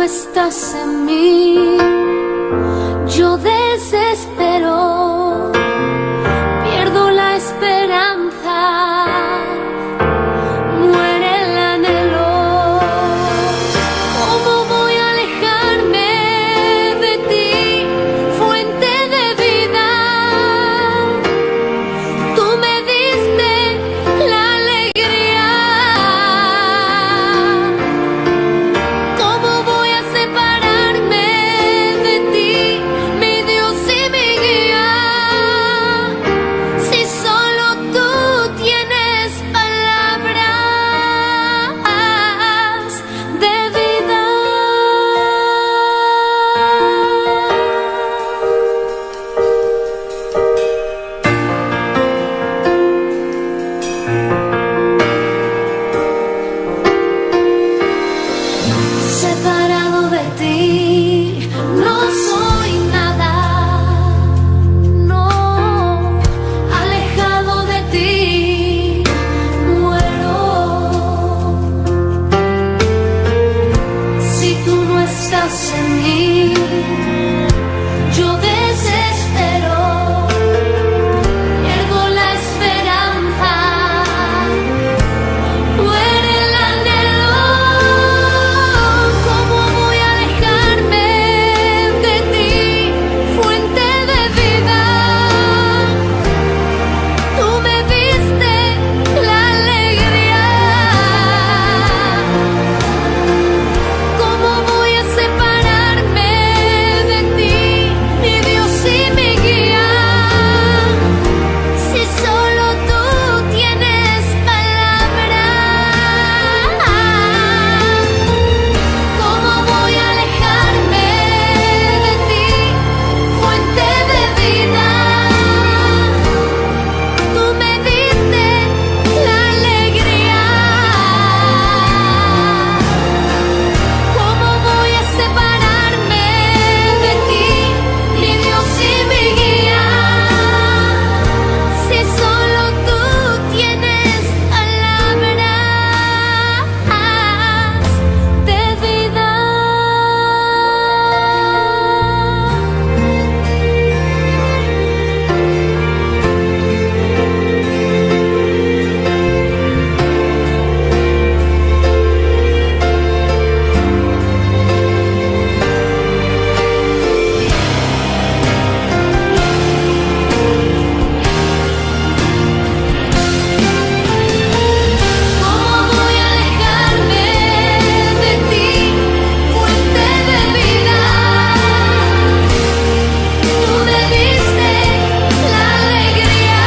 estás en mí, yo desespero, pierdo la esperanza, muere el anhelo. ¿Cómo voy a alejarme de ti, fuente de vida? Tú me diste la alegría. ¿Cómo voy a separarme de ti, mi Dios y mi guía? Si solo tú tienes palabras de vida. Separado de ti, no soy nada, no, alejado de ti, muero. Si tú no estás en mí, yo desespero, pierdo la esperanza, muere el anhelo. ¿Cómo voy a alejarme de ti, fuente de vida? Tú me diste la alegría. ¿Cómo voy a separarme de ti, mi Dios y mi guía? Si solo tú tienes palabras. ¿Cómo voy a alejarme de ti, fuente de vida? Tú me diste la alegría. ¿Cómo voy a separarme de ti, mi Dios y mi guía? Si solo tú tienes palabras de vida. ¿Cómo voy a alejarme de ti, fuente de vida? Tú me diste la alegría.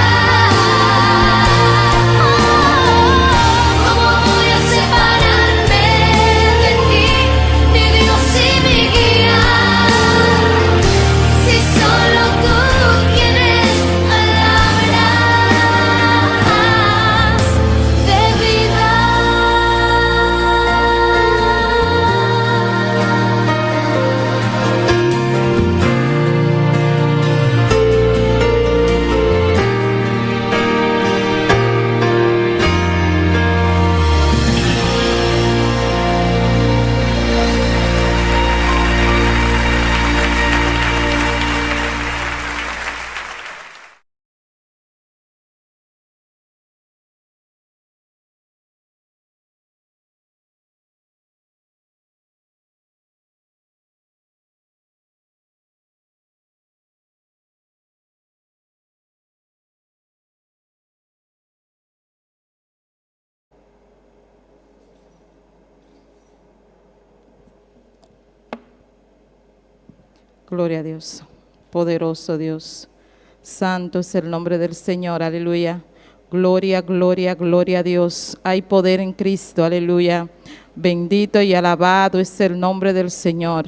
¿Cómo voy a separarme de ti, mi Dios y mi guía? Si solo tú tienes palabras de vida. Gloria a Dios, poderoso Dios. Santo es el nombre del Señor, aleluya. Gloria, gloria, gloria a Dios. Hay poder en Cristo, aleluya. Bendito y alabado es el nombre del Señor.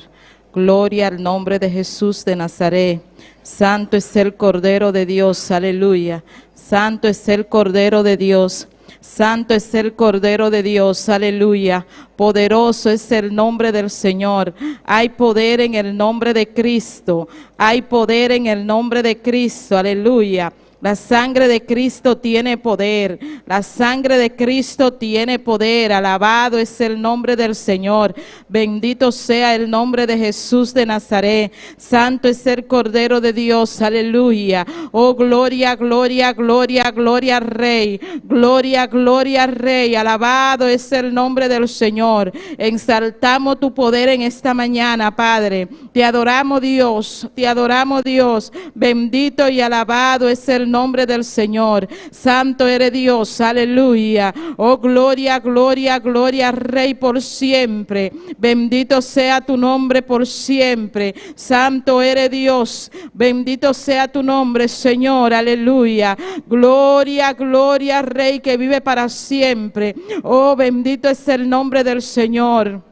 Gloria al nombre de Jesús de Nazaret. Santo es el Cordero de Dios, aleluya. Santo es el Cordero de Dios. Santo es el Cordero de Dios, aleluya. Poderoso es el nombre del Señor. Hay poder en el nombre de Cristo. Hay poder en el nombre de Cristo, aleluya. La sangre de Cristo tiene poder. La sangre de Cristo tiene poder. Alabado es el nombre del Señor. Bendito sea el nombre de Jesús de Nazaret. Santo es el Cordero de Dios. Aleluya. Oh, gloria, gloria, gloria, gloria al Rey. Gloria, gloria al Rey. Alabado es el nombre del Señor. Exaltamos tu poder en esta mañana, Padre. Te adoramos, Dios. Te adoramos, Dios. Bendito y alabado es el nombre del Señor. Santo eres Dios, aleluya. Oh, gloria, gloria, gloria, Rey, por siempre. Bendito sea tu nombre por siempre. Santo eres Dios. Bendito sea tu nombre, Señor, aleluya. Gloria, gloria, Rey que vive para siempre. Oh, bendito es el nombre del Señor.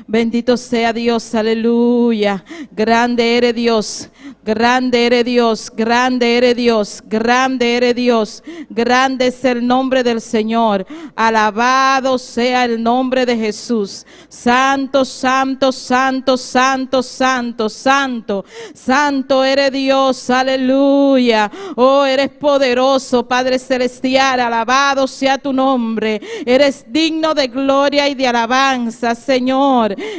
Bendito sea Dios, aleluya. Grande eres Dios, grande eres Dios, grande eres Dios, grande eres Dios. Grande es el nombre del Señor. Alabado sea el nombre de Jesús. Santo, santo, santo, santo, santo, santo. Santo eres Dios, aleluya. Oh, eres poderoso, Padre celestial. Alabado sea tu nombre. Eres digno de gloria y de alabanza, Señor.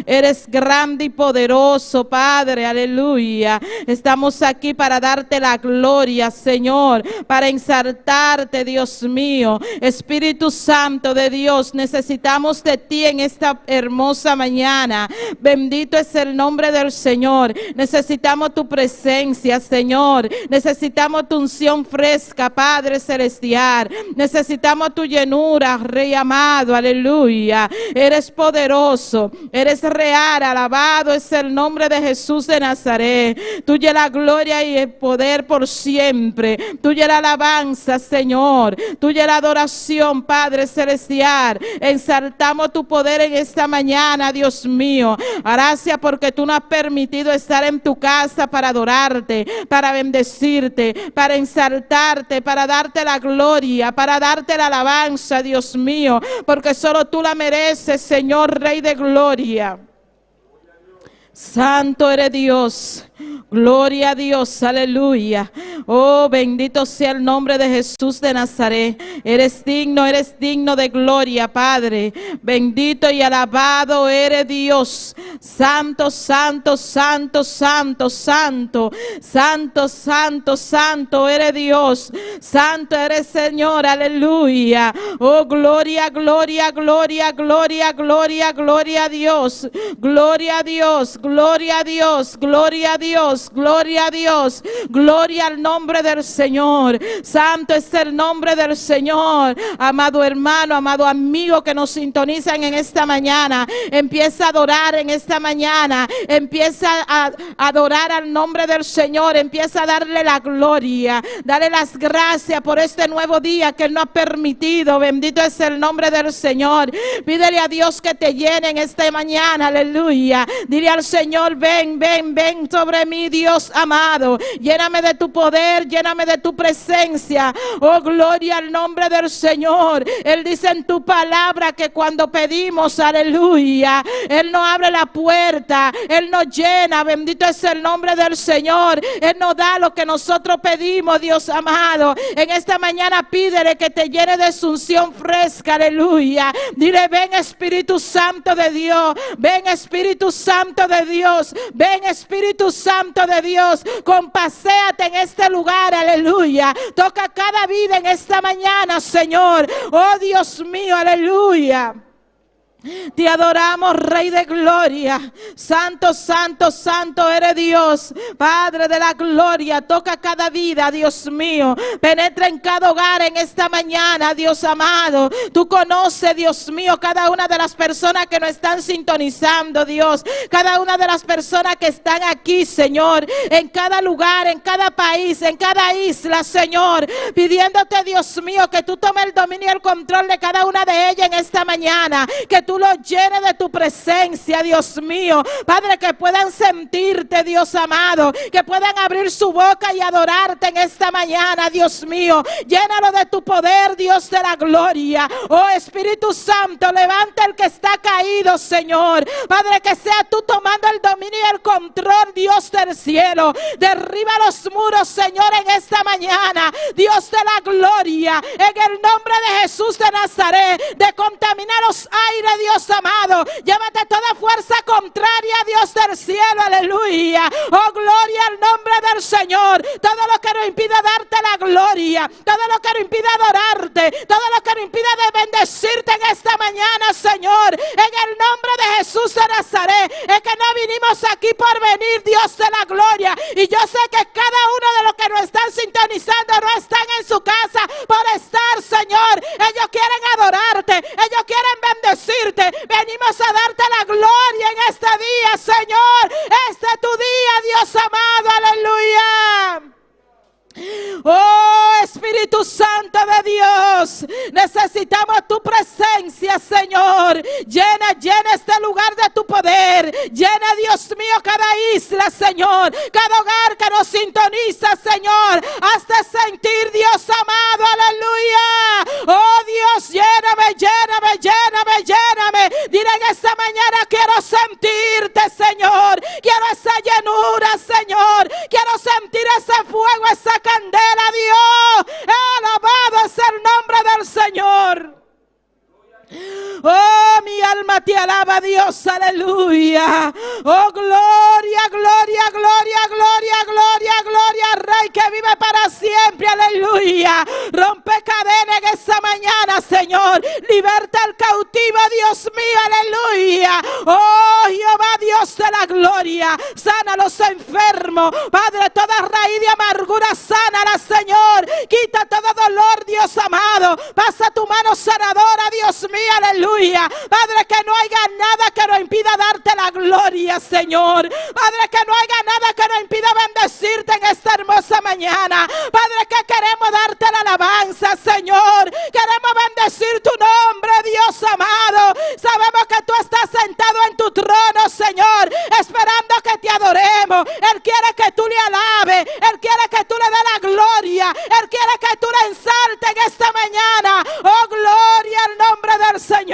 Eres grande y poderoso, Padre, aleluya. Estamos aquí para darte la gloria, Señor, para exaltarte, Dios mío. Espíritu Santo de Dios, necesitamos de ti en esta hermosa mañana. Bendito es el nombre del Señor. Necesitamos tu presencia, Señor. Necesitamos tu unción fresca, Padre celestial. Necesitamos tu llenura, Rey amado, aleluya. Eres poderoso. Eres real, alabado es el nombre de Jesús de Nazaret. Tuya la gloria y el poder por siempre. Tuya la alabanza, Señor. Tuya la adoración, Padre celestial. Exaltamos tu poder en esta mañana, Dios mío. Gracias porque tú nos has permitido estar en tu casa para adorarte, para bendecirte, para exaltarte, para darte la gloria, para darte la alabanza, Dios mío, porque solo tú la mereces, Señor, Rey de gloria. Santo eres Dios. Gloria a Dios, aleluya. Oh, bendito sea el nombre de Jesús de Nazaret. Eres digno de gloria, Padre. Bendito y alabado eres Dios. Santo, santo, santo, santo, santo. Santo, santo, santo eres Dios. Santo eres Señor, aleluya. Oh, gloria, gloria, gloria, gloria, gloria, gloria a Dios. Gloria a Dios, gloria a Dios, gloria a Dios. Gloria a Dios, gloria al nombre del Señor. Santo es el nombre del Señor. Amado hermano, amado amigo que nos sintonizan en esta mañana, empieza a adorar en esta mañana. Empieza a adorar al nombre del Señor. Empieza a darle la gloria. Dale las gracias por este nuevo día que Él nos ha permitido. Bendito es el nombre del Señor. Pídele a Dios que te llene en esta mañana, aleluya. Dile al Señor, ven, ven, ven sobre mí, Dios amado, lléname de tu poder, lléname de tu presencia. Oh, gloria al nombre del Señor. Él dice en tu palabra que cuando pedimos, aleluya, Él nos abre la puerta, Él nos llena. Bendito es el nombre del Señor. Él nos da lo que nosotros pedimos, Dios amado. En esta mañana pídele que te llene de su unción fresca, aleluya. Dile, ven Espíritu Santo de Dios, ven Espíritu Santo de Dios, ven Espíritu Santo de Dios, compaséate en este lugar, aleluya. Toca cada vida en esta mañana, Señor. Oh, Dios mío, aleluya. Te adoramos, Rey de gloria. Santo, santo, santo eres Dios, Padre de la gloria. Toca cada vida, Dios mío. Penetra en cada hogar en esta mañana, Dios amado. Tú conoces, Dios mío, cada una de las personas que nos están sintonizando, Dios. Cada una de las personas que están aquí, Señor. En cada lugar, en cada país, en cada isla, Señor. Pidiéndote, Dios mío, que tú tomes el dominio y el control de cada una de ellas en esta mañana. Que tú tú los llenes de tu presencia, Dios mío. Padre, que puedan sentirte, Dios amado, que puedan abrir su boca y adorarte en esta mañana, Dios mío. Llénalo de tu poder, Dios de la gloria. Oh Espíritu Santo, levanta el que está caído, Señor. Padre, que sea tú tomando el dominio y el control, Dios del cielo. Derriba los muros, Señor, en esta mañana, Dios de la gloria, en el nombre de Jesús de Nazaret. De contaminar los aires, Dios amado. Llévate toda fuerza contraria, Dios del cielo, aleluya. Oh, gloria al nombre del Señor. Todo lo que nos impida darte la gloria, todo lo que nos impida adorarte, todo lo que nos impida de bendecirte en esta mañana, Señor, en el nombre de Jesús de Nazaret. Es que no vinimos aquí por venir, Dios de la gloria. Y yo sé que cada uno de los que nos están sintonizando no están en su casa por estar, Señor. Ellos quieren adorarte, ellos quieren bendecirte. Venimos a darte la gloria en este día, Señor. Este es tu día, Dios amado, aleluya. Oh Espíritu Santo de Dios, necesitamos tu presencia, Señor. Llena este lugar de tu poder. Llena, Dios mío, cada isla, Señor, cada hogar que nos sintoniza, Señor. Hazte sentir, Dios amado, aleluya. Oh Dios, lléname, lléname, lléname, lléname. Dile en esta mañana: quiero sentirte, Señor. Quiero esa llenura, Señor. Quiero sentir ese fuego, esa candela, Dios. Alabado es el nombre del Señor. Oh, mi alma te alaba, Dios, aleluya. Oh, gloria, gloria, gloria, gloria, gloria, gloria al Rey que vive para siempre, aleluya. Rompe cadena en esta mañana, Señor. Liberta al cautivo, Dios mío, aleluya. Oh, Jehová, Dios de la gloria. Sana a los enfermos, Padre, toda raíz de amargura, sánala, Señor. Quita todo dolor, Dios amado. Pasa tu mano sanadora, Dios mío, aleluya. Padre, que no haya nada que nos impida darte la gloria, Señor. Padre, que no haya nada que nos impida bendecirte en esta hermosa mañana. Padre, que queremos darte la alabanza, Señor. Queremos bendecir tu nombre, Dios amado. Sabemos que tú estás sentado en tu trono, Señor, esperando que te adoremos. Él quiere que tú le alabes. Él quiere que tú le des la gloria. Él quiere que tú le ensaltes en esta mañana. Oh, gloria al nombre del Señor.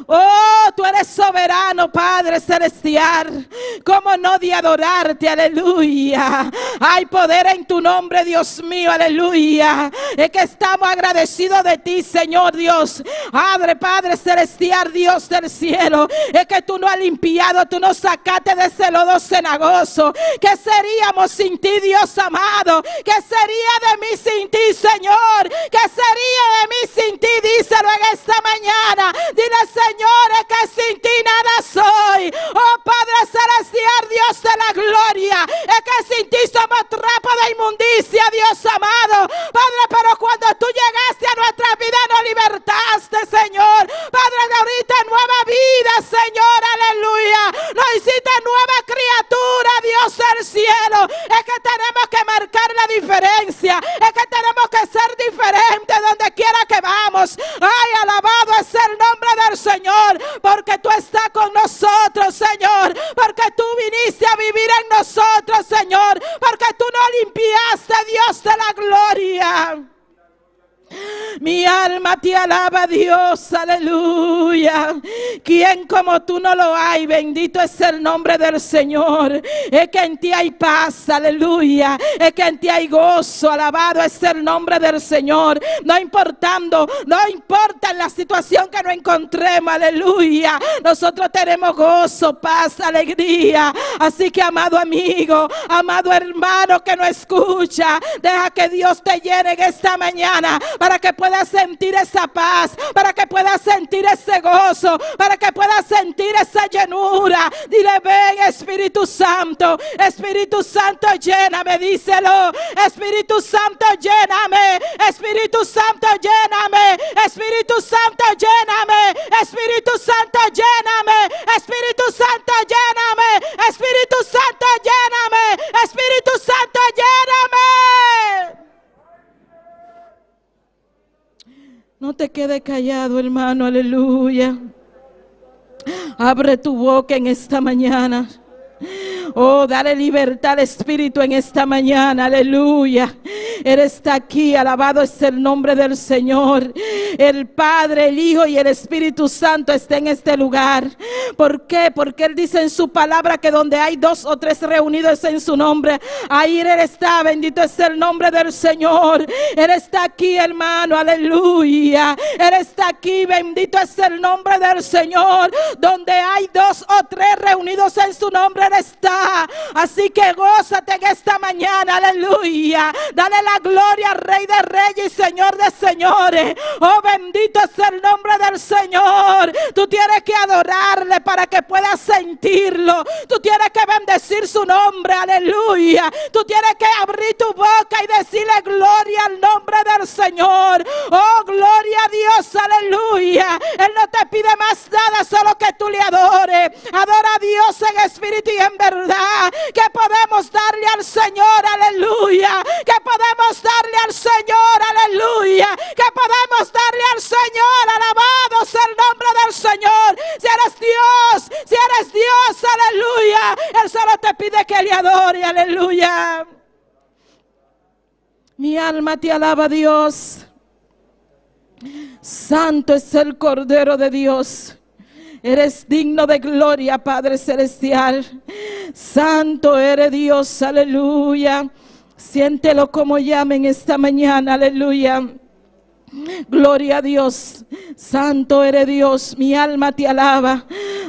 Oh, tú eres soberano, Padre celestial. ¿Cómo no de adorarte? Aleluya. Hay poder en tu nombre, Dios mío, aleluya. Es que estamos agradecidos de ti, Señor Dios. Padre celestial, Dios del cielo. Es que tú nos has limpiado, tú nos sacaste de ese lodo cenagoso. ¿Qué seríamos sin ti, Dios amado? ¿Qué sería de mí sin ti, Señor? ¿Qué sería de mí sin ti? Díselo en esta mañana. Dile: Señor, es que sin ti nada soy. Oh Padre celestial, Dios de la gloria, es que sin ti somos trapo de inmundicia, Dios amado. Padre, pero cuando tú llegaste a nuestra vida nos libertaste, Señor. Padre, de ahorita nueva vida, Señor, aleluya. Nos hiciste nueva criatura, Dios del cielo. Es que tenemos que marcar la diferencia. Es que tenemos que ser diferentes donde quiera que vamos. Ay, alabado es el nombre del Señor, porque tú estás con nosotros, Señor, porque tú viniste a vivir en nosotros, Señor, porque tú nos limpiaste, Dios de la gloria. Mi alma te alaba, Dios, aleluya. ¿Quién como tú no lo hay? Bendito es el nombre del Señor. Es que en ti hay paz, aleluya. Es que en ti hay gozo, alabado es el nombre del Señor. No importa en la situación que nos encontremos, aleluya. Nosotros tenemos gozo, paz, alegría. Así que, amado amigo, amado hermano que nos escucha, deja que Dios te llene en esta mañana, para que puedas sentir esa paz, para que puedas sentir ese gozo, para que puedas sentir esa llenura. Dile: ven, Espíritu Santo, lléname, díselo. Espíritu Santo, lléname. Espíritu Santo, lléname. Espíritu Santo, lléname. Espíritu Santo, lléname. Espíritu Santo, lléname. Espíritu Santo, lléname. Espíritu Santo, lléname. No te quedes callado, hermano, aleluya. Abre tu boca en esta mañana. Oh, dale libertad al Espíritu en esta mañana, aleluya. Él está aquí, alabado es el nombre del Señor. El Padre, el Hijo y el Espíritu Santo está en este lugar. ¿Por qué? Porque Él dice en su palabra que donde hay 2 o 3 reunidos en su nombre, ahí Él está. Bendito es el nombre del Señor. Él está aquí, hermano, aleluya. Él está aquí, bendito es el nombre del Señor. Donde hay 2 o 3 reunidos en su nombre, Él está. Así que gózate en esta mañana, aleluya. Dale la gloria al Rey de Reyes y Señor de Señores. Oh, bendito es el nombre del Señor. Tú tienes que adorarle para que puedas sentirlo. Tú tienes que bendecir su nombre, aleluya. Tú tienes que abrir tu boca y decirle gloria al nombre del Señor. Oh, gloria a Dios, aleluya. Él no te pide más nada, solo que tú le adores. Adora a Dios en espíritu y en verdad. Que podemos darle al Señor, aleluya. Que podemos darle al Señor, aleluya. Que podemos darle al Señor, alabado sea el nombre del Señor. Si eres Dios, aleluya. Él solo te pide que le adore, aleluya. Mi alma te alaba, Dios. Santo es el Cordero de Dios. Eres digno de gloria, Padre Celestial. Santo eres Dios, aleluya. Siéntelo como llamen esta mañana, aleluya. Gloria a Dios. Santo eres Dios. Mi alma te alaba.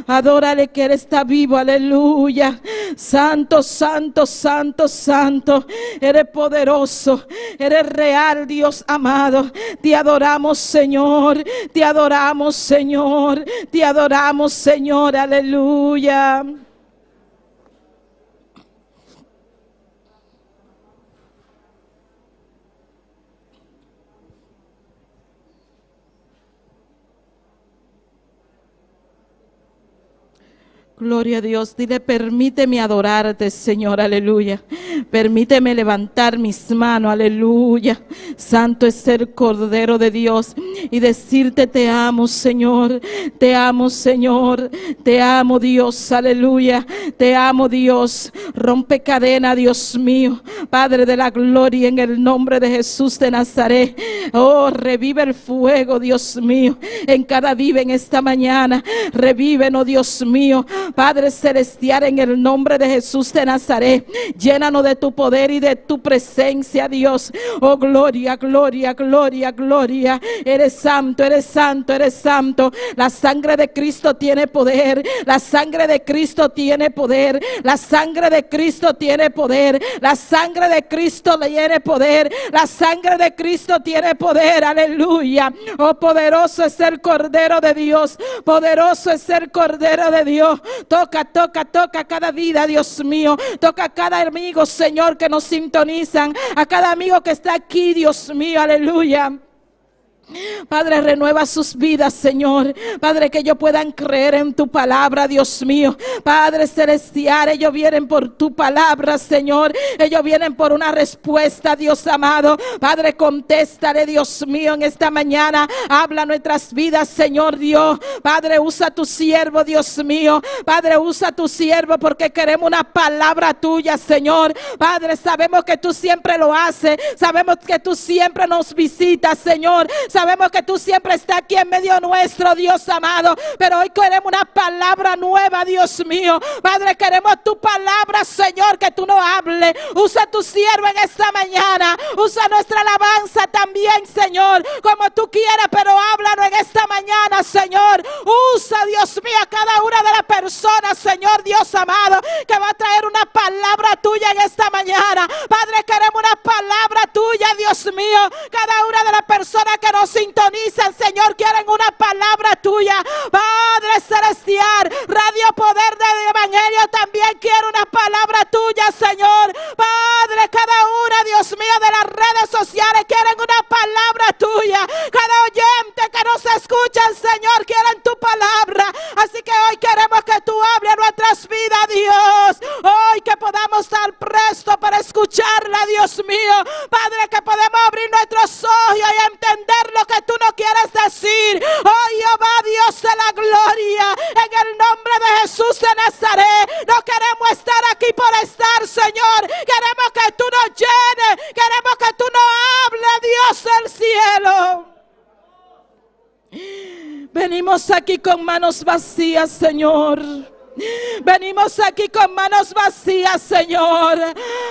Adórale que Él está vivo, aleluya. Santo, santo, santo, santo. Eres poderoso. Eres real, Dios amado. Te adoramos, Señor. Te adoramos, Señor. Te adoramos, Señor, aleluya. Gloria a Dios. Dile, permíteme adorarte, Señor, aleluya. Permíteme levantar mis manos, aleluya. Santo es el Cordero de Dios. Y decirte, te amo, Señor. Te amo, Señor. Te amo, Dios, aleluya. Te amo, Dios. Rompe cadena, Dios mío. Padre de la gloria, en el nombre de Jesús de Nazaret. Oh, revive el fuego, Dios mío. En cada vida en esta mañana. Revívenos, Dios mío. Padre Celestial, en el nombre de Jesús de Nazaret, llénanos de tu poder y de tu presencia, Dios. Oh, gloria, gloria, gloria, gloria. Eres santo, eres santo, eres santo. La sangre de Cristo tiene poder. La sangre de Cristo tiene poder. La sangre de Cristo tiene poder. La sangre de Cristo tiene poder. La sangre de Cristo tiene poder. Aleluya. Oh, poderoso es el Cordero de Dios. Poderoso es el Cordero de Dios. Toca, toca, toca cada vida, Dios mío. Toca a cada amigo, Señor, que nos sintonizan. A cada amigo que está aquí, Dios mío, aleluya. Padre, renueva sus vidas, Señor. Padre, que ellos puedan creer en tu palabra, Dios mío. Padre Celestial, ellos vienen por tu palabra, Señor. Ellos vienen por una respuesta, Dios amado. Padre, contéstale, Dios mío, en esta mañana. Habla nuestras vidas, Señor Dios. Padre, usa tu siervo, Dios mío. Padre, usa tu siervo porque queremos una palabra tuya, Señor. Padre, sabemos que tú siempre lo haces. Sabemos que tú siempre nos visitas, Señor. Sabemos que tú siempre estás aquí en medio nuestro, Dios amado. Pero hoy queremos una palabra nueva, Dios mío. Padre, queremos tu palabra, Señor, que tú nos hables. Usa tu siervo en esta mañana. Usa nuestra alabanza también, Señor, como tú quieras, pero háblanos en esta mañana, Señor. Usa, Dios mío, a cada una de las personas, Señor, Dios amado, que va a traer una palabra tuya en esta mañana. Padre, queremos una palabra tuya, Dios mío. Cada una de las personas que nos sintonizan, Señor, quieren una palabra tuya. Padre Celestial, Radio Poder del Evangelio también quiere una palabra tuya, Señor. Padre, cada una, Dios mío, de las redes sociales quieren una palabra tuya. Cada oyente que nos escuchan, Señor, quieren tu palabra. Así que hoy queremos que tú hables nuestras vidas, Dios. Hoy que podamos estar prestos para escucharla, Dios mío. Padre, que podemos abrir nuestros ojos y entender lo que tú no quieres Venimos aquí con manos vacías, Señor. Venimos aquí con manos vacías, Señor.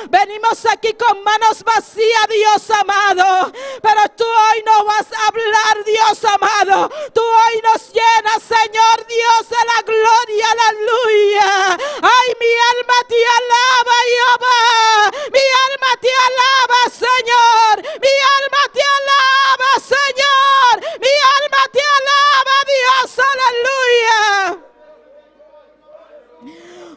Venimos aquí con manos vacías, Dios amado. Pero tú hoy no vas a hablar, Dios amado. Tú hoy nos llenas, Señor Dios, de la gloria, aleluya. Ay, mi alma te alaba, Jehová. Mi alma te alaba, Señor. Mi alma te alaba, Señor. Mi alma te alaba, Dios, aleluya.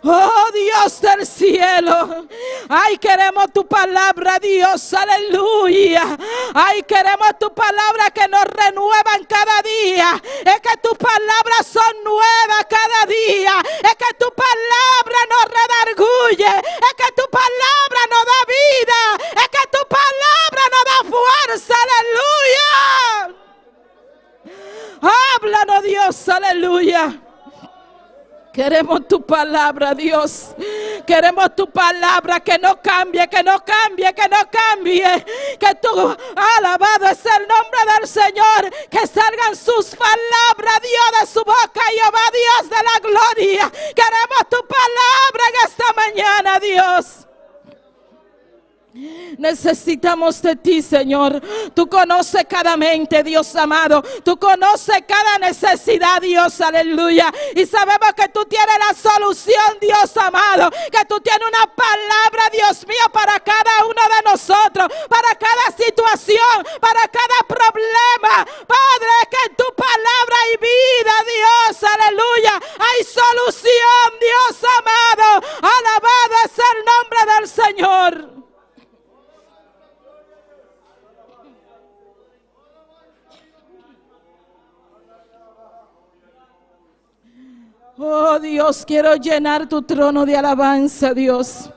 Oh Dios del cielo, ay, queremos tu palabra, Dios, aleluya. Ay, queremos tu palabra que nos renuevan cada día. Es que tus palabras son nuevas cada día. Es que tu palabra nos redarguye. Es que tu palabra nos da vida. Es que tu palabra nos da fuerza, aleluya. Háblanos, Dios, aleluya. Queremos tu palabra, Dios. Queremos tu palabra que no cambie, que no cambie, que no cambie. Que tú, alabado es el nombre del Señor. Que salgan sus palabras, Dios, de su boca, Jehová, Dios de la gloria. Queremos tu palabra en esta mañana, Dios. Necesitamos de ti, Señor. Tú conoces cada mente, Dios amado. Tú conoces cada necesidad, Dios, aleluya. Y sabemos que tú tienes la solución, Dios amado. Que tú tienes una palabra, Dios mío, para cada uno de nosotros. Para cada situación, para cada problema. Padre, que en tu palabra hay vida, Dios, aleluya. Hay solución, Dios amado. Alabado es el nombre del Señor. Oh Dios, quiero llenar tu trono de alabanza, Dios.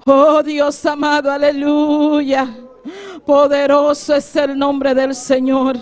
Oh Dios amado, aleluya. Poderoso es el nombre del Señor.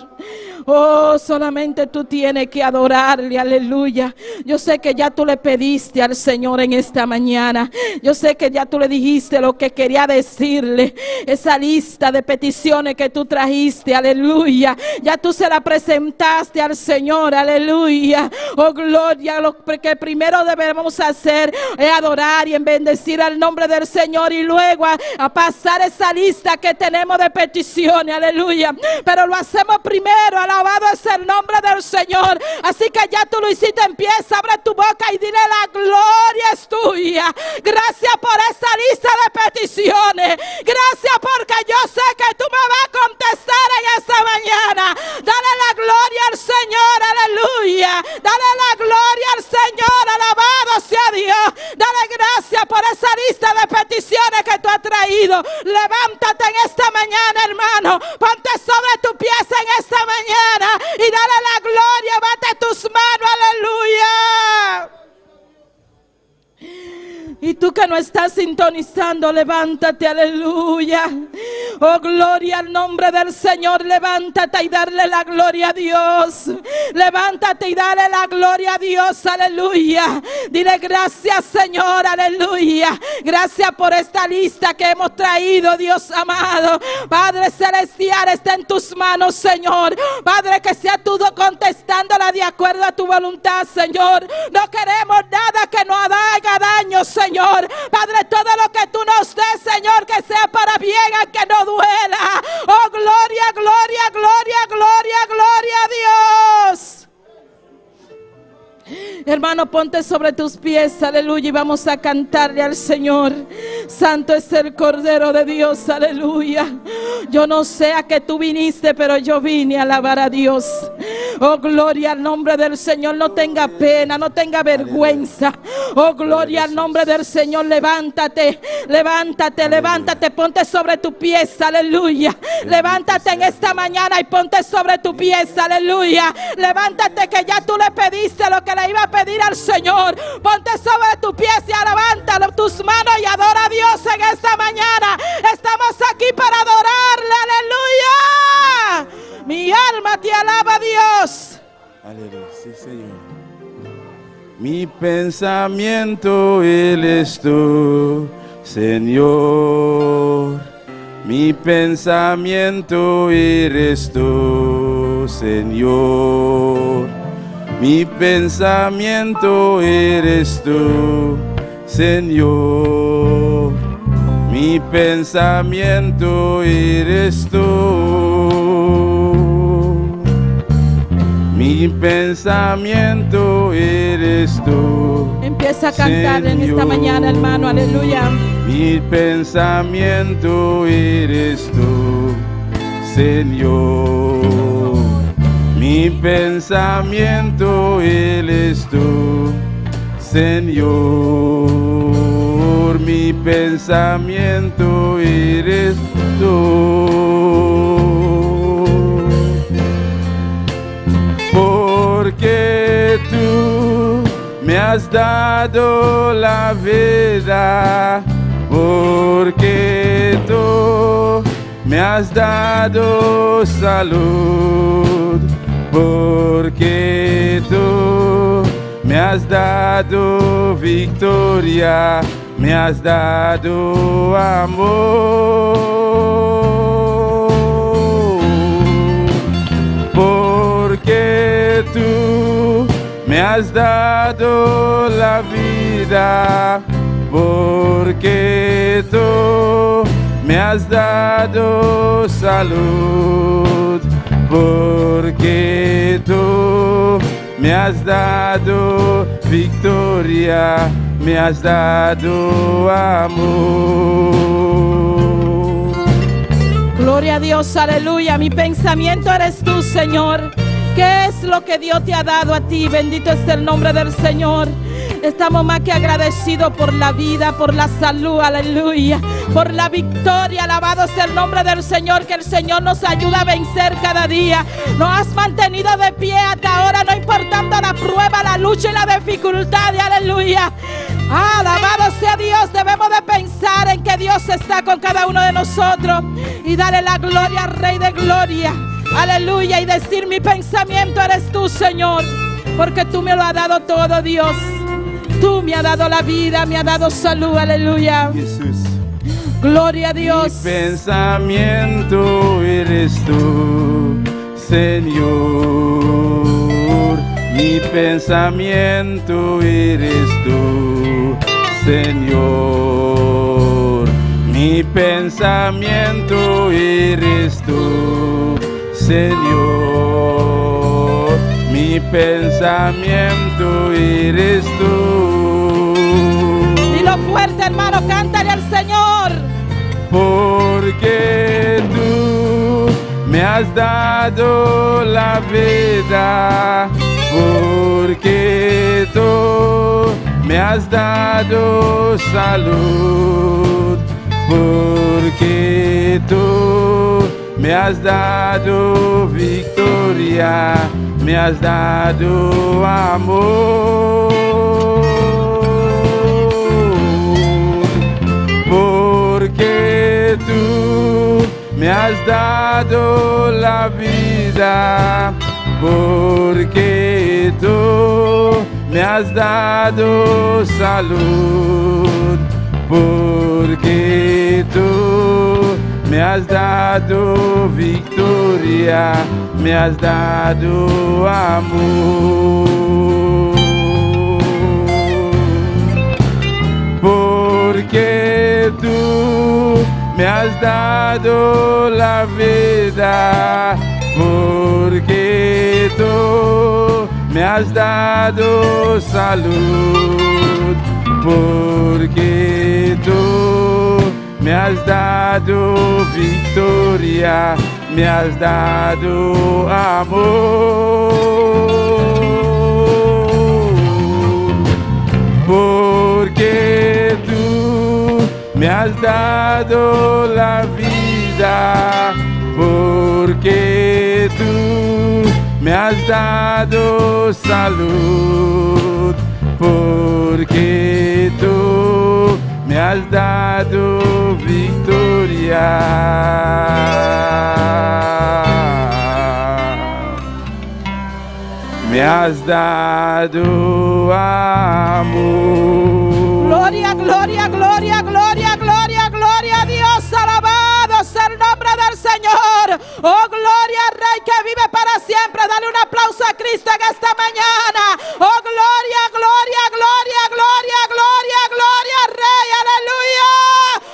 Oh, solamente tú tienes que adorarle, aleluya. Yo sé que ya tú le pediste al Señor en esta mañana. Yo sé que ya tú le dijiste lo que quería decirle. Esa lista de peticiones que tú trajiste, aleluya. Ya tú se la presentaste al Señor, aleluya. Oh, gloria. Lo que primero debemos hacer es adorar y bendecir al nombre del Señor. Y luego a pasar esa lista que tenemos de peticiones, aleluya. Pero lo hacemos primero, alabado es el nombre del Señor. Así que ya tú lo hiciste, empieza, abre tu boca y dile: la gloria es tuya. Gracias por esa lista de peticiones. Gracias porque yo sé que tú me vas a contestar en esta mañana. Dale la gloria al Señor, aleluya. Dale la gloria al Señor, alabado sea Dios. Dale gracias por esa lista de peticiones que tú has traído. Levántate en esta mañana, hermano. Ponte sobre tu pies en esta mañana y dale la gloria, bate tus manos, aleluya. Y tú que no estás sintonizando, levántate, aleluya. Oh, gloria al nombre del Señor. Levántate y darle la gloria a Dios. Levántate y dale la gloria a Dios, aleluya. Dile: gracias, Señor, aleluya. Gracias por esta lista que hemos traído, Dios amado. Padre celestial, está en tus manos, Señor. Padre, que sea tú contestándola de acuerdo a tu voluntad, Señor. No queremos nada que nos haga daño, Señor. Padre, todo lo que tú nos des, Señor, que sea para bien, aunque no duela. Oh, gloria, gloria, gloria, gloria, gloria a Dios. Hermano, ponte sobre tus pies, aleluya, y vamos a cantarle al Señor. Santo es el Cordero de Dios, aleluya. Yo no sé a qué tú viniste, pero yo vine a alabar a Dios. Oh, gloria al nombre del Señor. No tenga pena, no tenga vergüenza. Oh, gloria al nombre del Señor. Levántate, levántate, levántate. Ponte sobre tus pies, aleluya. Levántate en esta mañana y ponte sobre tus pies, aleluya. Levántate, que ya tú le pediste lo que le iba a pedir al Señor. Ponte sobre tus pies y levanta tus manos y adora a Dios en esta mañana. Estamos aquí para adorarle, aleluya. Mi alma te alaba, Dios. Aleluya, sí, Señor. Mi pensamiento, Él es tú, Señor. Mi pensamiento eres tú, Señor. Mi pensamiento eres tú, Señor. Mi pensamiento eres tú. Mi pensamiento eres tú. Empieza a cantar en esta Señor. mañana, hermano, aleluya. Mi pensamiento eres tú, Señor. Mi pensamiento eres tú, Señor. Mi pensamiento eres tú. Porque tú me has dado la vida, porque tú me has dado salud, porque tú me has dado victoria, me has dado amor, porque tú me has dado la vida, porque tú me has dado salud, porque tú me has dado victoria, me has dado amor. Gloria a Dios, aleluya. Mi pensamiento eres tú, Señor. ¿Qué es lo que Dios te ha dado a ti? Bendito es el nombre del Señor. Estamos más que agradecidos por la vida, por la salud, aleluya, por la victoria. Alabado sea el nombre del Señor, que el Señor nos ayuda a vencer cada día. Nos has mantenido de pie hasta ahora, no importando la prueba, la lucha y la dificultad, aleluya. Alabado sea Dios. Debemos de pensar en que Dios está con cada uno de nosotros y darle la gloria al Rey de Gloria, aleluya, y decir: mi pensamiento eres tú, Señor, porque tú me lo has dado todo, Dios. Tú me has dado la vida, me has dado salud, aleluya. Jesús. Gloria a Dios. Mi pensamiento eres tú, Señor. Mi pensamiento eres tú, Señor. Mi pensamiento eres tú, Señor. Mi pensamiento eres tú. Dilo fuerte, hermano, cántale al Señor. Porque tú me has dado la vida, porque tú me has dado salud, porque tú me has dado victoria, me has dado amor, porque tú me has dado la vida, porque tú me has dado salud, porque tú me has dado victoria, me has dado amor, porque tú me has dado la vida, porque tú me has dado salud, porque tú me has dado victoria, me has dado amor, porque tú me has dado la vida, porque tú me has dado salud, porque tú me has dado victoria, me has dado amor. Gloria, gloria, gloria, gloria, gloria, gloria a Dios. Alabado sea el nombre del Señor. Oh, gloria al Rey que vive para siempre. Dale un aplauso a Cristo en esta mañana. Oh, gloria, gloria, gloria, gloria, gloria, gloria al Rey. Aleluya.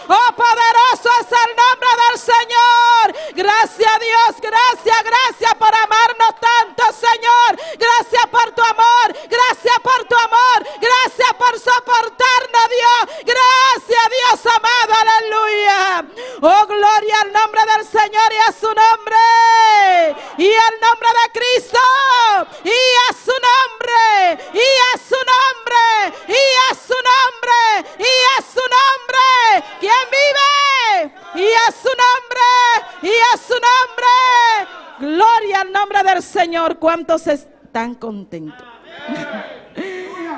Oh, poderoso es el nombre del Señor. Gracias a Dios, gracias, gracias por amarnos tanto, Señor. Gracias por tu amor, gracias por tu amor, gracias por soportarnos, Dios. Gracias, Dios amado, aleluya. Oh, gloria al nombre del Señor y a su nombre. Y al nombre de Cristo. Y a su nombre. Y a su nombre. Y a su nombre. Y a su nombre. ¿Quién vive? Y a su nombre. Y a su nombre. Gloria al nombre del Señor. ¿Cuántos están contentos?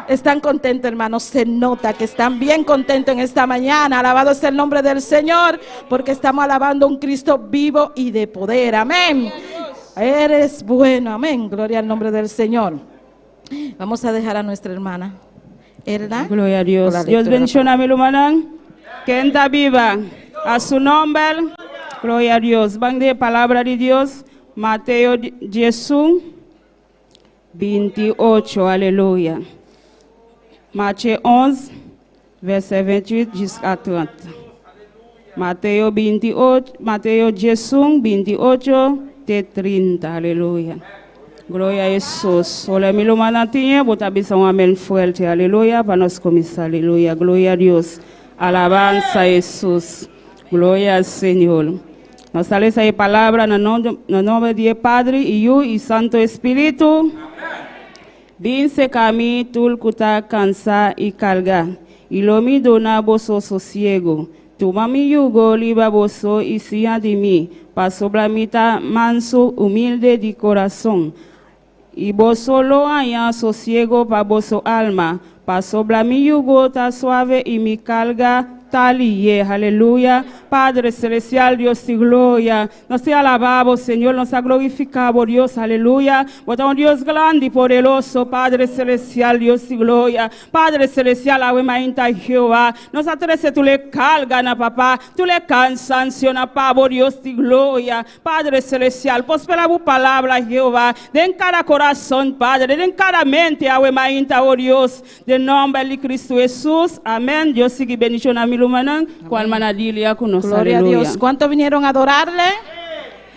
Están contentos, hermanos. Se nota que están bien contentos en esta mañana. Alabado sea el nombre del Señor, porque estamos alabando a un Cristo vivo y de poder. Amén. Eres bueno. Amén. Gloria al nombre del Señor. Vamos a dejar a nuestra hermana Erna. Gloria a Dios. Por la Dios lectura de la bendiga mi lumanan. Que enta viva. A su nombre. Gloria a Dios. Van de palabra de Dios. Mateo 10, 28. Aleluya. Matthieu 11, verset 28 jusqu'à 30. Mateo 28, Mateo 10, 28 te 30. Aleluya. Gloria a Jesús. Hola, mi lumana tiene, bota bisa un amén fuerte. Aleluya. Para nos comienza. Aleluya. Gloria a Dios. Alabanza a Jesús. Gloria al Señor. Nos sale esa palabra en el nombre de Padre, Hijo y Santo Espíritu. Binse kami tul kuta kansa y carga, y lo mi dona boso sosiego. Toma mi yugo liba boso y sia de mí, pa sobramita manso humilde de corazón. Y boso lo haya sosiego pa boso alma, pa sobra mi yugo ta suave y mi carga tal y es. Aleluya. Padre celestial, Dios y gloria. Nos te alabamos, Señor, nos ha glorificado, Dios, aleluya. Botamos Dios grande y poderoso, Padre celestial, Dios y gloria. Padre celestial, ave mainta Jehová. Nos atrece, tú le cargas, papá. Tú le cansanciona, pavo, Dios y gloria. Padre celestial, prospera tu palabra, Jehová. Den cada corazón, Padre. Den cada mente, ave mainta, oh Dios. De nombre de Cristo Jesús. Amén. Dios sigue bendición a mi lumanan. Cual manadilia con Gloria aleluya. a Dios. ¿Cuántos vinieron a adorarle?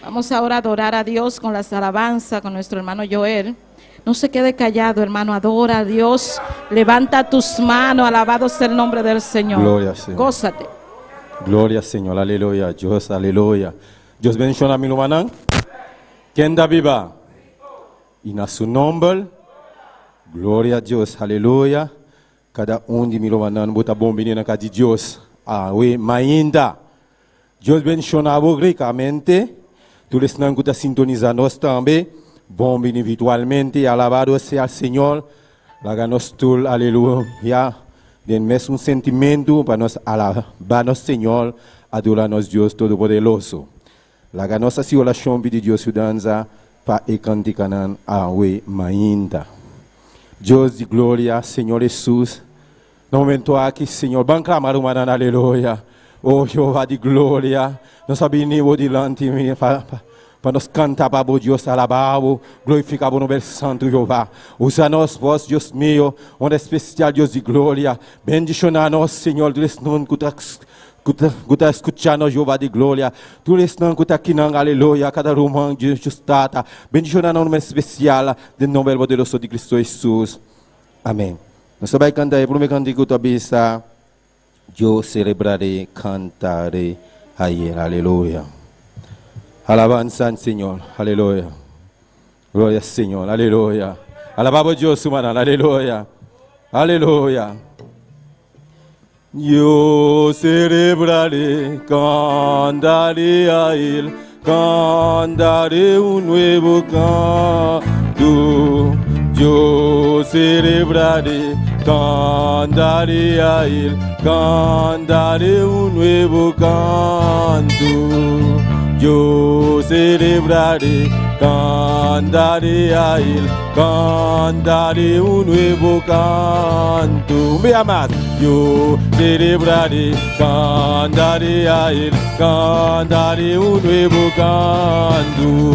Vamos ahora a adorar a Dios con las alabanzas con nuestro hermano Joel. No se quede callado, hermano. Adora a Dios. Levanta tus manos. Alabado sea el nombre del Señor. Gloria al Señor. Gózate. Gloria al Señor, aleluya. Dios, aleluya. Dios bendiga a mi hermana. Quien da viva. Y en su nombre. Gloria a Dios, aleluya. Cada de mi hermana bota bom menina cada Dios. Ah, oui, ainda. Deus bendiga ricamente. Tu les não que sintonizar nós também. Bom individualmente. Alabado seja o Senhor. Laga nós tudo, aleluia. Den mesmo sentimento para nós alabar nosso Senhor. Adorar nosso Deus Todo-Poderoso. Laga nossa oração de Deus dança para ecanticanan a we ainda. Deus de glória, Senhor Jesus. No momento aqui, Senhor, vamos clamar uma aleluia. Oh, Jeová de glória. Nós sabemos delante para nos cantar para Deus, alabá-lo, glorificar o nome santo, Jeová. Usa nós, vós, Deus meu, onde especial, Deus de glória. Bendicionar nós, Senhor, Deus não Kuta escuchando Jehová de glória. Tu les não kuta kinang aleluia. Cada rumang de justata. Bendicionar no nome especial. De nome poderoso de Cristo Jesus. Amém. Nós vai cantar o primeiro cantigo da bisa. Eu celebrarei, cantarei. Ayer, aleluia. Alabanza al Señor, aleluya. Gloria al Señor, aleluya. Alabamos a Dios, humana, aleluya. Aleluya. Yo celebraré, cantaré a Él, cantaré un nuevo canto. Yo celebraré, cantaré a Él, cantaré un nuevo canto. Yo celebraré, cantaré a Él, cantaré un nuevo canto. Me amas. Yo celebraré, cantaré a él, cantaré un nuevo canto.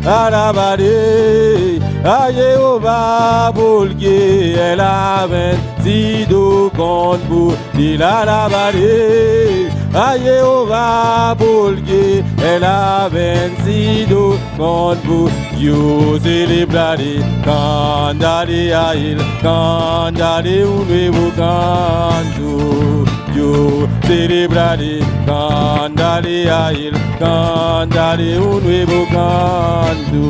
Alabaré a Jehová porque él ha vencido con poder. Alabaré a Jehová porque él ha vencido con poder. Yo celebraré, cantaré a él, cantaré un nuevo canto. Yo celebraré, cantaré a él, cantaré un nuevo canto.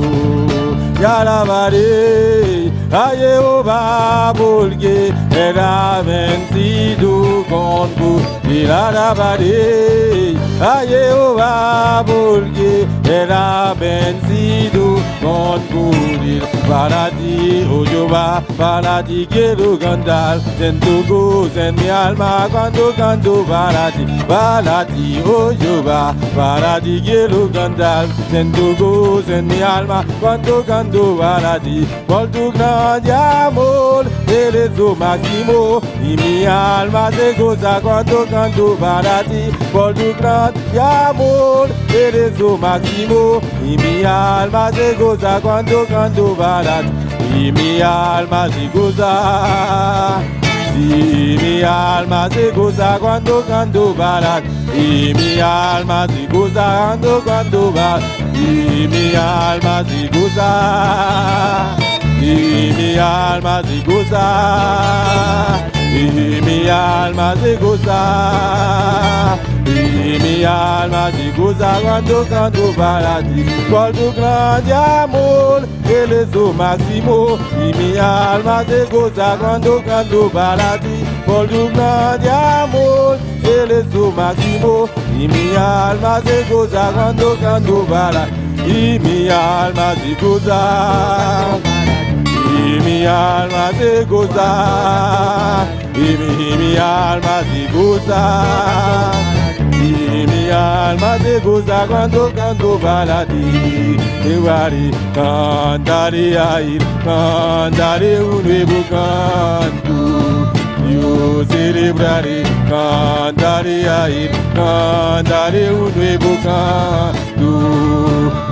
Y alabaré a Jehová porque él ha vencido con poder. Alabaré a Jehová porque él ha vencido con poder. Para ti, oh Jehová, para ti quiero cantar. Siento gozo en mi alma cuando canto para ti, oh Jehová, para ti quiero cantar. Siento gozo en mi alma cuando canto para ti. Por tu grande amor, eres lo máximo y mi alma se goza cuando canto para ti. Por tu grande amor, eres lo máximo y mi alma se goza cuando canto para ti. Y mi alma se goza. Y mi alma se goza cuando canto para ti. Y mi alma se goza cuando canto para ti. Y mi alma se goza. Y mi alma se goza. Y mi alma se goza. Y mi alma se goza cuando canto para ti. Por tu grande amor, él es lo máximo. Y mi alma se goza cuando canto para ti. Por tu grande amor, él es lo máximo. Y mi alma se goza cuando canto para ti. Y mi alma se goza. Y mi alma se goza. Y mi alma se goza. Y mi alma se goza cuando canto para ti. Cantaré a él, cantaré un nuevo canto. Yo celebraré, cantaré a él, cantaré un nuevo canto.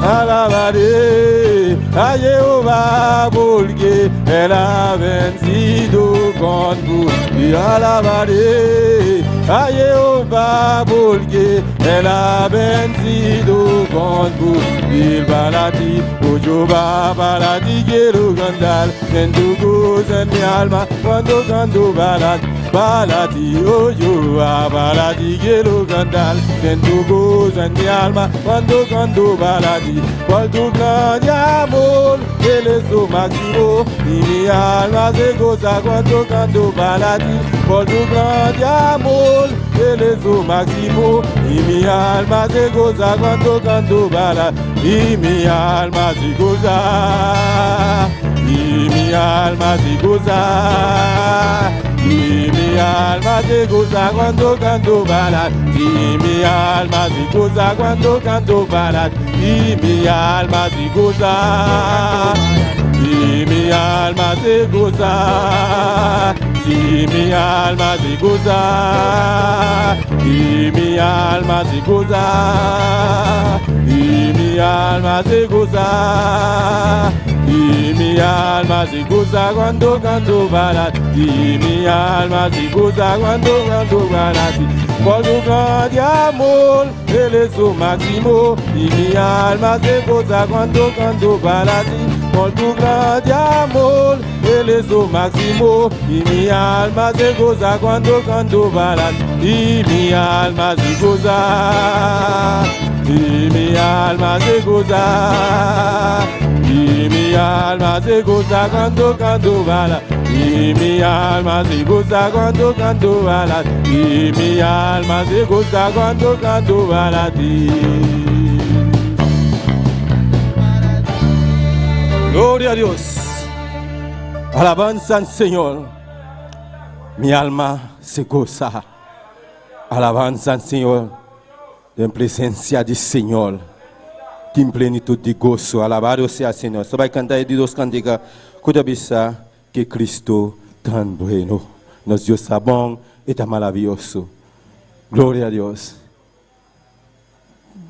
Alabaré a Jehová porque él ha vencido con poder. Alabaré a Jehová porque él ha vencido con poder. Para ti, oh Jehová, para ti quiero cantar. En tu gozo en mi alma cuando canto para ti, oh Jehová, para ti quiero cantar. En tu gozo en mi alma cuando canto para ti. Por tu grande amor, él es lo máximo y mi alma se goza cuando canto para ti. Por tu grande amor, él es lo máximo y mi alma se goza cuando canto para ti. Y mi alma se goza. Y mi alma se goza. Y mi alma se goza cuando canto para ti. Y mi alma se goza cuando canto para ti. Y mi alma se goza. Y mi alma se goza. Y mi alma se goza. Y mi alma se goza. Y mi alma se goza. Y mi alma se goza cuando canto para ti. Y mi alma se goza cuando canto para ti. Por tu grande amor, él es lo máximo y mi alma se goza cuando canto para ti. Por tu grande amor, él es lo máximo y mi alma se goza cuando canto para ti. Y mi alma se goza. Y mi alma se goza. Y mi alma se goza cuando canto para ti. Y mi alma se goza cuando canto para ti. Y mi alma se goza cuando canto para ti. Gloria a Dios. Alabanza al Señor. Mi alma se goza. Alabanza al Señor. En presencia del Señor. En plenitud de gozo. Alabado sea el Señor. Se va a cantar de dos cánticas. Cuida bisa que Cristo tan bueno. Nuestro Dios está bon y está maravilloso. Gloria a Dios.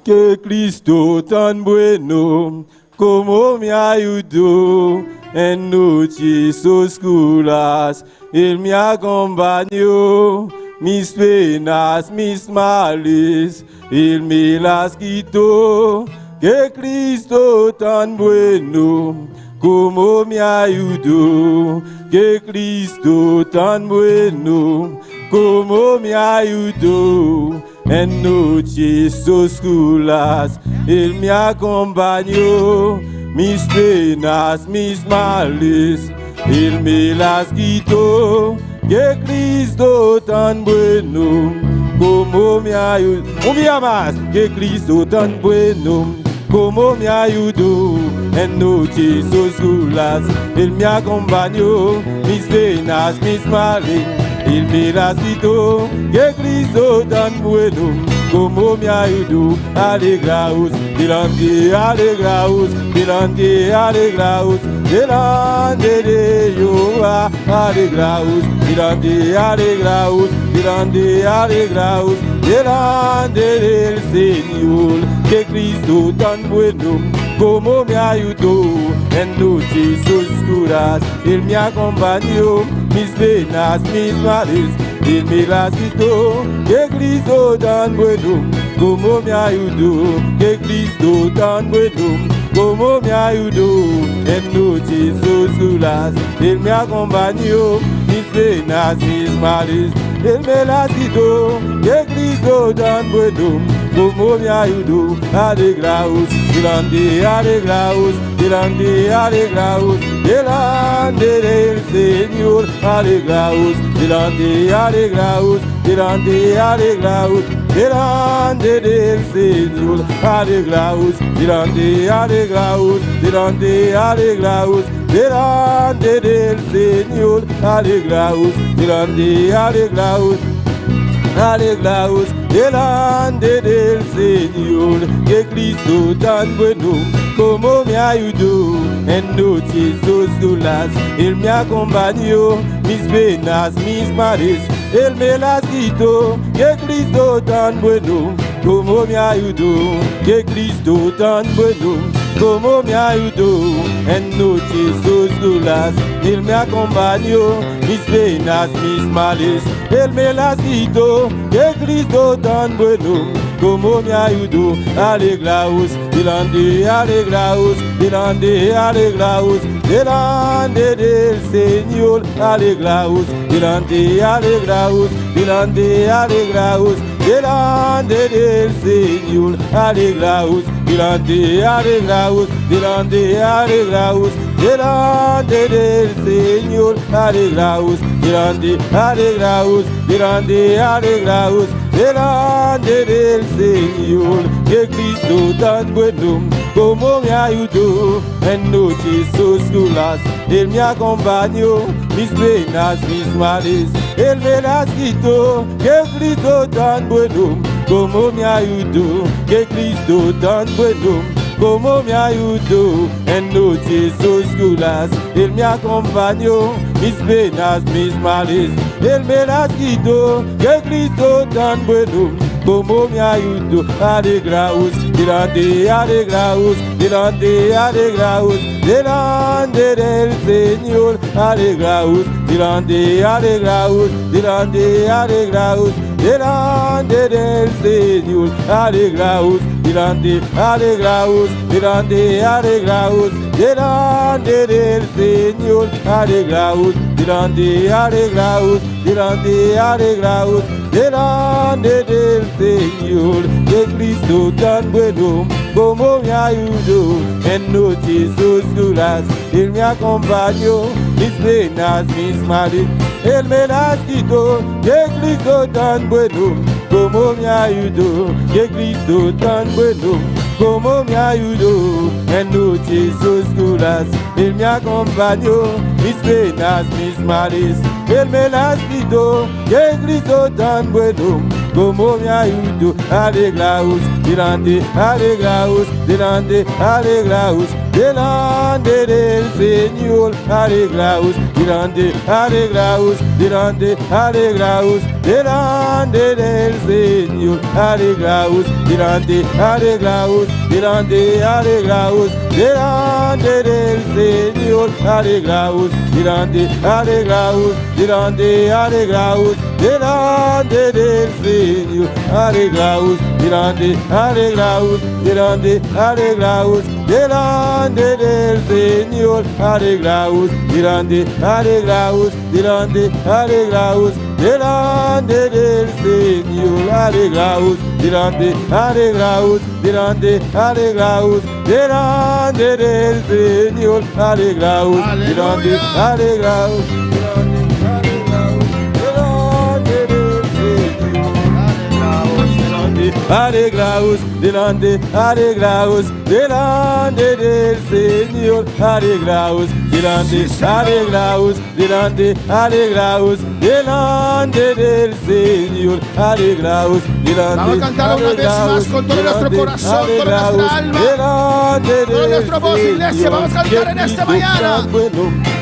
Que Cristo tan bueno como me ayudó en noches oscuras. Él me acompañó, mis penas, mis males, Él me las quitó. Que Cristo tan bueno como me ayudó. Que Cristo tan bueno como me ayudó. En noches oscuras Él me acompañó, mis penas, mis males, Él me las quitó. Que Cristo tan bueno como me ayudó. Un día más, que Cristo tan bueno como me ayudó. En noches oscuras Él me acompañó, mis penas, mis males, Él me las quitó. Que Cristo tan bueno como me ayudó. Alegraos, delante, alegraos, delante, alegraos, delante de Jehová. Alegraos, delante, alegraos, delante, alegraos, delante del Señor. Que Cristo tan bueno como me ayudó. En noches oscuras Él me acompañó, mis penas, mis males, Él me las quitó. Que Cristo tan bueno como me ayudó. Que Cristo tan bueno como me ayudó. En noches oscuras Él me acompañó, mis penas, mis males, Él me las quitó. Que Cristo tan bueno como me ayudó. Alegraos, delante, alegraos, delante, alegraos, delante del Señor. Alegraos, delante, alegraos, delante, alegraos, delante del Señor. Alegraos, delante, alegraos, delante, alegraos, delante del Señor. Alegraos, delante, alegraos, alegraos, delante del Señor. Que Cristo tan bueno como me ayudó. En noches oscuras Él me acompañó, mis penas, mis males, Él me las quitó. Que Cristo tan bueno como me ayudó. Que Cristo tan bueno como me ayudó. En noches oscuras Él me acompañó, mis penas, mis males, Él me las quitó. Que Cristo tan bueno como me ayudó. Alegraos, delante, alegraos, delante, alegraos, delante del Señor. Alegraos, delante, alegraos, delante, alegraos, delante del Señor. Alegraos, delante, alegraos, delante, alegraos, delante del Señor. Alegraos, delante, alegraos, delante, alegraos, delante del Señor. Que Cristo tan bueno como me ayudó. En noches oscuras Él me acompañó, mis penas, mis males, Él me las quitó. Que Cristo tan bueno como me ayudó. Que Cristo tan bueno como me ayudó. En noches oscuras Él me acompañó, mis penas, mis males, Él me las quitó. Que Cristo tan bueno como me ayudó. Alegraos, delante, alegraos, delante, alegraos, delante del Señor. Alegraos, delante, alegraos, delante, alegraos, delante del Señor. Alegraos, delante, alegraos, delante, alegraos, delante del Señor. Alegraos, delante, alegraos, delante, alegraos, delante del Señor. Que Cristo tan bueno como me ayudó. En noches oscuras Él me acompañó, mis penas, mis males, Él me las quitó. Que Cristo tan bueno como me ayudó. Que Cristo tan bueno como me ayudó. En noches oscuras Él me acompañó, mis penas, mis males, Él me las quitó. Que Cristo tan bueno como me ayudó. Alegraos, delante, alegraos, delante, alegraos, delante del Señor, alegraos, delante, alegraos, delante, alegraos, delante del Señor, alegraos, delante, alegraos, delante, alegraos, delante del Señor, alegraos, delante, alegraos, delante, alegraos, delante del Señor, alegraos, delante, alegraos, delante, alegraos, delante del Señor, alegraos, delante, alegraos, delante, alegraos, delante del Señor, alegraos, delante, alegraos, delante, alegraos, delante del Señor, alegraos, delante, alegraos, alegraos, delante, alegraos, delante del Señor, alegraos, delante, alegraos, delante, alegraos, delante del Señor, alegraos, delante. Vamos a cantar una vez más con todo nuestro corazón, toda nuestra alma, toda nuestra voz, iglesia. Vamos a cantar en esta mañana.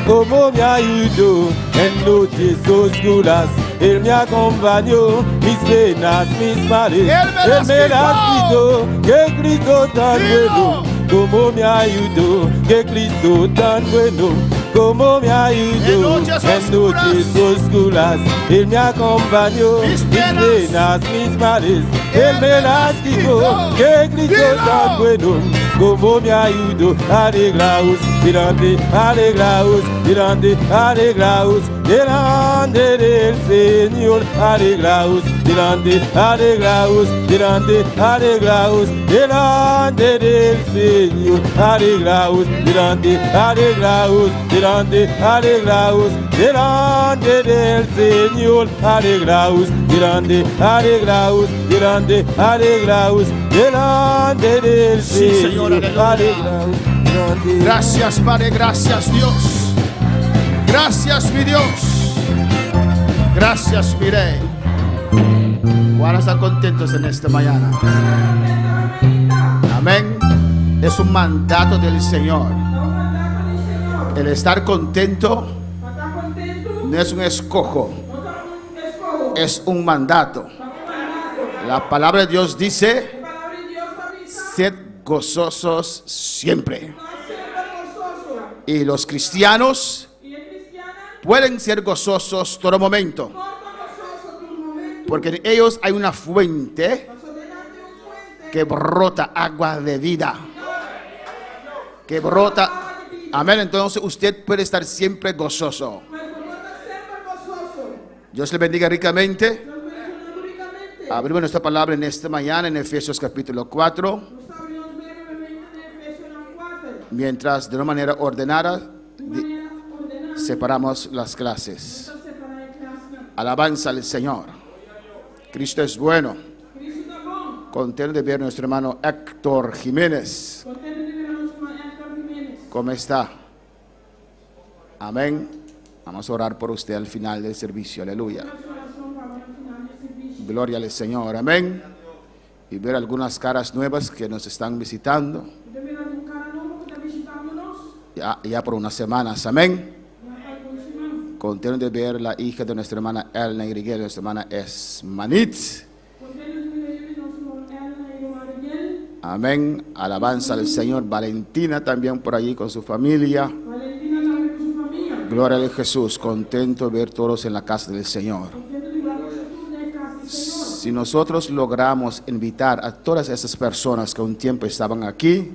Como me ayudó en noches oscuras, Él me acompañó, mis penas, mis males, Él me las quitó, que Cristo tan bueno, como me ayudó, que Cristo tan bueno, como me ayudó en noches oscuras, Él me acompañó, mis penas, mis males, Él me las quitó, que Cristo tan bueno, como me ayudó, alegraos, delante, alegraos, delante, alegraos, delante del Señor, alegraos, delante, alegraos, delante, alegraos, delante del Señor, alegraos, delante, alegraos, delante, alegraos, delante del Señor, alegraos, delante, alegraos, delante, alegraos, delante del Señor, alegraos. Gracias, Padre, gracias, Dios. Gracias, mi Dios. Gracias, mi Rey. ¿Cuántos están contentos en esta mañana? Amén. Es un mandato del Señor. El estar contento no es un escojo, es un mandato. La palabra de Dios dice: sed gozosos siempre. Y los cristianos pueden ser gozosos todo momento, porque en ellos hay una fuente que brota agua de vida, que brota. Amén. Entonces usted puede estar siempre gozoso. Dios le bendiga ricamente. Abrimos nuestra palabra en esta mañana en Efesios capítulo 4. Mientras de una manera ordenada separamos las clases. Alabanza al Señor. Cristo es bueno. Contento de ver a nuestro hermano Héctor Jiménez. ¿Cómo está? Amén. Vamos a orar por usted al final del servicio. Aleluya. Gloria al Señor. Amén. Y ver algunas caras nuevas que nos están visitando. Ya por unas semanas. Amén. Contento de ver la hija de nuestra hermana Elna Iriguel, nuestra hermana Esmanit. Amén. Alabanza al Señor. Valentina también por allí con su familia. Gloria a Jesús. Contento de ver todos en la casa del Señor. Si nosotros logramos invitar a todas esas personas que un tiempo estaban aquí,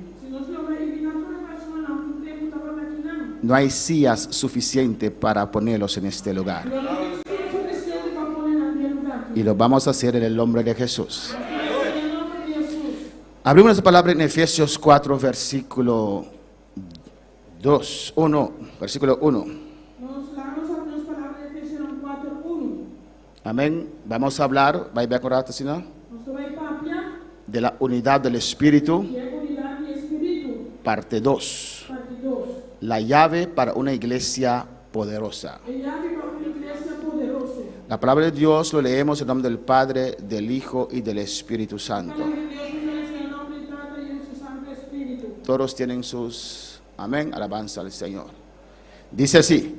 no hay sillas suficientes para ponerlos en este lugar. Y lo vamos a hacer en el nombre de Jesús. Abrimos la palabra en Efesios 4, versículo 1. Amén. Vamos a hablar, ¿va a acordar, no? De la unidad del Espíritu, parte 2. La llave para una iglesia poderosa. La palabra de Dios lo leemos en nombre del Padre, del Hijo y del Espíritu Santo. Todos tienen sus Amén, alabanza al Señor. Dice así: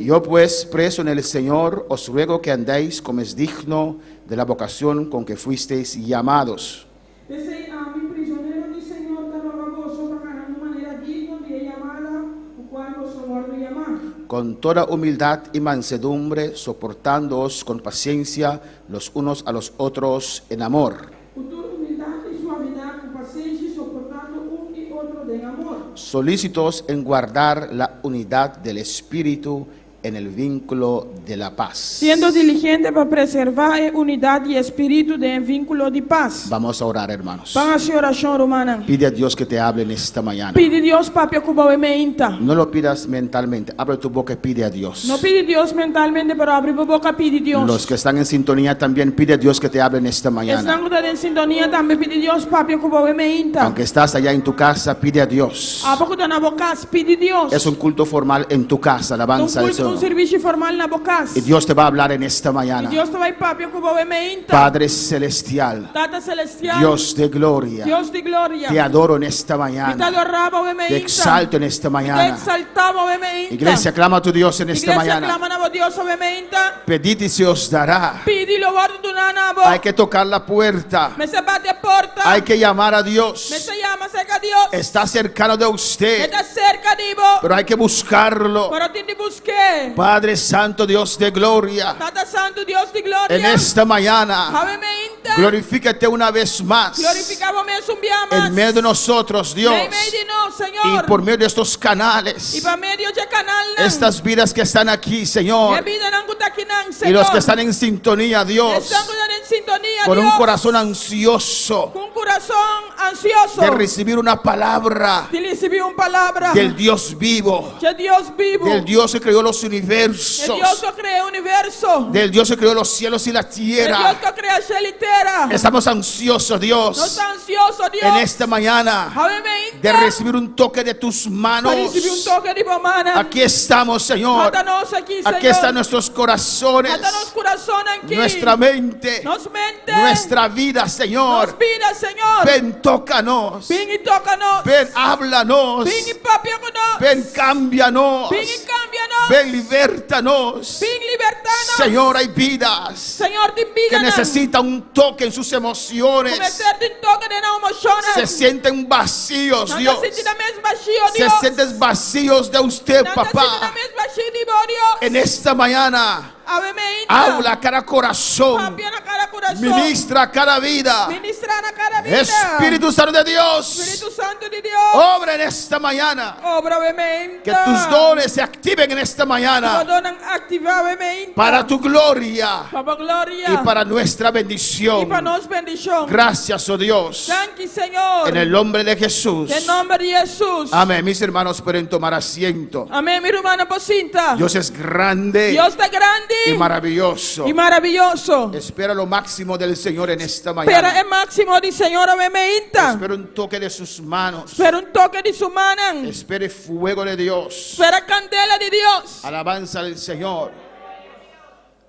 yo pues, preso en el Señor, os ruego que andéis como es digno de la vocación con que fuisteis llamados. Esse homem prisioneiro do Senhor da nova gozo para de maneira digna de llamada, o cual vos aguardo llamar. Con toda humildad y mansedumbre, soportándoos con paciencia los unos a los otros en amor, Com toda humildade e suavidade, com paciência e soportando um e outro de amor. solícitos en guardar la unidad del Espíritu en el vínculo de la paz. Sendo diligente para preservar a unidade e espírito de vínculo de paz. Vamos a orar, hermanos. Para a oração romana. Pide a Dios que te hable en esta mañana. Pide Deus para que menta. No lo pidas mentalmente, abre tu boca y pide a Dios. Não pide Deus mentalmente, pero abre a boca pide Deus. Los que están en sintonía también pide a Dios que te hable en esta mañana. Estando em sintonia também pide Deus para que menta. Aunque estás allá en tu casa, pide a Dios. A pouco na boca pide Deus. Es un culto formal en tu casa, alabanza al Señor. serviço formal na boca. Y Dios te va a hablar en esta E mañana. Deus te vai para que menta. Padre celestial, Tata celestial. Dios de gloria, Deus de glória. te adoro en esta Te mañana. adorava o Te exalto en esta Te mañana. exaltava o menta. Iglesia, clama a tu Dios en esta Iglesia mañana. clama na Deus o menta. Pedid y se os dará. Pidi lo guardo do nabo. Hay que tocar la puerta. Me se bate a porta. Hay que llamar a Me Dios. se llama cerca Deus. Está cercano de usted, Está cerca de vos. pero hay que buscarlo. Pero te busqué. Padre Santo, Dios de gloria, Tata Santo Deus de glória. en esta mañana, Ave menta. glorifícate una vez más Glorificamos mesmo um en medio de nosotros, Dios, Em meio de nós, y Senhor. por medio de estos E canales, para meio de canal. estas vidas que están aquí, Minha Señor, vida não está aqui não, y Senhor. los que están en sintonía, Dios, Estamos em sintonia, con un Deus. corazón ansioso Com coração ansioso. de recibir una palabra De receber uma palavra. del Dios vivo, De Deus vivo. del Dios que creó los De Deus universos, que criou o universo. del Dios que creó los cielos y la De Deus tierra. que criou a terra inteira. Estamos ansiosos, Não Dios, está ansioso, Deus. en esta mañana Ave menta. de recibir un toque de tus manos. Para receber um toque de bomana. Aquí estamos, Señor. Mata nós aqui, Senhor. Aquí están nuestros corazones, Mata nosso coração aqui. nuestra mente, Nos mente. nuestra vida, Nos Señor. vida, Senhor. Ven, tócanos. Vem e toca-nos. Ven, háblanos. Vem e papia conosco. Ven, cámbianos. Vem e cambia-nos. Ven, libertanos. Vem libertar-nos. Señor, hay vidas Senhor, te que vida. necesitan un toque en sus emociones. Começar de toque de não emocionar. Se sienten vacíos, Não Dios. te senti na mesma baixio, Se Deus. sienten vacíos de usted, Não te senti na papá. mesma baixio, Deus. En esta mañana, Ave menta. habla a cada corazón. Papia na cara coração. Ministra a cada vida. Ministrar na cara vida. Espíritu Santo de Dios, Espírito Santo de Deus. obra en esta mañana. Obra, ave menta. Que tus dones se activen en esta mañana Donan activar, ave menta. para tu gloria Para glória. y para nuestra E para bendición. nós bendição. Gracias, oh Dios, Thank you, Senhor. en el nombre de Jesús. Em nome de Jesus. Amén. Mis hermanos pueden tomar asiento. Amém, minha irmã Pocinta. Dios es grande Deus está grande y maravilloso. e maravilhoso. Espera lo máximo del Señor en esta Espera mañana. é máximo de Senhor, amém, menta. Espera un toque de sus manos. Espera um toque de sua mão. Espere fuego de Dios. Espera a candela de Deus. Alabanza al Señor.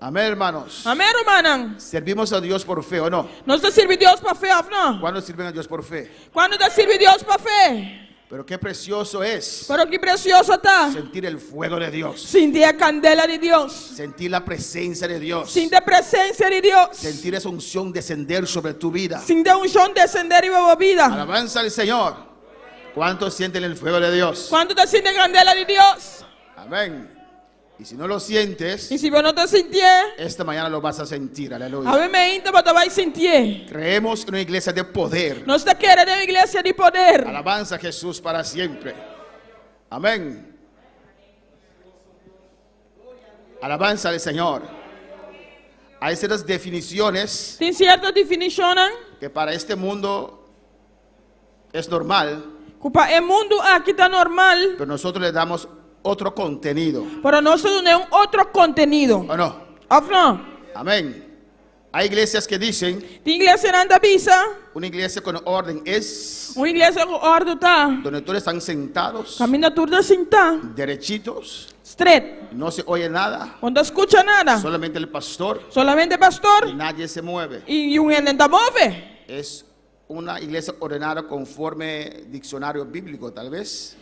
Amén, hermanos. Amém, irmã. Servimos a Dios por fe o no. Nós te servir Deus para fé, não? ¿Cuándo sirven a Dios por fe? Quando te servir Deus para fé? Pero qué precioso es Pero que precioso está. sentir el fuego de Dios, Sentir a candela de Deus. sentir la presencia de Dios, Sentir a presença de Deus. sentir esa unción descender sobre tu vida. Sentir um chão descender e uma vida. Alabanza al Señor. ¿Cuántos sienten el fuego de Dios? Quando te sente a candela de Deus. Amén. Y si no lo sientes, E se você não te sentir, esta mañana lo vas a sentir. Aleluya. amém, menta, você vai sentir. Creemos en una iglesia de poder. Nós te queremos uma igreja de poder. Alabanza a Jesús para siempre. Amén. Alabanza al Señor. Hay ciertas definiciones Tem certa definição, que para este mundo es normal, que para o mundo aqui está normal, pero nosotros le damos otro contenido. para nós é um outro conteúdo. ¿O no? Of não? Amén. Hay iglesias que dicen, Tem igreja na Andavisa, una iglesia con orden es uma igreja com ordem tá. donde todos están sentados, Caminha tudo assim tá. derechitos, Straight. no se oye nada, Quando escuta nada, solamente el pastor solamente y pastor nadie se mueve. e um ente move. Es una iglesia ordenada conforme diccionario bíblico, tal vez.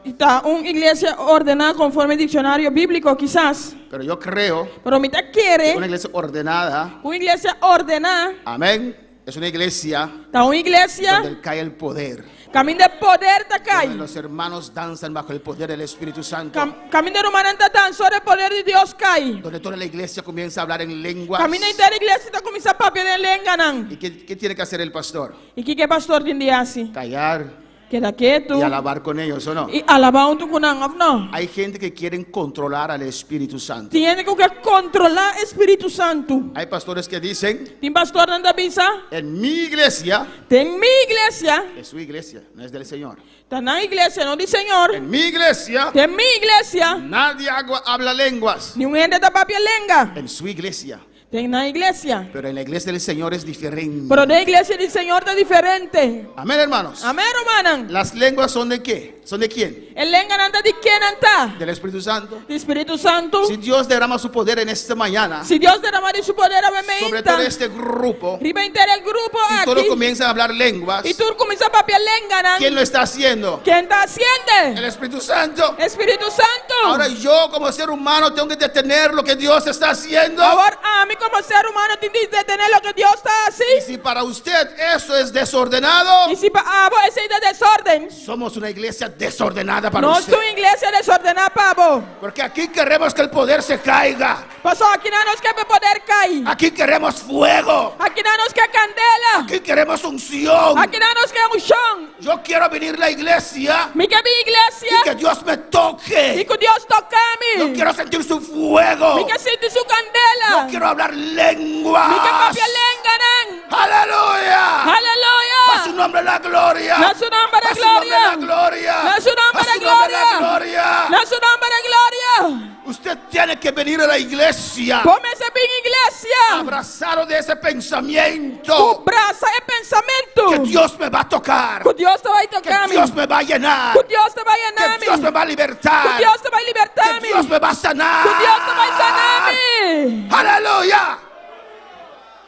Está una iglesia ordenada conforme el diccionario bíblico, quizás. Pero yo creo Pero mitad que quiere una iglesia ordenada, una iglesia ordenada. amén, es una iglesia Está una iglesia donde cae el poder. camino de poder te Donde cae. los hermanos danzan bajo el poder del Espíritu Santo. Camino de humanidad tan sobre el poder de Dios cae. Donde toda la iglesia comienza a hablar en lenguas. Camino de la iglesia te comienza a papi de lenganan. ¿Y qué tiene que hacer el pastor? Y que pastor tiene así. Callar Queda quieto. y alabar con ellos, ¿o no? Y alabar un tucunán, no. Hay gente que quieren controlar al Espíritu Santo. Tiene que controlar el Espíritu Santo. Hay pastores que dicen, Tiene pastor anda visa. en mi iglesia, En mi iglesia. es su iglesia, no es del Señor. Está en la iglesia, no dice Señor. En mi iglesia, En mi iglesia. nadie habla lenguas. Ni un gente de papi lenga. En su iglesia. En la iglesia. Pero en la iglesia del Señor es diferente. Pero de la iglesia del Señor es diferente. Amén, hermanos. Amén, hermano. ¿Las lenguas son de qué? ¿Son de quién? El lenga anda de quién anda. Del Espíritu Santo. El Espíritu Santo. Si Dios derrama su poder en esta mañana Si Dios derrama de su poder a sobre todo este grupo, Riba entera el grupo y todos aquí. comienzan a hablar lenguas, Y tú comienzas a papi lenga. ¿quién lo está haciendo? ¿Quién está haciendo? El Espíritu Santo. Espíritu Santo. Ahora yo como ser humano tengo que detener lo que Dios está haciendo. Ahora a mí como ser humano tengo que detener lo que Dios está Y así. si para usted eso es desordenado, Y si para vos ese de desorden. somos una iglesia desordenada para No es usted. tu iglesia desordenada para vos. Porque aquí queremos que el poder se caiga. Pasó aquí no nos que poder caer. Aquí queremos fuego. Aquí no nos que candela. Aquí queremos unción. Aquí no nos que unción. Yo quiero venir a la iglesia Mi que mi iglesia. y que Dios me Y toque. que Dios toca a Yo mí. quiero sentir su fuego. Mi que siente su candela. Yo quiero hablar Mi que lenguas. papi lenganan. Aleluya. A su Aleluya. nombre la gloria. A su nombre la A su nombre la gloria. gloria. A su nombre A la su nombre la gloria. gloria. A su nombre de gloria. Usted tiene que venir a la iglesia Póngase bien iglesia. abrazado de ese Tu pensamiento brazo es pensamiento. que Dios me va a tocar, Que Dios te va a que tocar a mí. Dios me va a llenar, Que Dios te va a llenar a que mí. Dios me va a Que libertar, Dios te va a libertar a que mí. Dios me va a sanar. Que Dios te va a sanar a mí. Aleluya.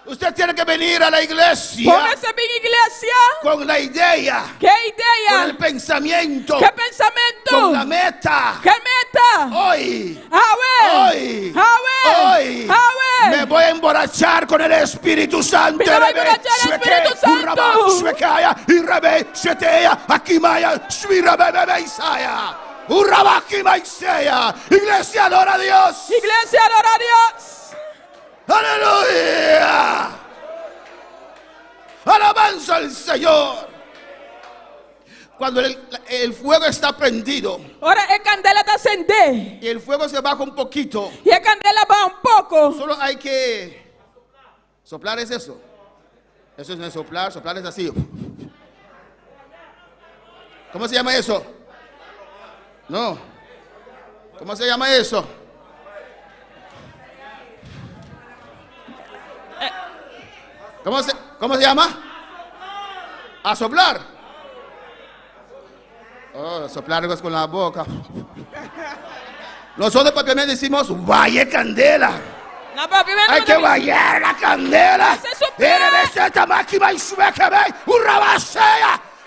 Usted tiene que venir a la iglesia Póngase bien iglesia. con la idea, ¿Qué con el idea? pensamiento, ¿Qué pensamiento? con la meta. ¿Qué meta? Hoy, Hoy. hoy me voy a emborrachar con el Espíritu Santo. Me voy a emborrachar el Espíritu Santo. Shwekaya, Irebe, Sheteya, Akimaya, Shvirabebe, Isaya, Urabakima, Isaya. Iglesia, adora a Dios. Iglesia, adora a Dios. Aleluya. Alabanza al Señor. Cuando el fuego está prendido Ahora el candela está encendida. y el fuego se baja un poquito, Y el candela va un poco. solo hay que soplar. ¿Es eso? Eso no es soplar. Soplar es así. ¿Cómo se llama eso? No. ¿Cómo se llama eso? ¿Cómo se llama? A soplar. Oh, soplar es con la boca. Nosotros propiamente decimos vaya candela. No, papi, ven, Hay que vallar la candela. Ese es su plan.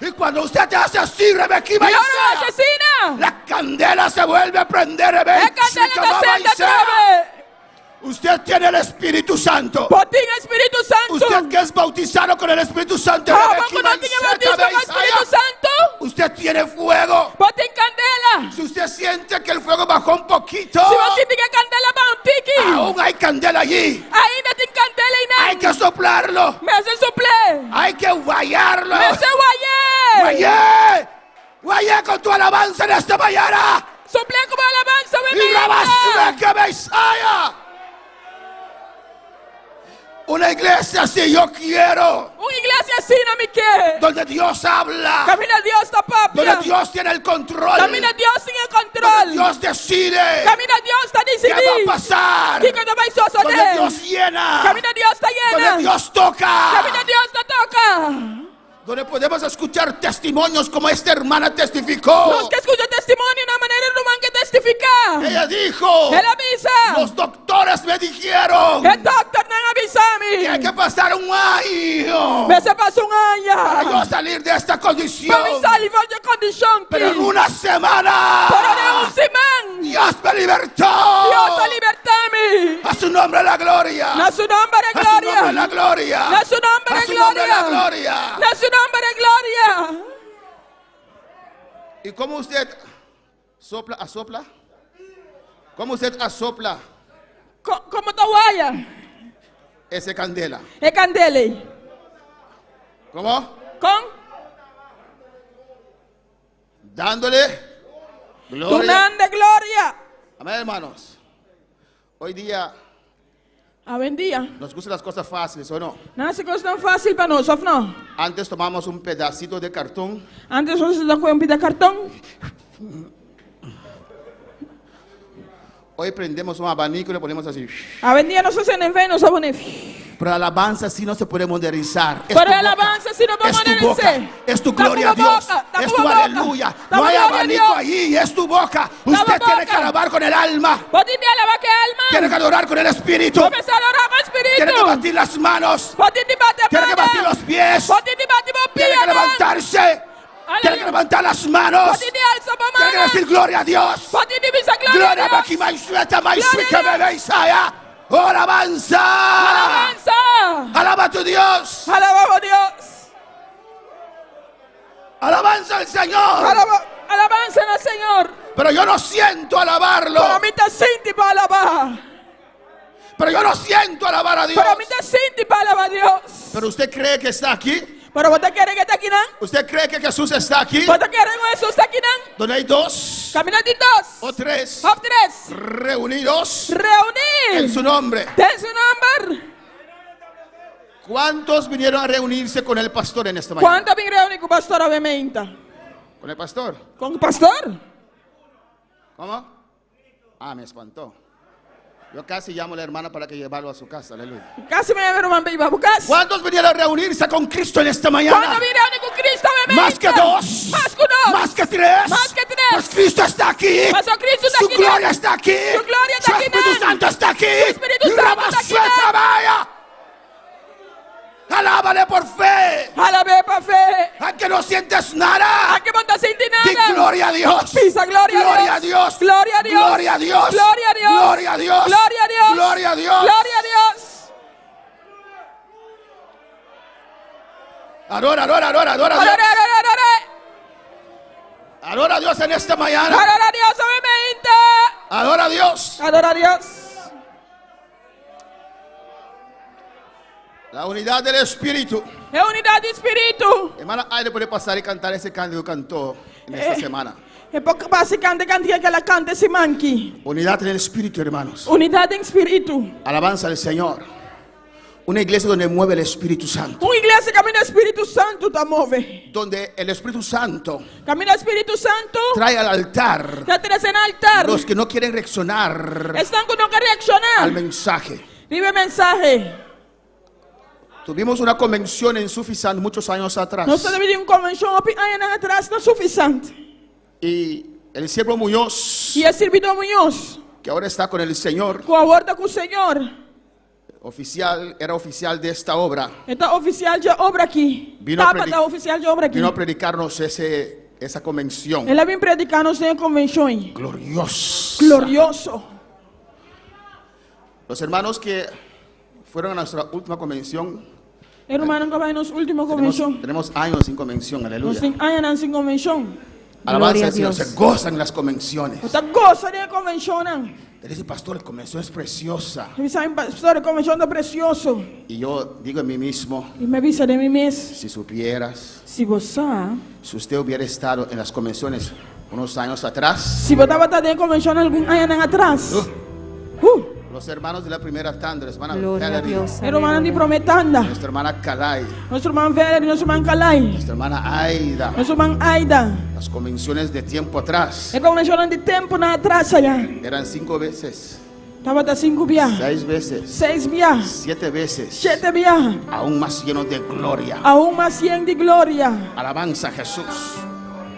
Y cuando usted te hace así, Rebequí, Y ahora asesina. la candela se vuelve a prender. El candela está encendida otra vez. Usted tiene el Espíritu Santo. Botín Espíritu Santo. Usted que es bautizado con el Espíritu Santo. ¿Cómo Rebequí, que no tiene bautismo con Maiseta, Espíritu Santo? Usted tiene fuego. Botín candela. Si usted siente que el fuego bajó un poquito, Si vos sientes que candela va un tiki. aún hay candela allí. Ahí no tiene candela y nada. Hay que soplarlo. Me hace suple. Hay que guayarlo. Me hace guayé. Guayé. Guayé con tu alabanza en esta mañana. Suple como alabanza, Y bebé. rabasue que Mesaya. Una iglesia así yo quiero. Una iglesia así, no me quiere. Donde Dios habla. Camina Dios, está papi. Donde Dios tiene el control. Camina Dios sin el Donde control. Dios decide. Camina Dios, está ¿Qué decidido. va a pasar? ¿Qué cosa va a Donde suceder? Dios llena. Camina Dios, está llena. Donde Dios toca. Camina Dios, te toca. Donde podemos escuchar testimonios como esta hermana testificó. Los que escuchan testimonio, una manera humana que testificar. Ella dijo. Él avisa. Los doctores me dijeron. El doctor no avisa. usami. hay que pasar un año Me se passa para yo año. salir de esta condición. Para mi salvar de condición. Pero en una semana Pero de un simán. Dios me libertó. Dios te libertami. A su nombre la gloria. Na su nombre de A su nombre gloria. la gloria. Na su nombre A de su nombre la gloria. gloria. Na su nombre de gloria. ¿Y cómo usted sopla, asopla? ¿Cómo usted asopla Como tu guaya. ese candela? E candele. ¿Cómo? Con Dándole gloria. tunan de gloria. Amén, hermanos. Hoy día A buen día. nos gustan las cosas fáciles, ¿o no? Não se coisa tão fácil para nós, não. Antes tomamos un pedacito de cartón Antes nós não com um pedaço de cartão. Hoy prendemos un abanico y le ponemos así. A buen día nós fazemos bem, nós vamos. Pero la alabanza sí no se puede modernizar. Es Para tu a boca. alabança, se não vamos Es tu boca, es tu gloria a Dios, es tu aleluya. No hay abanico ahí, es tu boca. Usted tiene que alabar con el alma, Pode me alabar que alma. tiene que adorar con el espíritu, Começar a orar com o Espírito. tiene que batir las manos, Pode te bater tiene que batir los pies, Pode te bater meu pé. tiene que levantarse, tiene que levantar las manos, Pode te alçar a tiene que mão. decir gloria a Dios. Pode te dizer glória Gloria a a Deus. Baki Maisueta, Maisui que Gloria a bebe Isaiah. Oh, alabanza. Alabança. Alaba a tu Dios. Alabamos a Deus. Alabanza al Señor. Alabança no Senhor. Pero yo no siento alabarlo. Para mim tá sente para alabar. Pero yo no siento alabar a Dios. Para mim tá sente para alabar a Deus. Pero usted cree que está aquí. Para você querer que está aqui não? ¿Usted cree que Jesús está aquí? Você querer que Jesus está aqui não? Donde hay dos Caminhando de dois. o tres Of três. reunidos en Reunir. su nombre. Tem seu número. ¿Cuántos vinieron a reunirse con el pastor en esta mañana? Quanto vem reunir com o pastor obviamente? ¿Con el pastor? Com o pastor? ¿Cómo? Ah, me espantó. Yo casi llamo a la hermana para que llevarlo a su casa. Aleluya. Casi me ver uma bíblia bucas. ¿Cuántos vinieron a reunirse con Cristo en esta Quando mañana? vem reunir com Cristo obviamente? Más que dos. Más que dois. Más que tres. Más que tres. Pues Cristo está aquí. Mas o Cristo está Su aqui. gloria está aquí. Su gloria está Su aquí, Espíritu ¿no? Santo está aquí. Espíritu Santo está aquí, Rabasueta, vaya. Alábale por fe. Alabé para fé. Aunque no sientes nada. Aqui não está sentindo Di nada. gloria a Dios. Pisa gloria Gloria a a Dios. Dios. Gloria a Dios. Gloria a Dios. Gloria a Dios. Gloria a Dios. Gloria a Dios. Gloria a Dios. Gloria a Dios. Adora, adora, adora, adora a Adora, Dios. adora, adora. Adora a Dios en esta mañana. Adora a Dios obviamente. Adora a Dios. Adora a Dios. La unidad del Espíritu. É unidade de espírito. Hermana Aire puede pasar y cantar ese canto que cantó en esta semana. É pouco basicamente cantar que ela canta esse manque. Unidad en el Espíritu, hermanos. Unidade em espírito. Alabanza al Señor. Una iglesia donde mueve el Espíritu Santo. Uma igreja que caminha Espírito Santo tá move. Donde el Espíritu Santo Caminha Espírito Santo. trae al altar Já traz en altar. los que no quieren reaccionar Estão que não querem al reaccionar. mensaje. Vive mensaje. Tuvimos una convención en Sufisant muchos años atrás. Nós estamos em convenção atrás não é suficiente. Y el siervo Muñoz, E é servidor Munhoz, que ahora está con el Señor, colaborta com o Senhor. era oficial de esta obra, Então, oficial de obra aqui. Vino a Tapa predi- da oficial de obra aqui. vino a predicarnos esa convención. Ela vem predicar nos em convenções. Glorioso. Glorioso. Los hermanos que fueron a nuestra última convención, Hermano, que vai nos última convenção. tenemos años sin convención, Nós aleluya. tem anos sem convenção. Alabanza al Señor, se gozan las convenciones. Você gosta de convenção, não? Él dice, pastor, la convención es preciosa. Ele sabe, pastor, convenção é precioso. Y yo digo en mí mismo, E me avisa de mim mesmo. si supieras, Se você, si usted hubiera estado en las convenciones unos años atrás, se você estava em convenção algum ano atrás. los hermanos de la primera tanda, la hermana Gloria a Valerie, Dios. Hermano de prometanda. nuestra hermana Kalai, Nosso irmão Vélez, nosso irmão Calai. nuestra hermana Aida, Nosso irmão Aida. las convenciones de tiempo atrás É convenção de tempo na atrás já. eran 5 veces, Estava até 5 viajes. 6 veces, 6 viajes. 7 veces, 7 viajes. aún más llenos de gloria. Aún mais 100 de glória. Alabanza a Jesús.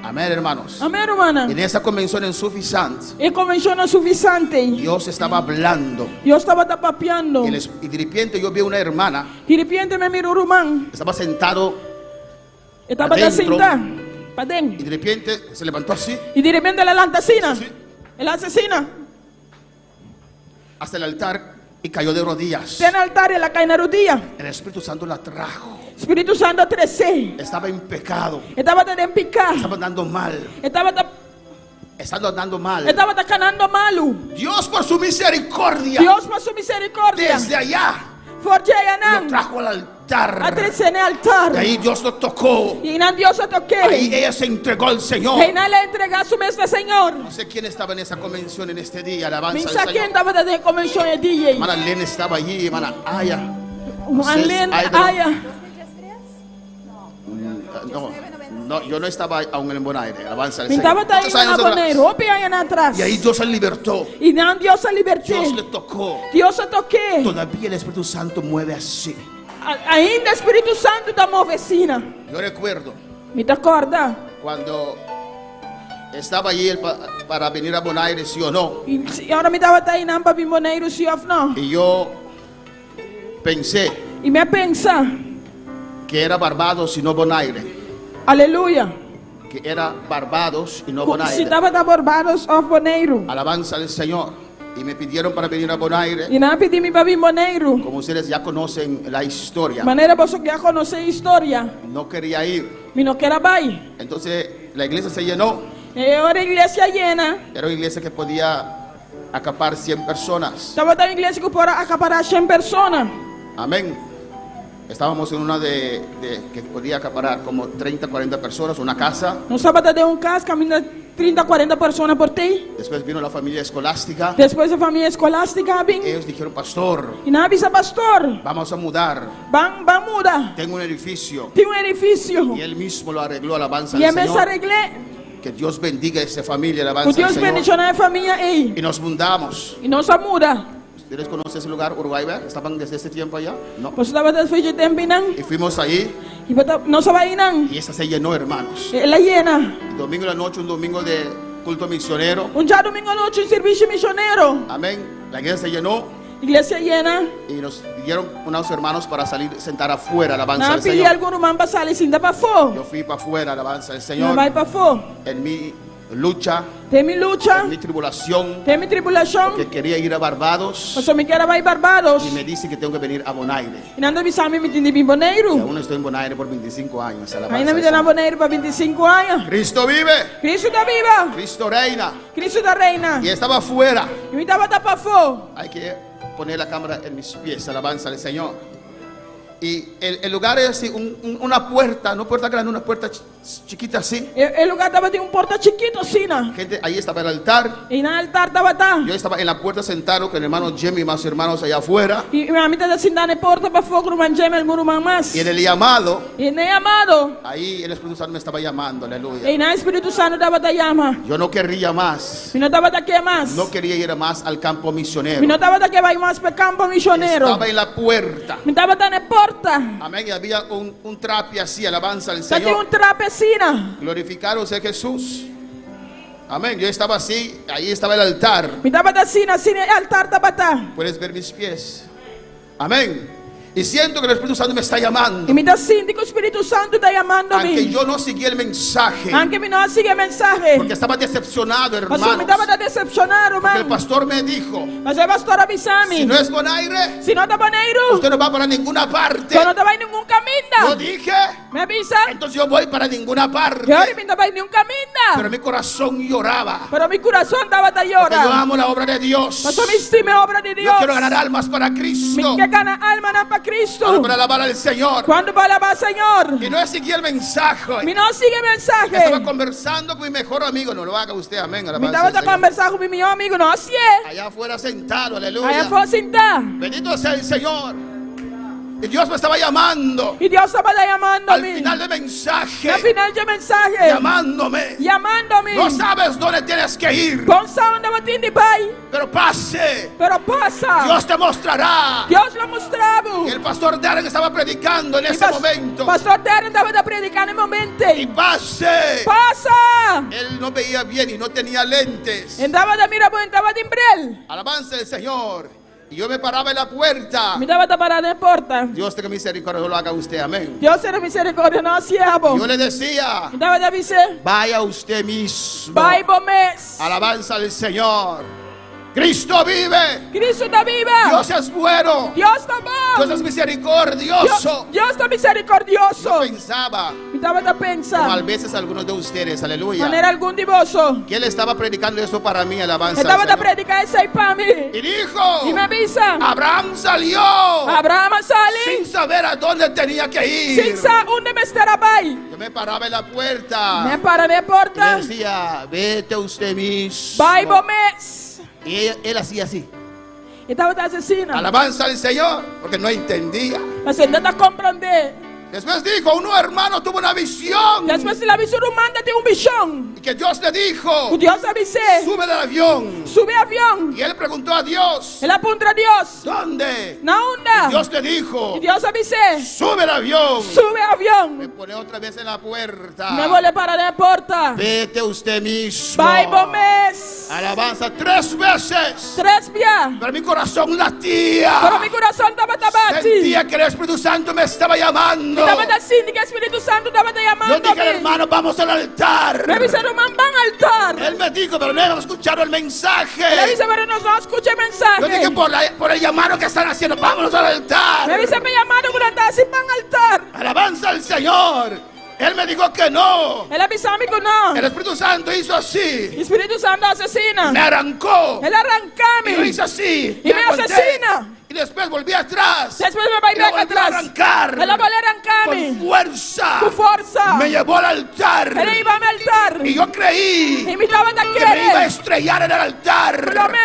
Amén, hermanos. Amen, romana. En esa convención en Suffisant, E convenzione sufficiente. Dios estaba hablando. Io stavo tappapiando. Y de repente yo vi una hermana, Di repente mi miro rumán. estaba sentado E stava da Adentro. sentare. y Padén. de repente se levantó así E di repente la lantasina. Sí. E l'assassina. hasta el altar y cayó de rodillas. Tiene altare e la caina rodia. El Espíritu Santo la trajo. Spirito Santo a 3 Estaba en pecado, E stava da impiccare. estaba andando mal, E stava da canando malu. Dios por su misericordia, Dios per sua misericordia. desde allá Forte lo Ayanang. trajo al A altar. 3 ne Y altare. ahí Dios lo tocó. E in Dios a Ahí toquei. ella se entregó al Señor. E in le entrega su mestre Señor. No sé quién estaba en esa convención en este día. Alabanza Mi al sa chi Señor. andava da convenzione di ieri. Hermana Len estaba allí, hermana Aya. Allen, Ay, pero- Aya. No, yo no estaba aún en Bonaire. Alabanza al Mi Señor. stava da Muchos años in atrás. abonero. Opi Ayan atrás. Y ahí Dios se libertó. E in Dios a Dios liberté. le tocó. Dios a toquei. Todavía el Espíritu Santo mueve así. Ainda Espírito Santo da movecina. Yo recuerdo Me acorda? cuando estaba allí para venir a Bonaire, sí o no. E ora me dava da in amba bimboneiro si of no. Y yo pensé E me pensa. que era Barbados y no Bonaire. Aleluia. Que era Barbados y no Se Bonaire. dava da Barbados of Boneiro. Alabanza al Señor. Y me pidieron para venir a Bonaire. E não pedi-me para bimboneiro. Como ustedes ya conocen la historia, Maneira você já conhece a história. no quería ir. Me não quero vai. Entonces la iglesia se llenó. E ora a igreja llena. Era una iglesia que podía acapar 100 personas. Estava da igreja que pode acaparar 100 pessoas. Amén. Estábamos en una que podía acaparar como 30, 40 personas, una casa. No sábado de casa, caminha 30, 40 pessoas por ti. Después vino la familia escolástica. Depois a família escolástica vem. Ellos dijeron, pastor, E não avisa pastor. vamos a mudar. Van muda. Tengo un edificio. Tem edifício. Y él mismo lo arregló, alabanza E al a mesa Señor. arreglé. Que Dios bendiga a esa familia, O alabanza al Deus Señor. bendicionar a família aí. Y nos mudamos. E não se muda. ¿Ustedes conocen ese lugar, Uruguay? ¿Verdad? ¿Estaban desde ese tiempo allá? No. Você estava desde de tempo não. Y fuimos ahí E não se vai não. y esa se llenó, hermanos. Ela llena. Domingo en la noche, un domingo de culto misionero. Dia domingo à noite um serviço missionário. Amén. La iglesia se llenó Igreja llena. y nos pidieron unos hermanos para salir, sentar afuera, alabanza Não al pedi Señor. algum irmão para sair assim da para fora. Yo fui para afuera, alabanza al Não Señor. vai para fora. En mi lucha, Tem minha luta. en mi tribulación, Tem minha tribulação. que quería ir a Barbados Você me quer vai Barbados. y me dice que tengo que venir a Bonaire. E não avisar me de Y bimboneiro. aún estoy en Bonaire por 25 años, alabanza Ainda al me dá Señor. boneiro para 25 anos. Cristo vive, Cristo da viva. Cristo reina. Cristo da reina. Y estaba afuera. E me dava da para fora. Hay que poner la cámara en mis pies, alabanza al Señor. Y el lugar es así, una puerta, no puerta grande, una puerta chiquita así. O lugar tava de porta chiquito assim, né? Gente, ahí estaba el altar. E na altar tava tá. Yo estaba en la puerta sentado con el hermano Jimmy y más hermanos allá afuera. E a mim tá assim na porta para fora, o manjeme o irmão mais. Y en el llamado, E nem amado. ahí el Espíritu Santo me estaba llamando, aleluya. E na Espírito Santo tava da llama. Yo no querría más, E não tava daqui mais. no quería ir más al campo E misionero. não tava daqui vai mais para campo missionário. Estaba en la puerta. Me tava da na porta. Amén. Y había un trape así, alabanza al Só tem Señor. trapecina. Glorificaros a Jesús. Amén. Yo estaba así, ahí estaba el altar. Me tava da assim, altar tava tá. Puedes ver mis pies. Amén. Y siento que el Espíritu Santo me está llamando. E me dá assim que o Espírito Santo tá chamando Aunque me. yo no seguí el mensaje, Aunque me não siga mensagem. porque estaba decepcionado, Mas me hermanos. tava da decepcionado, Porque el man. pastor me dijo, Mas o pastor avisame. si no es Bonaire, Se não tá boneiro, usted no va para ninguna parte. eu não tava em nenhum Yo caminho. dije, Me avisa. entonces yo voy para ninguna parte. Eu não tava em nenhum Pero caminho. mi corazón lloraba. Pero mi coração tava da Porque yo llora. amo la obra de Dios. Mas eu me estime a obra de Yo Deus. quiero ganar almas para Cristo. Me quer ganhar alma não para Cristo. Para alabar al Señor. Quando vai alabar Senhor. Y no seguí el mensaje. Me não siga Estaba mensagem. conversando con mi mejor amigo. No lo haga usted, amén. Me alabanza tava al da Señor. conversar com meu amigo, não se é. Allá afuera sentado, Aí aleluya. eu vou sentar. Bendito sea el Señor. Y Dios me estaba llamando Y Dios estaba al llamándome. final del mensaje, Al final del mensaje. llamándome. Llamándome. No sabes dónde tienes que ir, Con sound de batín de pai. pero pase. Pero pasa. Dios te mostrará. Dios lo mostraba. El pastor Darren estaba predicando en ese momento. Pastor Darren estaba predicando en el momento. Y pase. Pasa. Él no veía bien y no tenía lentes. Andaba de mira, estaba de imbrel. Alabanza del Señor. Y yo me paraba en la puerta. Me estaba parada en porta. Dios tenga misericordia, no lo haga usted, amén. Dios era misericordia, no siervo. Yo le decía, Estaba de avisar. vaya usted mismo. Bible mes. Alabanza al Señor. Cristo vive. Cristo está viva. Dios es bueno. Dios está Dios bueno. es misericordioso. Dios está misericordioso. Yo pensaba, Me estaba de como a pensar. veces algunos de ustedes, aleluya, Manera algún divoso. que Él estaba predicando eso para mí, alabanza al Estaba de Señor. predicar ese para mí. Y dijo, Y me avisa. Abraham salió Abraham sin sale. saber a dónde tenía que ir. Sin saber dónde me estará ahí. Yo me paraba en la puerta Me para de y porta. le decía, vete usted mismo. Bible mes. Y él hacía así. Estaba de asesino. Alabanza al Señor, porque no entendía. La senda comprender. Después dijo, un hermano tuvo una visión. Después la visión humana de un visión. Y que Dios le dijo, Dios avisé. sube del avión. Sube avión. Y él preguntó a Dios, Él apunta a Dios. ¿dónde? Na onda. Dios le dijo, Y Dios avisé. sube el avión. Sube Me avión. pone otra vez en la puerta. Me vuelve para de porta. Vete usted mismo. Bible mes. Alabanza 3 veces. 3 días. Pero mi corazón latía. Pero mi corazón estaba tabati. Sentía que el Espíritu Santo me estaba llamando. Estaba diciendo que el Espíritu Santo estaba Yo llamando. dije, hermano, vamos al altar. Me avisé, hermano, van al altar. Él me dijo, pero no hemos escuchado el mensaje. Me avisé, pero no escuché el mensaje. Yo dije, por el llamado que están haciendo, vámonos al Me altar. avisé, me llamaron durante así van al altar. Alabanza al Señor. Él me dijo que no. Él avisó a mí que no. El Espíritu Santo hizo así. El Espíritu Santo asesina. Me arrancó. Él arrancame. Y yo hice así. Y me aguanté. asesina. Y después volví atrás. Después me Y bailé lo volví a atrás. arrancar. Él la volvió a arrancarme. Con fuerza. Con fuerza. Me llevó al altar. Él iba al altar. Y yo creí Y me estaba de que me iba a querer. estrellar en el altar. Pero me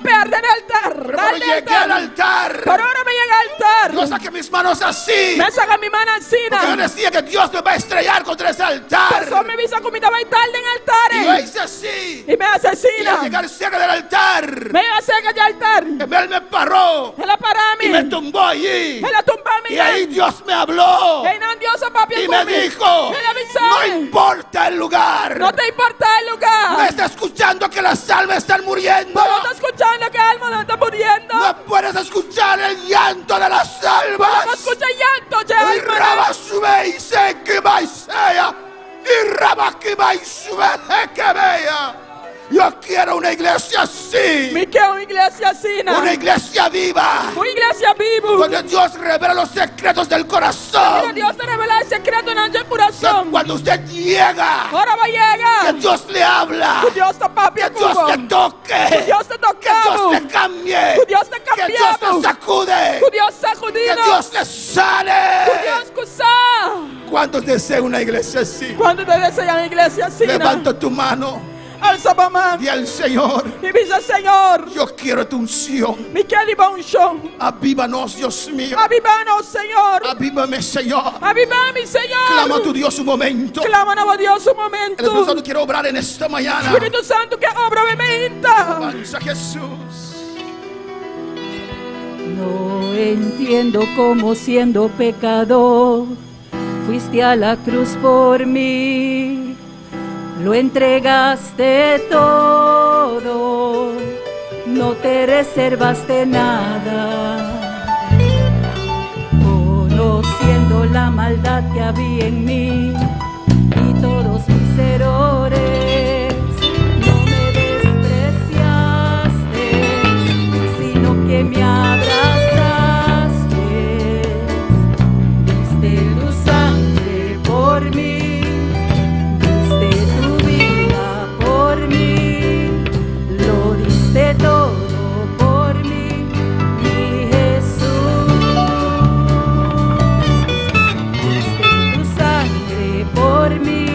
perdí en el altar. Pero cuando llegué al altar, Pero ahora me llega al altar. yo saqué mis manos así. Me saca mi mano Porque yo encima. decía que Dios me va a estrellar contra ese altar. Eso me avisa que me estaba tarde en Y yo altares. hice así. Y me Y al asesina. llegar cerca del altar, Me acerca ya al altar. él me paró Él la para y me mí. tumbó allí. Él la tumba a mí. Y ahí Dios me habló Él no Dios a papi y me dijo, Él avisó. no importa el lugar. No te importa el No lugar. está escuchando que las almas están muriendo. No estás escuchando que alma no está muriendo. No puedes escuchar el llanto de las No almas. escucha llanto, ya Y Rabba sube y se que va y sea. Y Rabba que va y sube que vea. Yo quiero una iglesia así. Me quiero una iglesia así, ¿no? Una iglesia viva. Una iglesia viva. Donde Dios revela los secretos del Mira, corazón. Dios te revela el secreto en el Que corazón. cuando usted llega, Ahora va a que llegar. Dios le habla. Tu Dios te papi Que Dios cubo. le toque. Tu Dios te Que Dios tocado. le cambie. Tu Dios te Que Dios cambiado. le sacude. Tu Dios Que sacudido. Dios le sane. Tu Dios cusa. ¿Cuántos desean una iglesia así? Cuando te desean una iglesia así, ¿no? Levanta tu mano. Alza mamá. Di al Señor, Y dice, Señor, yo quiero tu unción. mi querido unción. Avívanos, Dios mío. Avivanos, Señor. Avívame, Señor. Avivame, Señor. Clama a tu Dios un momento. Clama a Dios un El Espíritu momento. Santo quiere obrar en esta mañana. Espíritu Santo que obra me menta. Avanza, Jesús. No entiendo cómo siendo pecador fuiste a la cruz por mí, lo entregaste todo, no te reservaste nada, conociendo la maldad que había en mí y todos mis errores. No me despreciaste, sino que me abrazaste, diste tu sangre por mí, diste tu vida por mí, lo diste todo por mí, mi Jesús. Diste tu sangre por mí,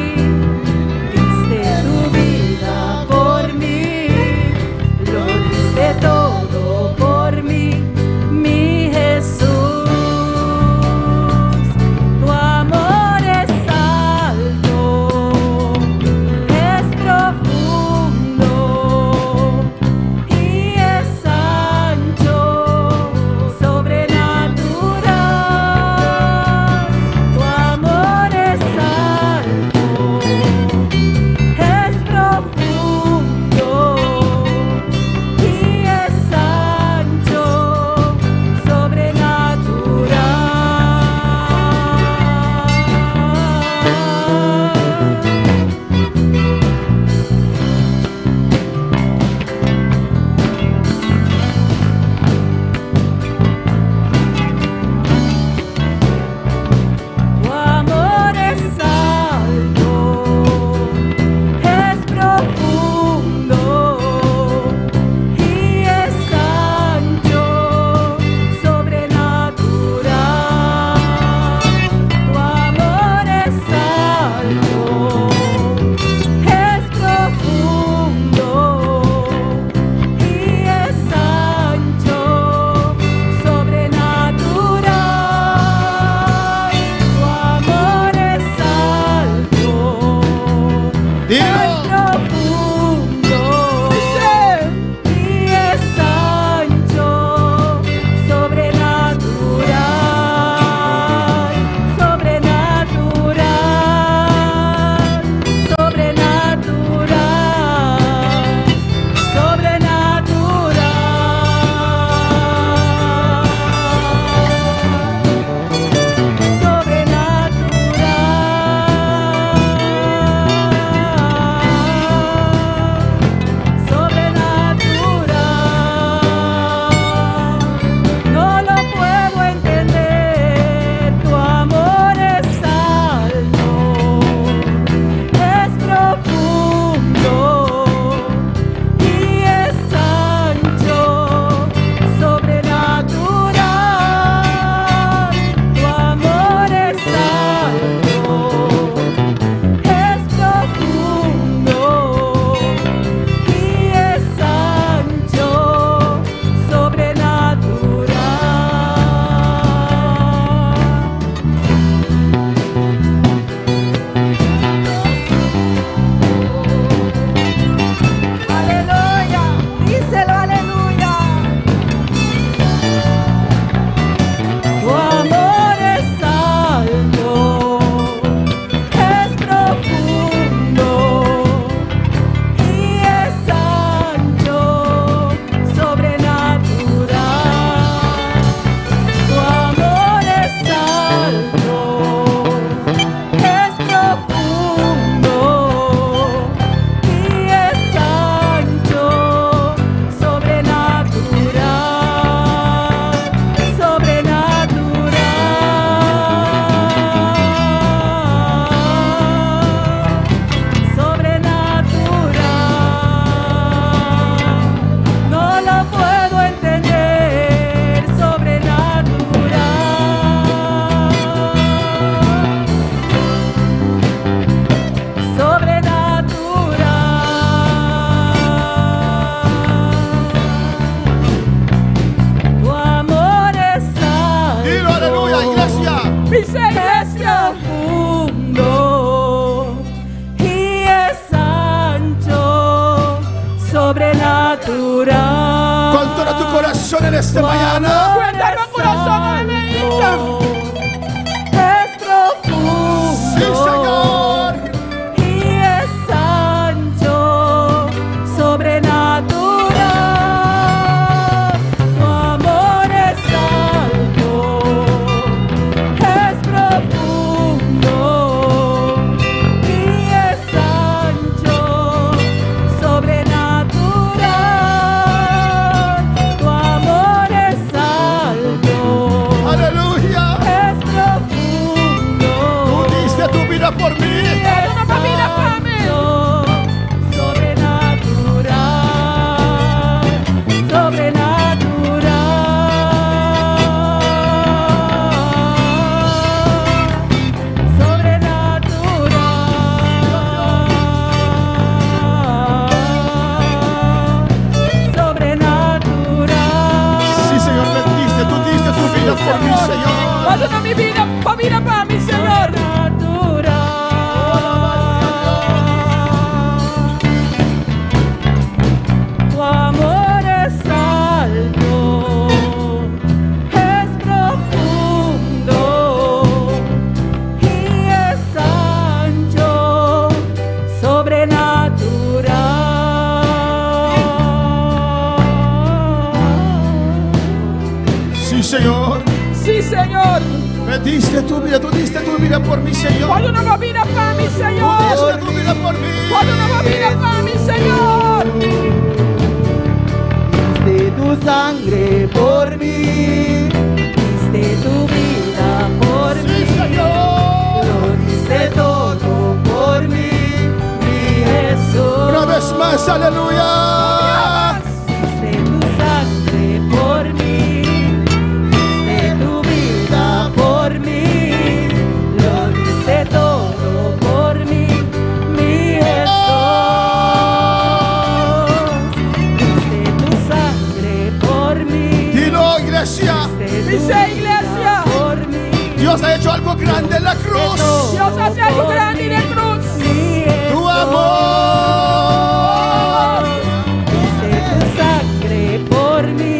Dice iglesia. Profundo y es ancho, sobrenatural. Con todo tu corazón en esta mañana. Cuéntame el corazón, aleluya. Es profundo. Sí, Señor. Y es ancho, sobrenatural. Tu amor es alto, es profundo y es ancho, sobrenatural. Tu amor es alto, Aleluya. es profundo. Tú diste tu vida por mí. Sí, Señor, bendiste. Tú diste tu vida por mí, Señor. Perdona mi vida para mi Señor. Tu amor es alto, es profundo y es ancho, sobrenatural. Sí, Señor. Sí, Señor. Me diste tu vida. Tú diste tu vida por mí, Señor. Perdona mi vida para mi Tú Señor. diste tu vida por mí. Perdona mi vida para mi Señor. Diste tu sangre por mí, Diste tu vida por Sí, mí, Señor. lo diste todo por mí, mi Jesús. Una vez más, aleluya. Diste tu sangre por mí, diste tu vida por mí, lo diste todo por mí, mi Jesús. Diste tu sangre por mí, Dilo, iglesia. Dice iglesia. por mí, Dios ha hecho algo grande en la cruz. Dios hace algo grande en la cruz. mi Tu Jesús. amor. Diste tu sangre por mí,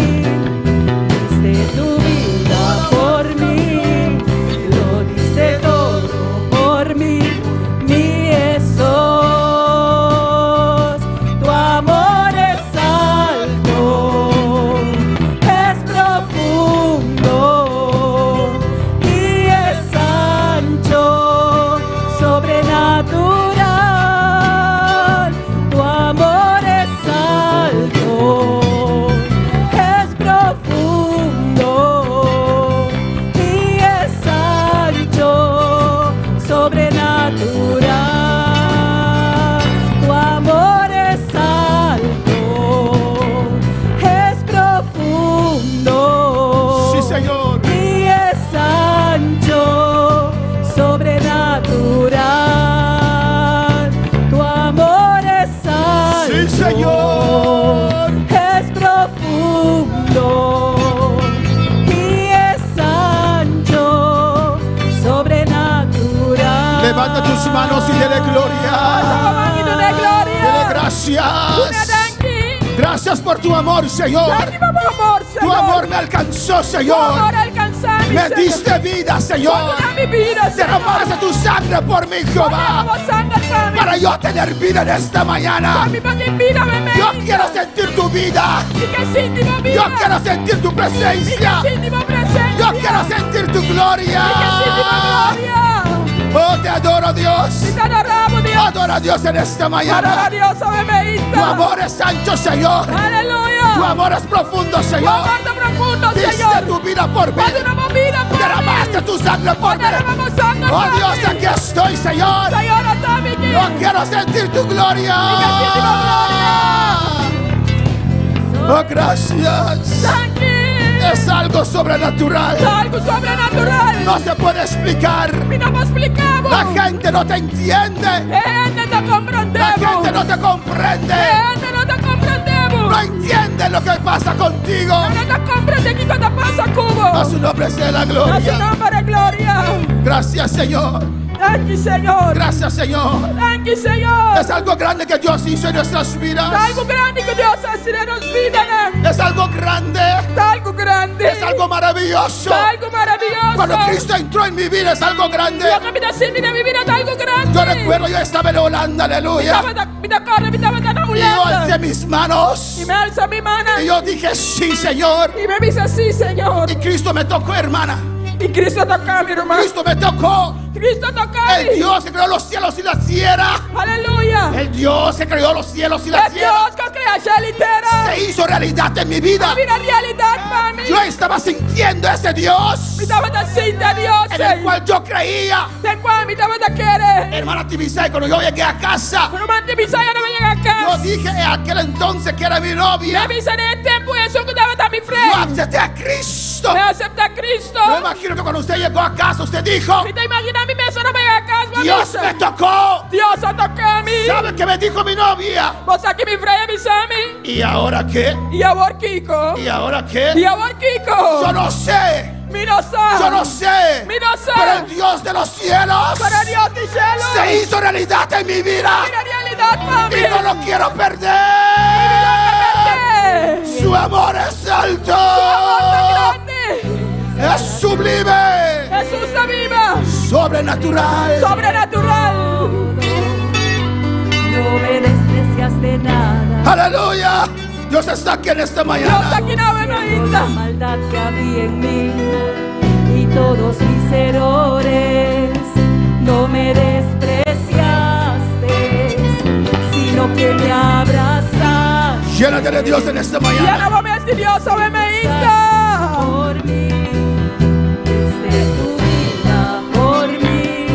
diste tu vida por mí, lo diste todo por mí, mi Jesús. Tu amor es alto, es profundo y es ancho, sobrenatural. Tu amor es alto, es profundo y es ancho, sobrenatural. Tu amor es alto, es profundo. Sí, Señor. Y es ancho, sobrenatural. Tu amor es alto. Sí, Señor. Es profundo y es ancho, sobrenatural. Levanta tus manos y dele gloria. Manito de gloria. Dele gracias. Gracias por tu amor, Señor. Gracias por tu amor, Tu Señor. amor me alcanzó, Tu Señor. amor alcanza mi Me Señor. diste vida, Señor. Perdona mi vida, Señor. Derramaste tu sangre por mí, Jehová. Derrama sangre para mí. Para yo tener vida en esta mañana. Para mí, para que vida me Yo medita. quiero sentir tu vida. Y que sentimos vida. Yo quiero sentir tu presencia. Y que sentimos presencia. Yo quiero sentir tu gloria. Y que sentimos gloria. Oh, te adoro, Dios. Y te adoramos, Dios. Adora a Dios en esta Adora a mañana. Dios, me medita. Tu amor es ancho, Señor. Aleluya. Tu amor es profundo, Tu Señor. amor es profundo, Diste Señor. tu vida por mí. Derramamos vida por mí. Derramaste tu sangre por mí. Derramamos sangre Oh, por Dios, mí. aquí estoy, Señor. Señor, está mi Yo quiero sentir tu gloria. Y que sentimos Oh, gracias. Thank you. Es algo sobrenatural. Es algo sobrenatural. No se puede explicar. Y no me explicamos. La gente no te entiende. La gente no te La comprendemos. gente no te comprende. La gente no te comprendemos. No entiende lo que pasa contigo. No te comprende qué te pasa, Cubo. No su nombre sea la A su gloria. nombre gloria. Gracias, Señor. Thank you, Señor. Gracias, Señor. Thank you, Señor. Es algo grande que Dios hizo en nuestras vidas. Algo grande que Dios hace en nuestras vidas. Es algo grande. Algo grande. Es algo maravilloso. Algo maravilloso. Cuando Cristo entró en mi vida es algo grande. Dios que me da sin vida, mi vida es algo grande. Yo recuerdo, yo estaba en Holanda, aleluya. Me da corre, me da Y yo alcé mis manos. Y me alza mi mano. Y yo dije, sí, Señor. Y me dice así, Señor. Y Cristo me tocó, hermana. Y Cristo toca mi hermano. Cristo me tocó. Cristo toca El Dios que creó los cielos y la tierra. Aleluya. El Dios que creó los cielos y la El tierra. Dios que crea la entera. Se hizo realidad en mi vida. Mi realidad para mí. Yo estaba sintiendo ese Dios Me estaba sintiendo a Dios. en el cual yo creía. Del cual me estaba a querer. Hermana Tibisay, cuando yo llegué a casa, Pero man, Tibisay no me llega a yo casa. dije en aquel entonces que era mi novia. Me avisa en el tiempo y eso que estaba a mi Yo frente. acepté a Cristo. Me acepta a Cristo. Yo imagino que cuando usted llegó a casa, usted dijo, Si te imaginas mi mesa no me llega a casa. Dios me tocó. Dios ha tocado a mí. ¿Sabe qué me dijo mi novia? Vos aquí mi frente me sami. ¿Y ahora qué? Y ahora Kiko. ¿Y ahora qué? Y ahora Kiko. Yo no sé. Mi no sabe. Yo no sé. Mi no sabe. Pero el Dios de los cielos Para Dios del cielo. se hizo realidad en mi vida. Mira realidad para mí. Y no lo quiero perder. Su amor es alto. Es sublime. Jesús está viva. Sobrenatural. Sobrenatural. No me despreciaste nada. Aleluya. Dios está aquí en esta Dios mañana. aquí no me La oísta. maldad que había en mí y todos mis errores. No me despreciaste, sino que me abrazaste. Llénate de Dios en esta Ya mañana. no vamos a decir Dios, sabe me oísta. Por mí, diste tu vida por mí,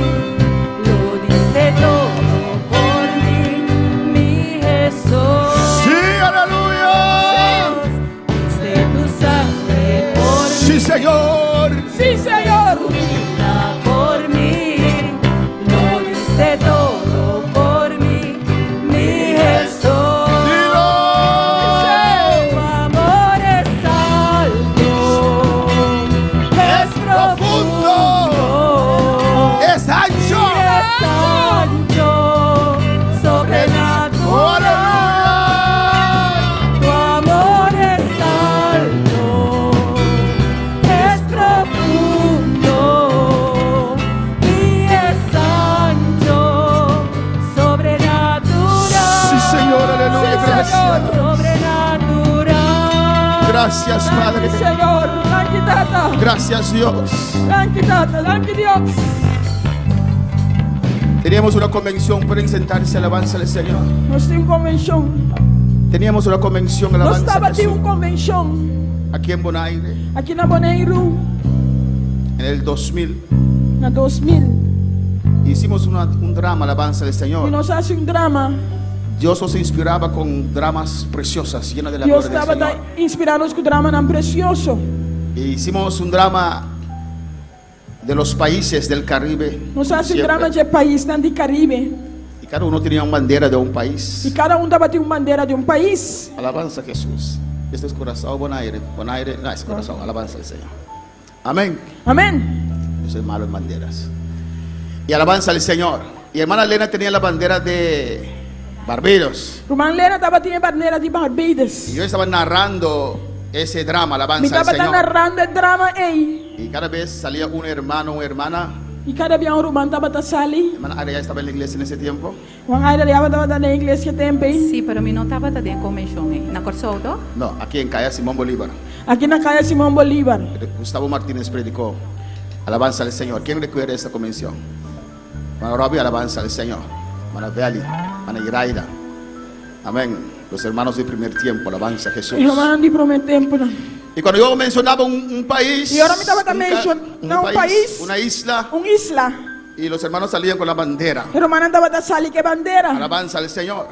lo diste todo por mí, mi Jesús. Sí, aleluya. Diste tu sangre por mí. Sí, Señor. Sí, Señor. Vida por mí, lo diste todo por mí, mi Jesús. Dilo. Tu amor es alto, es profundo, Es ancho. es ancho, sobrenatural. Tu amor es alto, es profundo y es ancho, sobrenatural. Sí, Señor, aleluya. Gracias. Sobrenatural. Gracias, Padre. Señor. Thank you, Tata. Gracias, Dios. Thank you, Tata. Thank you, Dios. Teníamos una convención, pueden sentarse, alabanza al Señor. Nós temos convenção. Teníamos una convención, Nós alabanza estava al tendo Señor. convenção Aquí en Bonaire, aqui na Bonaire, en el 2000. na 2000. Hicimos un drama, alabanza al E Señor. nós fazíamos drama. Dios nos inspiraba con dramas preciosas, llenas de la Deus gloria estava del Señor. inspirados com o drama não precioso. Y hicimos un drama de los países del Caribe. Nós fazíamos siempre. drama de país, tanto de Caribe. Y cada uno tenía una bandera de un país. E cada estava tendo uma bandeira de um país. Alabanza a Jesús. Este es corazón, Bonaire. Bonaire, no, es corazón. Alabanza al Señor. Amén. Amém. Yo soy malo en banderas. Y alabanza al Señor. Y hermana Elena tenía la bandera de Barbados. Irmã Lena estava tendo bandeira de Barbados. Y yo estaba narrando ese drama, Me alabanza al estava Señor. narrando o drama aí. Y cada vez salía un hermano, una hermana. E cada vez um irmão estava sali. Hermana Aria estaba en la iglesia en ese tiempo. Uma área estava na igreja que tempo aí. Sì, però mi non stava da dentro convention na Corso Auto. No, aquí en Calla Simón Bolívar. Aqui na calle Simão Bolívar. Gustavo Martínez predicó. Alabanza al Señor. ¿Quién recuerda esta convención? Mana Robbie, alabanza al Señor. Mana Beali, Mana Iraida. Amén. Los hermanos del primer tiempo, alabanza a Jesús. Irmão de primeiro tempo. Y cuando yo mencionaba un país, Y ahora me estaba también un país, una isla, isla. y los hermanos salían con la bandera. Irmã estava da sali que bandeira. Alabanza al Señor.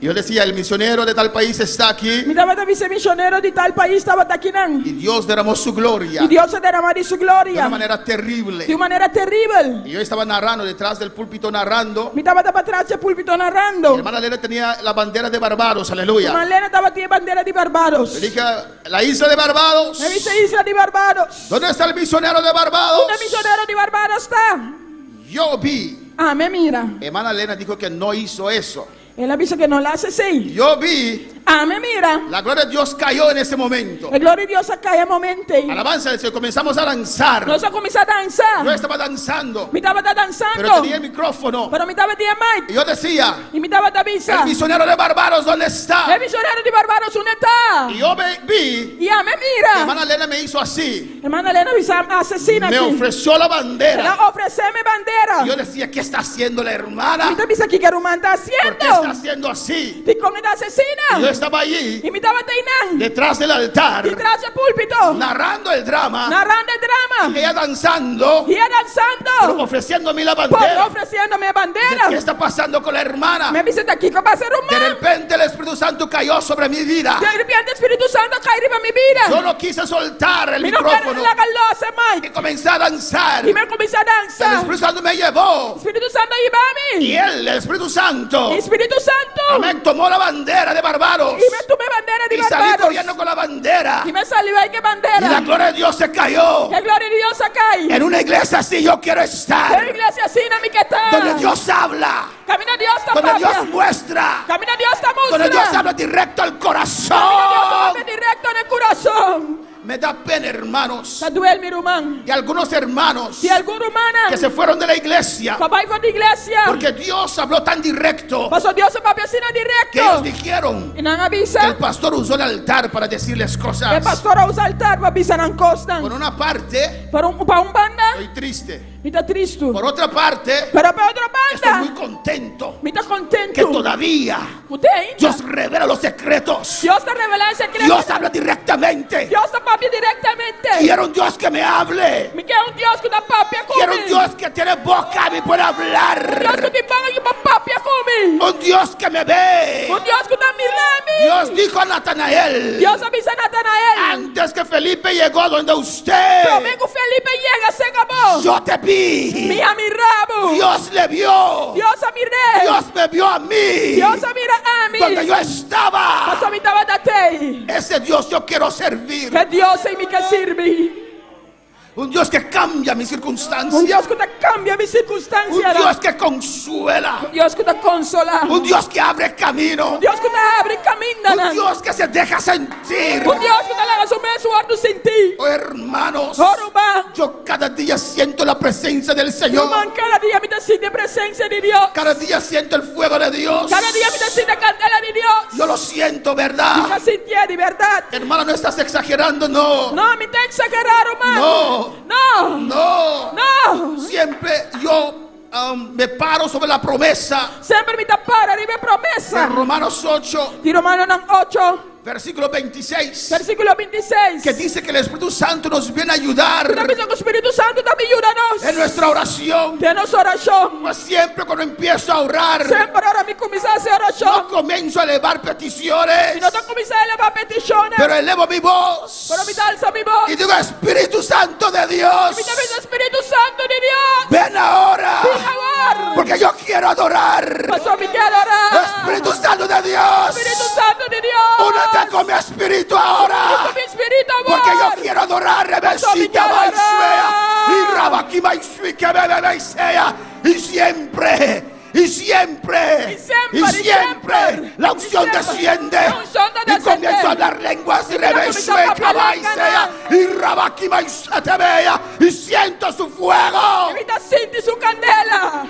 Y yo decía, el misionero de tal país está aquí. Mi tava da vice missionário de tal país estava aqui não. Y Dios derramó su gloria E Deus derramou de sua de glória una manera terrible. de uma maneira terrível. Y yo estaba narrando detrás del púlpito, narrando. Mi tava para trás do púlpito Mi narrando. hermana Elena tenía la bandera de Barbados, aleluya. Marlene estava tinha bandeira de Barbados. Le dije, la isla de Barbados. Me vice isla de Barbados. ¿Dónde está el misionero de Barbados? Onde missionário de Barbados está? Yo vi. Ah, me mira. Hermana Elena dijo que no hizo eso. Ela disse que não lá se sei. Yo vi. Ah, me mira. La gloria de Dios cayó en ese momento. A glória de Deus cai a momento. Alabanza del Señor. Comenzamos a danzar. Nós começamos a dançar. Yo estaba danzando. Me estava Pero dançando. tenía el micrófono. Pero me estava tinha mic. Y yo decía, E me estava da visa. el misionero de Barbados, ¿dónde está? El missionário de Barbados onde está? Y yo vi. E a me mira. Hermana Elena me hizo así. Hermana Helena assassina Me aqui. ofreció la bandera. Ela ofereceu-me bandeira. Y yo decía, ¿qué está haciendo la hermana? Me disse aqui que era uma está ¿Por qué está haciendo. haciendo así? De como está Y yo assassina. estaba allí, E me estava treinando. detrás del altar, Detrás do púlpito. narrando el drama. Narrando o drama. Ella danzando, E ela dançando. ofreciéndome la Por bandera. oferecendo-me a bandeira. ¿Qué está pasando con la hermana? Me disse aqui que eu passei De romano. repente el Espíritu Santo cayó sobre mi vida. De repente o Espírito Santo caiu para minha vida. Yo no quise soltar el Me não quero micrófono largar louça, mãe. y comencé a danzar. E me comecei a El dançar. Espíritu Santo me llevó. O Espírito Santo ia para mim. Y él, el Espíritu Santo, Espírito Santo. amén, tomó la bandera de Barbados. E me tomei bandeira de Y salí Barbados. corriendo con la bandera. E me saliu aí que Y la bandeira. gloria de Dios se cayó. E a glória de Deus cai. En una iglesia así yo quiero É estar. uma igreja assim na minha está. Donde Dios habla. Camina Deus está Donde Dios própria. muestra. Camina Deus está Donde Dios mostrando. habla directo al Camina Deus corazón. está direto no coração. Me da pena, hermanos, Está doendo, meu irmão. de algunos hermanos Se algum romana que se fueron de la iglesia. papai foi da igreja. Porque Dios habló tan directo Passou Deus é papai assim que ellos direto. dijeron E não que avisa. el pastor usó el altar para decirles E cosas. pastor usa altar para avisar não costam. Por una parte, Para banda, estoy triste. me está triste. Por otra parte, Pero para outra estoy muy banda, contento me está contento. que todavía Você ainda. Dios revela los secretos. Deus está revelando secretos. Dios habla directamente. Deus está papi diretamente. Quiero un Dios que me hable. Me quer Deus que dá papi a Quiero un comer. Dios que tiene boca y me puede Deus que hablar. te paga que papi a comer. Un Dios que me ve. Deus que dá mirame. Dios dijo a Natanael, Deus avisa a Natanael. antes que Felipe llegó donde usted, Domingo Felipe llega, se acabou. yo te vi. Me amirrabo. Dios le vio. Deus a mirei. Dios me vio a mí. Deus a mira a mim. Donde yo estaba. Pastor me estava da tei. Ese Dios yo quiero servir. Que Deus em mim que sirve. Un Dios que cambia mis circunstancias. Deus que cambia minha Un circunstância. Dios que consuela. Deus que consola. Un Dios que abre camino. Deus que abre caminho. Un Dios que se deja sentir. Deus que leva o mesmo ar do sentir. Oh, hermanos, Oruba. yo cada día siento la presencia del Señor. Irmão, cada dia me dá a presença de Deus. Cada día siento el fuego de Dios. Cada dia me dá a candela de Deus. Yo lo siento, ¿verdad? Já sentia de verdade. Hermano, no estás exagerando, no. Não, me tem que exagerar, irmão. No. Não. No. Não. Siempre yo me paro sobre la promesa Sempre me dá para de minha de promessa. Romanos 8, De Romanos 8, versículo 26, versículo 26. que dice que el Espíritu Santo nos viene a ayudar Está dizendo que o Espírito Santo também ajuda-nos. en nuestra oración. De nossa oração. Pues siempre cuando empiezo a orar, Sempre ora me começar a fazer no oração. comienzo a elevar peticiones, E não estou começando a levar petições. pero elevo mi voz Pero me dá alça minha voz. y digo, Espíritu Santo de Dios, Me dá o Espírito Santo de Deus. ven ahora, Por favor. porque yo quiero adorar. Pastor, me quer orar. Espíritu Santo de Dios, Espírito Santo de Deus. únete con mi espíritu ahora. Com meu Espírito, amor. Porque yo quiero adorar, Rebecita, adorar. Baisea, y Rabaki, Baisui, que bebe, Baisea, y siempre, y siempre, Y siempre, la unción y siempre, desciende, la unción y desciende. comienzo a hablar lenguas, y Y comienzo a Rebecue, hablar Baisea, y Rabaki, Baisea, te vea, y siento su fuego. Me dá sente sua candela.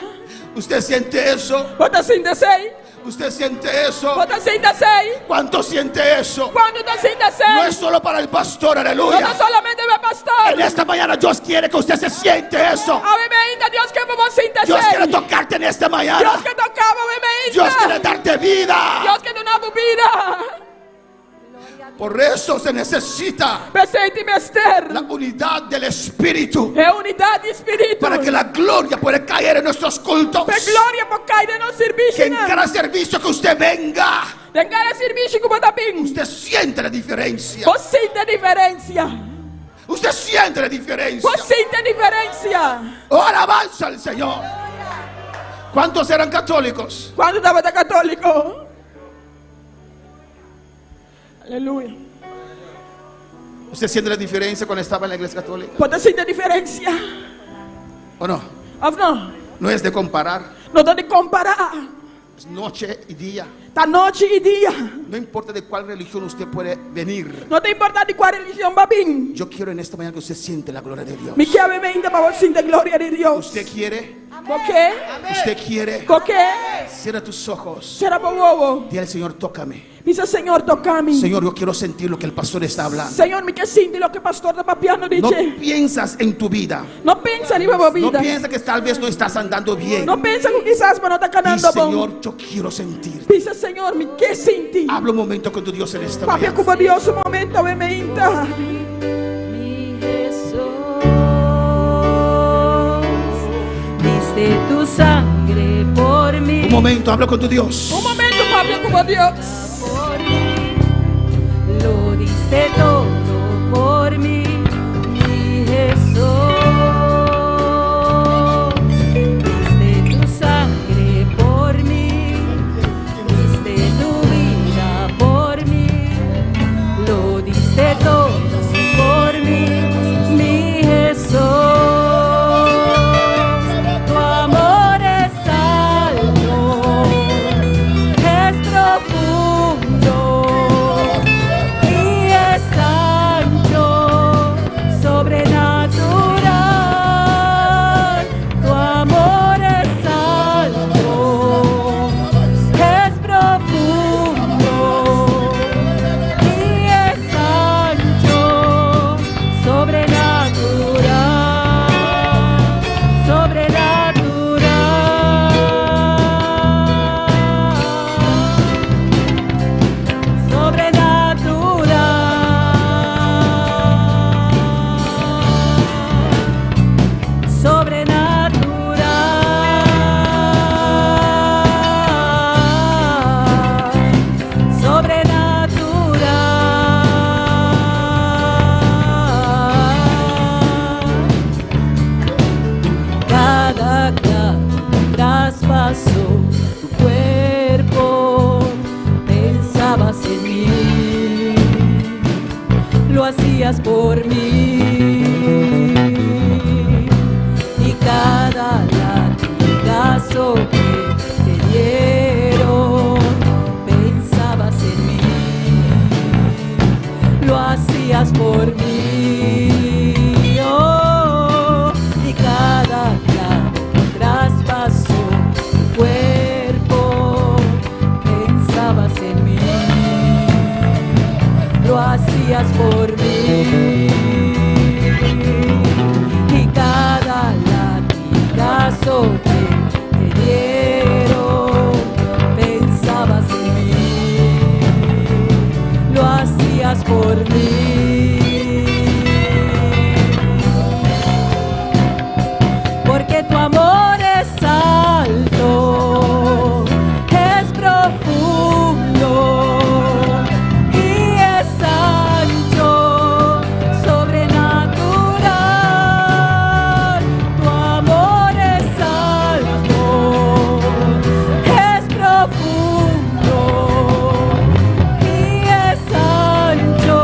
¿Usted siente eso? Bota sente sei. ¿Usted siente eso? Bota sente sei. ¿Cuánto siente eso? Quando tá sente sei. No es solo para el pastor, Não é aleluya. solamente meu pastor. En esta mañana Dios quiere que usted se siente eso. A mim ainda Deus quer você sente Dios quiere sei. tocarte en esta Deus mañana. quer tocar a mim Dios quiere ainda. darte vida. Deus quer dar vida. Por eso se necesita Presente Mister. la unidad del Espíritu É unidade de espírito. para que la gloria pueda caer en nuestros cultos. Para glória por cair no serviço. Que en cada servicio que usted venga, Tem cara serviço que bota bem. usted siente la diferencia. Você sente a diferença. Usted siente la diferencia. Você sente a diferença. Oh, alabanza al Señor. ¿Cuántos eran católicos? Quando estava católico. Aleluia. ¿Usted siente la diferencia cuando estaba en la iglesia católica? Pode sentir a diferença. ¿O no? Ou não? No es de comparar. Não dá de comparar. Es noche y día. Tá noite e dia. No importa de cuál religión usted puede venir. Não tem importância de qual religião vai vir. Yo quiero en esta mañana que usted siente la gloria de Dios. Me quer ainda para você sentir a glória de Deus. ¿Usted quiere? Por quê? ¿Usted quiere? Por quê? Cierra tus ojos. Será para o ovo. Dile al Señor, tócame. Dice, Senhor, toca-me. Señor, yo quiero sentir lo que el pastor está hablando. Senhor, me quer sentir o que o pastor está papiando. No Dice, piensas en tu vida. não pensa em minha No vida. piensas que tal vez no estás andando bien. Não pensa que quizás não está Y canando bom. Señor, yo quiero sentir. Dice, Senhor, me quer sentir. Habla un momento con tu Dios en esta Papia mañana. com Deus um momento, aumenta. Mi Jesús, diste tu sangre por mí. Un momento, habla con tu Dios. Um momento, papia com Deus. Por mí, lo diste todo por mí, mi Jesús. Diste tu sangre por mí, diste tu vida por mí, lo diste todo por mí, mi Jesús. Tu amor es alto, es profundo y es ancho, sobrenatural. Tu amor es alto, es profundo y es ancho, sobrenatural, sobrenatural. Cada clavo traspasó tu cuerpo, pensabas en mí, lo hacías por mí, y cada latigazo que te dieron, pensabas en mí, lo hacías por mí. Oh, y cada clavo que traspasó tu cuerpo, pensabas en mí, lo hacías por mí. Y cada latigazo que te dieron, pensabas en mí, lo hacías por mí. Porque tu amor es alto, es profundo y es ancho, sobrenatural. Tu amor es alto, es profundo y es ancho,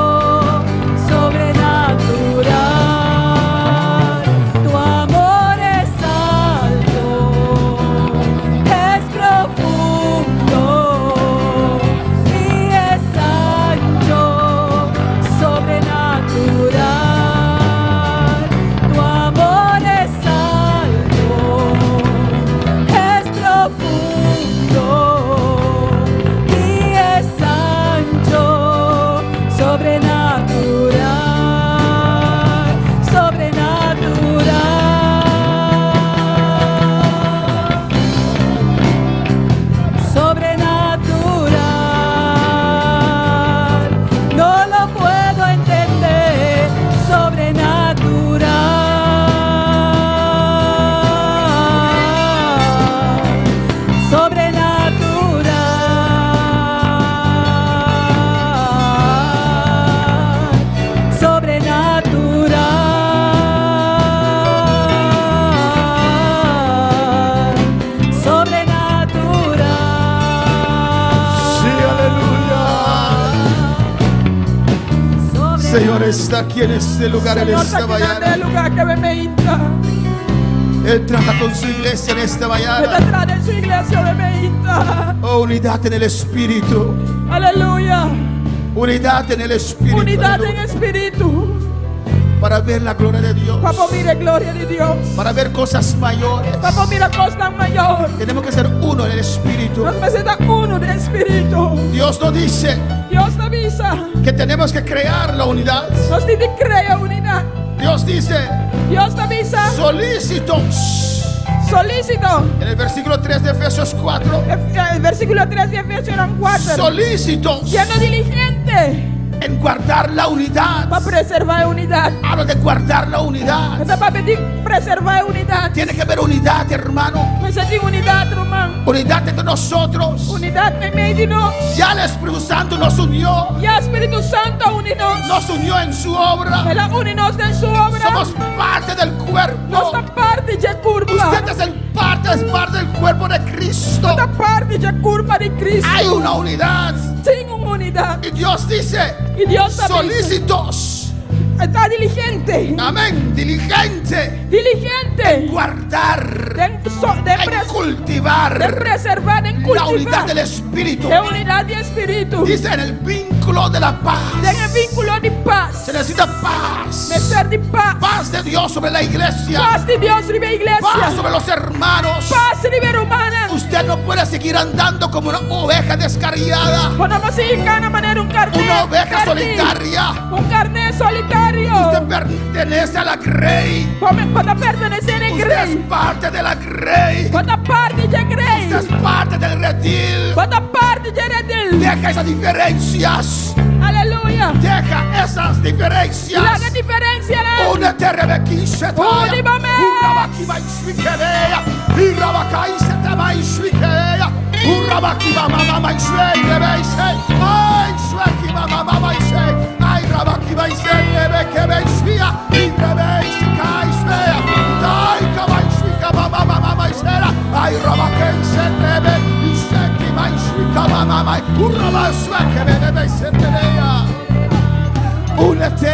Señor está aquí en este lugar, en Señor esta está aquí en mañana. el lugar que me medita. Él trata con su iglesia en esta Él mañana. detrás de su iglesia me medita. Oh, unidad en el Espíritu. Aleluya. Unidad en el Espíritu. Unidad en Aleluya. espíritu. Para ver la gloria de Dios. Papá, mire gloria de Dios. Para ver cosas mayores. Papá, mira cosa mayor. Tenemos que ser uno en el Espíritu. Nos necesita uno de espíritu. Dios nos dice Dios te avisa. que tenemos que crear la unidad. Nos dice crea unidad. Dios dice Dios te avisa. solícitos. Solícito. En el versículo 3 de Efesios 4. El versículo 3 de Efesios eran 4. Solícitos Siendo diligente en guardar la unidad. para preservar unidad. Hablo de guardar la unidad. Esta para pedir preservar unidad. Tiene que haber unidad, hermano. Necesitamos unidad, hermano. Unidad entre nosotros. Unidad en medio de nos. Ya el Espíritu Santo nos unió. Ya Espíritu Santo unidos. Nos unió en su obra. Él unidos en su obra. Somos parte del cuerpo. Nuestra parte de curva. Usted es parte del cuerpo de Cristo. Nuestra parte de curva de Cristo. Hay una unidad. Sin una unidad. Y Dios dice, Y Dios también solícitos. está diligente. Amén. Diligente. Diligente. Guardar. De Cultivar. preservar, en La cultivar. unidad del Espíritu. De unidad de espíritu. Dice en el vínculo de la paz. En el vínculo de paz. Se necesita paz. De ser de paz. Paz de Dios sobre la iglesia. Paz de Dios sobre la iglesia. Paz sobre los hermanos. Paz a nivel humana. Usted no puede seguir andando como una oveja descarriada. Podemos seguir cada manera un carnet. Una oveja solitaria. Un carnet solitario. Usted pertenece a la Grey. Cuando pertenecer a Usted Grey. es parte de la Grey. Cuando parte de Grey. Usted es parte del redil. Cuando parte de Redil. Deja esas diferencias. Aleluya. Deja esas diferencias. La diferencia es. Únete, Rebequiseta. Únimame. Únete.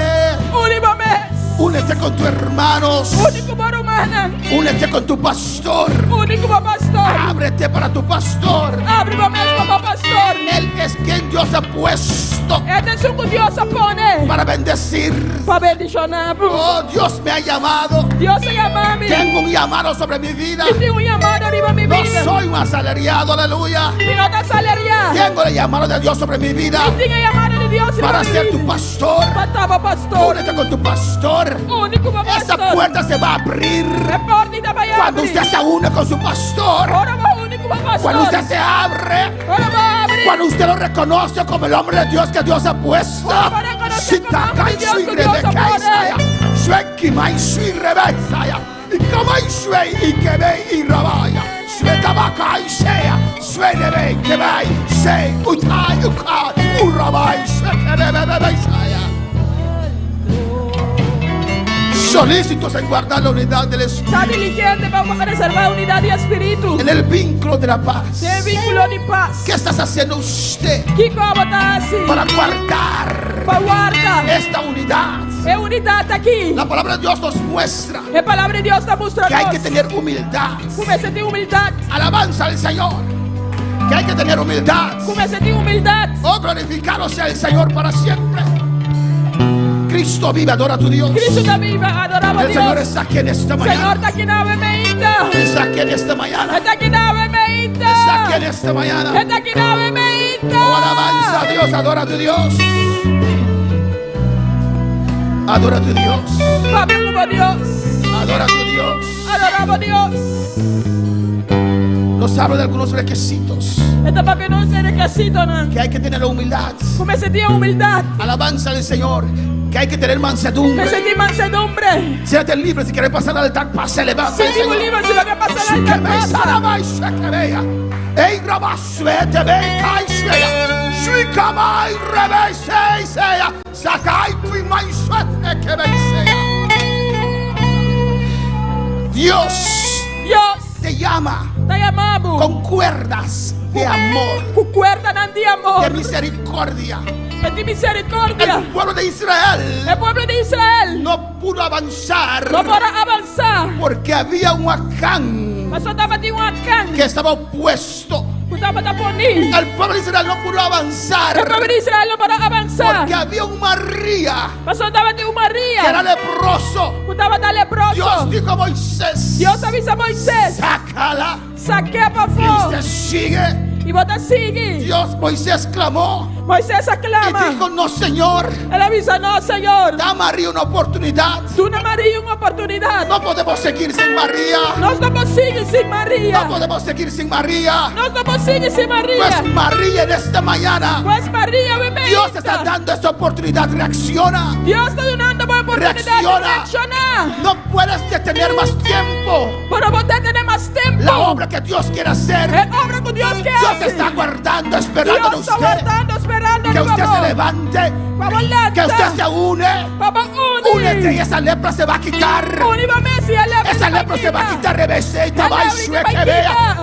Únimame. Únete con tus hermanos. Único por humana. Únete con tu pastor. Único por pastor. Ábrete para tu pastor. Ábreme como pastor. Él es quien Dios ha puesto Este es un Dios se pone. para bendecir. Para bendicionar. Oh, Dios me ha llamado. Dios se llama a mí. Tengo un llamado sobre mi vida. Y tengo un llamado arriba de mi No vida. soy un asalariado, aleluya. Y no te salaria. Tengo el llamado de Dios sobre mi vida Y tengo el llamado de Dios para sobre ser mi tu vida. pastor. Para pastor. Únete con tu pastor. Único por Esa pastor. puerta se va a abrir cuando usted se une con su pastor. Ahora va único por pastor. Cuando usted se abre. Ahora va a abrir. Cuando usted lo reconoce como el hombre de Dios que Dios ha puesto. Ahora reconoce como el hombre de Dios que Dios ha puesto. Solícitos en guardar la unidad del Espíritu. Está diligente para reservar unidad de espíritu. En el vínculo de la paz. De vínculo de paz. ¿Qué estás haciendo usted ¿Qué como está así? para guardar Para guardar. esta unidad? Es unidad aquí. La palabra de Dios nos muestra La palabra de Dios está mostrando. que hay que tener humildad. Como se tiene humildad. Alabanza al Señor. Que hay que tener humildad. Como se tiene humildad. Oh, glorificado sea el Señor para siempre. Cristo vive, adora a tu Dios. Cristo está viva, adoramos a El Señor Dios. está aquí en esta Señor mañana. está aquí na meita. Está aquí en esta mañana. Está aquí na meita. Está aquí en esta mañana. Está aquí na meita. Oh, alabanza a Dios, adora a tu Dios. Adora a tu Dios. Adoramos a Dios. Adora a tu Dios. Adoramos a Dios. Nos habla de algunos requisitos Esta papi no se requisito, ¿no? que hay que tener la humildad. Como se tiene humildad. Alabanza al Señor. Que hay que tener Me mansedumbre. sentí mansedumbre. Siéntate libre si quieres pasar al altar. Pase, levanta. Si digo libre, si lo que pasa en la casa. Dios Dios te llama te llamamos. con cuerdas de amor, Cu cuerda de de amor. misericordia, De ti misericordia. El pueblo de Israel El pueblo de Israel no pudo avanzar no podrá avanzar. porque había un Acán Pastor dapat diingatkan. que estaba opuesto. Dapat aponi. El pueblo de Israel no pudo avanzar El pueblo de Israel no podrá avanzar. porque había un María Pastor dapat que era María. leproso. Dapat leproso. Dios dijo a Moisés, Dios avisa a Moisés. sácala Saquea para y fora. usted sigue. Y bota sigue. Dios, Moisés clamó Moisés y aclama. dijo, no Señor, Él avisa, no, Señor. da a María una oportunidad. Tú no María una oportunidad. No podemos seguir sin María. Nós não conseguimos sin María. No podemos seguir sin María. Nós não conseguimos sin María. Pues María en esta mañana, Pues María, bebé. Dios te está dando esta oportunidad. Reacciona. Dios está dando una oportunidad de reaccionar. No puedes detener más tiempo Pero vos tenés más tiempo. la obra que Dios quiere hacer. Es obra que Dios quiere Dios hacer. está guardando, esperando Dios en está usted. guardando, esperando. Que usted se levante, Vamos, levanta. que usted se une. Vamos, Únete y esa lepra se va a quitar. Esa lepra se va a quitar. Rebeceta, que vea.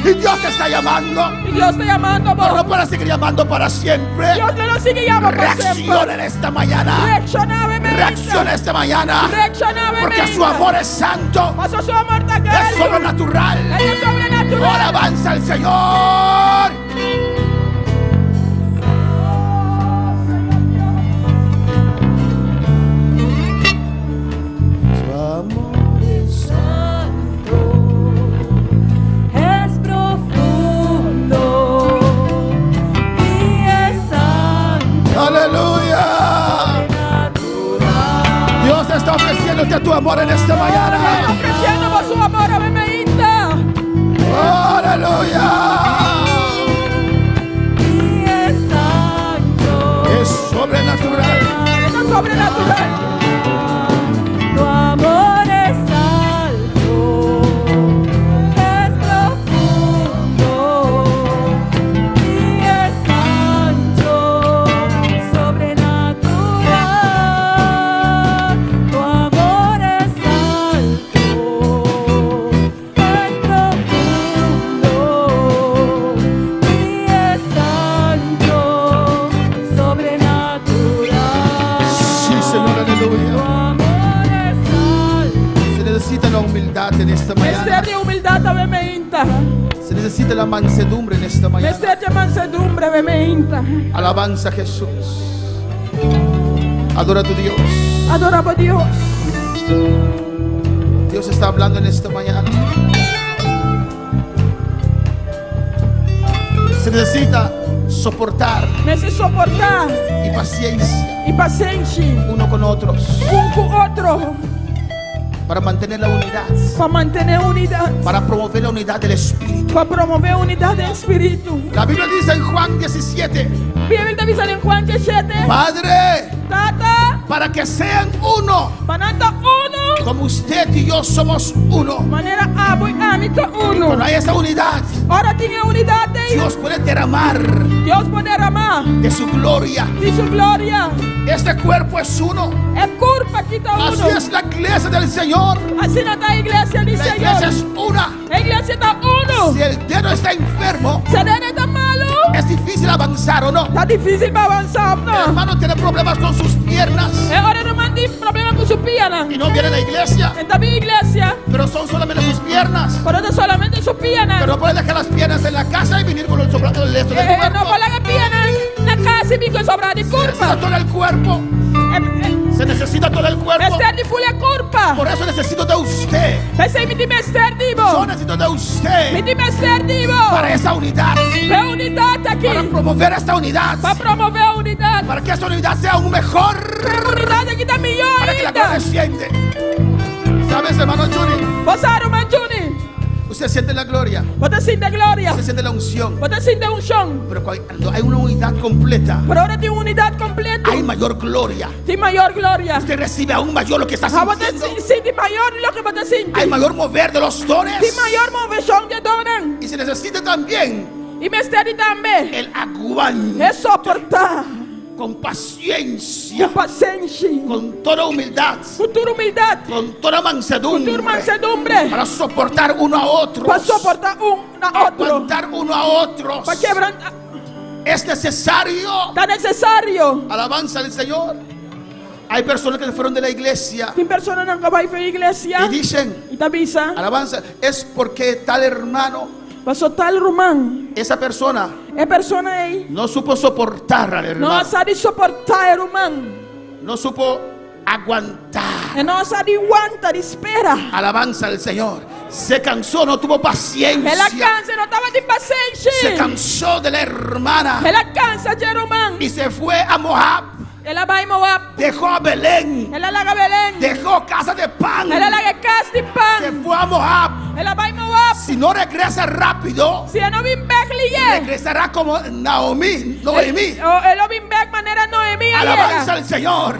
Y Dios te está llamando. Y Dios está llamando, Pero no amor. puede seguir llamando para siempre. Dios no lo sigue llamando para Reacciona siempre. en esta mañana. Reacciona, bebé. Reacciona esta mañana. Reacciona, bebé. Porque su amor es santo. Pasó su amor tan Es grande. sobrenatural. Él es sobrenatural. Ahora avanza el Señor. Su amor es santo. Es profundo y es santo. Aleluya. Dios está ofreciéndote tu amor en esta mañana. Ofreciendo por su amor a bebeíta. Aleluya. Y es santo. Es sobrenatural. Es sobrenatural. Tu amor es alto, es profundo y es ancho, sobrenatural. Tu amor es alto, es profundo y es ancho, sobrenatural. Sí, Señor, aleluya. Tu amor es alto. Se necesita la humildad en esta mañana. Mister de humildad a bebeíta. Se necesita la mansedumbre en esta mañana. Mister de mansedumbre bebeíta. Alabanza a Jesús. Adora a tu Dios. Adora por Dios. Dios está hablando en esta mañana. Se necesita soportar Necesito soportar y paciencia y paciencia uno con otros con otro para mantener la unidad, para mantener unidad, para promover la unidad del Espíritu. para promover unidad de espíritu. La Biblia dice en Juan 17, Biblia está diciendo en Juan 17, Padre, Tata, para que sean uno, pananta uno, como usted y yo somos uno. manera abo y amito Cuando uno. hay esa unidad, Ahora tiene unidad de ellos. Dios puede derramar Dios puede derramar de su gloria. de su gloria. Este cuerpo es uno. Es culpa quita Así uno. es la iglesia del Señor. Así no está iglesia ni La iglesia Señor. es una. La iglesia está uno. Si el dedo está enfermo, Se debe estar malo. es difícil avanzar o no. Está difícil para avanzar, El ¿no? hermano tiene problemas con sus piernas Ahora no mandi problema con su pierna. y no viene a la iglesia, En mi iglesia, pero son solamente sus piernas. pero no solamente su pierna. Pero no puede dejar las piernas en la casa y venir con el resto del No cuerpo. con la pierna. La casa y mi con sobra de Se necesita culpa. todo el cuerpo. Se necesita todo el cuerpo. Mister di full culpa. Por eso necesito de usted. Ese mi di mister Yo divo. necesito de Mi usted di mister divo. para esa unidad. Ve unidad aquí. Para promover esta unidad. Para promover unidad. Para que esta unidad sea aún mejor. Unidad aquí está Para que la gloria millón. siente. ¿Sabes, hermano Juni? Vos aro manjuni. Usted siente la gloria. Vos te siente gloria. Usted siente la unción. Vos te siente unción. Pero cuando hay una unidad completa, Pero ahora tiene unidad completa. hay mayor gloria. Tiene mayor gloria. Usted recibe aún mayor lo que está Ah, vos te sintiendo. siente mayor lo que vos te sientes. Hay mayor mover de los dones. Tiene mayor movesión de donen. Y se necesita también Y me estaré también. el aguante Es soportar. con paciencia, Con paciencia. con toda humildad, Con tu humildad. con toda Con tu mansedumbre, mansedumbre. para soportar uno a otro, Para soportar uno a otro. aguantar uno a otros. Para quebrantar. Es necesario. Está necesario. Alabanza al Señor. Hay personas que se fueron de la iglesia Tem pessoas não vai para a igreja y dicen, e tá bisa. alabanza, es porque tal hermano, Passou tal romano. esa persona É persona aí. no supo soportar al Não hermano, sabe suportar o romano. no supo aguantar. E não sabe aguentar, espera. Alabanza al Señor. Se cansó, no tuvo Ela paciencia. cansa, não estava de paciência. Se cansó de la hermana Ela cansa de romano. y se fue a Moab. Ela vai em Moab. Dejó a Belén. Ela larga Belém. Dejó casa de pan. Ela larga casa de Se pão. fue a Moab. Ela vai em Moab. Si no regresa rápido, Se não vem back, lié. regresará como Noemí. Ela vem back maneira Noemi. Alabanza al Señor.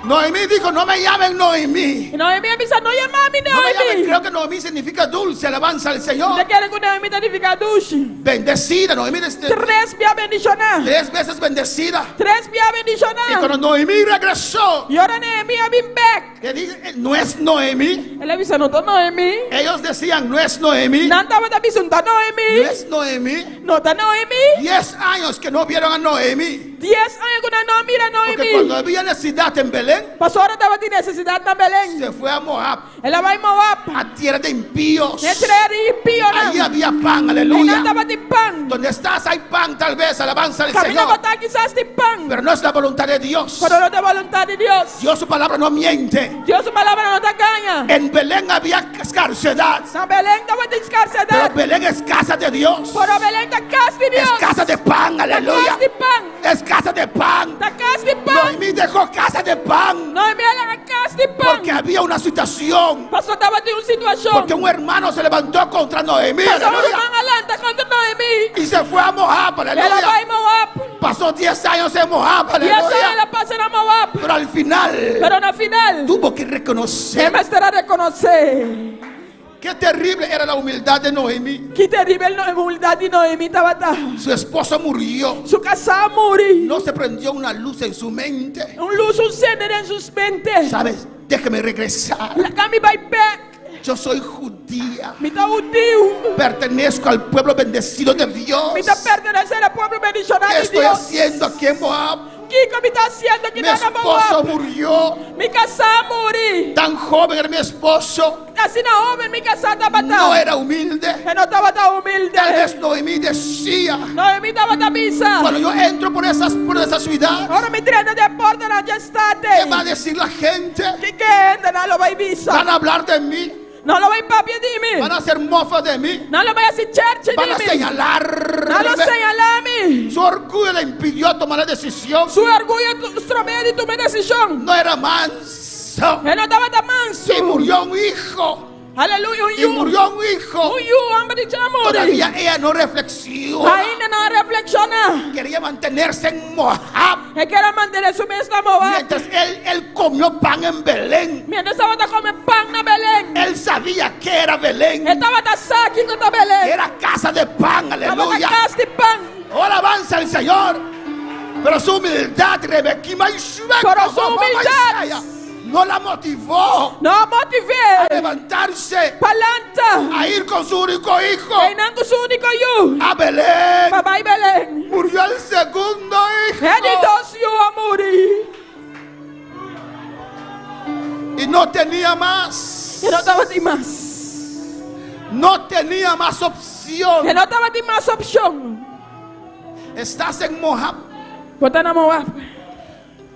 Noemí dijo, no me llamen Noemí. Noemi avisa, não chamar-me No me llamen, Noemi. creo que Noemí significa dulce. Alabanza al Señor. Você quer que Noemi significa dulce? Bendecida. Noemí Três bia bendicionar. 3 veces bendecida. Três bia Y bendicionar. cuando Noemí regresó, E ora Noemi a vem back. que dije, no es Noemí. Ela avisa, não tô Noemi. Ellos decían, no es Noemí. Não estava da visão, tá No Noemi. es Noemí. Não tá Noemi. 10 años que no vieron a Noemí. 10 anos que não mira Porque cuando Noemi. había necesidad en Belén, Pastora estava de necessidade na Belém. se fue a Moab, Ela vai em Moab. a tierra de impíos. Entre e pio Allí não. había pan, E não aleluya. estava de pão. Donde estás hay pan, tal vez, alabanza al Camina Señor. botar quizás de pão. Pero no es la voluntad de Dios. Pero não é vontade de Deus. Dios su palabra no miente. Deus sua palavra não tá ganha. En Belén había escasedad. Na Belém estava de Pero escarcedade. Belén es casa de Dios. Pero Belém tá casa de Es Deus. casa de pan, Tá aleluya. casa de pão. Es casa de pan. Tá casa de pão. Noemí dejó casa de pan. Noemi ela é casa de pão. Porque había una situación. Pastor estava de uma situação. Porque un hermano se levantó contra Noemí, Pastor aleluya. irmão alanta contra Noemi. Y se fue a Moab, Ela vai aleluya. em Moab. Pasó 10 años en Moab, E essa aleluya. ela passa na Moab. Pero al final Pero no final. tuvo que reconocer Ela estará reconhecer. qué terrible era la humildad de Noemí. Que terrível a humildade de Noemi estava. Su esposo murió. Su casada murió. No se prendió una luz en su mente. Luz, ceder en sus mentes. ¿Sabes? Déjeme regresar. La cami vai back. Yo soy judía. Me está útil. Pertenezco al pueblo bendecido de Dios. Me está pertenecer al pueblo bendicionado ¿Qué de estoy Dios. haciendo aquí en Moab? ¿Qué me está haciendo aquí Mi en esposo Moab? murió. Mi casada murió. Tan joven era mi esposo. Así no joven, mi casada estaba No era humilde. no estaba tan humilde. Tal vez Noemí decía, Noemi estaba tan misa. cuando yo entro por esa ciudad, Ahora me traen de porta la gestate. ¿qué va a decir la gente? ¿Qué entra? No lo va a visa. ¿Van a hablar de mí? No lo va a papi de mí. ¿Van a hacer mofa de mí? No lo va a hacer church ¿Van a de mí. señalar? No lo señala a mí. Su orgullo le impidió tomar la decisión. Su orgullo instrumento de tomar decisión. No era manso. Él no estaba tan manso. Y murió un hijo. Aleluya, Y murió un hijo. hombre de amor. Todavía ella no reflexiona. Ainda no reflexiona. Quería mantenerse en Moab. Él quería mantener su mesa Moab. Mientras él comió pan en Belén. Mientras estaba a comer pan en Belén. Él sabía que era Belén. Él estaba a saque con Belén. Era casa de pan, Estaba a aleluya. casa de pan. Oh, alabanza al Señor. Pero su humildad, Rebeca, Pero su humildad no la motivó no a motivé. levantarse, Palanta. a ir con su único hijo Reinando su único yo. a Belén. Papá y Belén. Murió el segundo hijo Él y dos yo a morir. y no tenía más. Él no estaba de más. No tenía más opción. Él no estaba de más opción. Estás en Moab. Botar a Moab.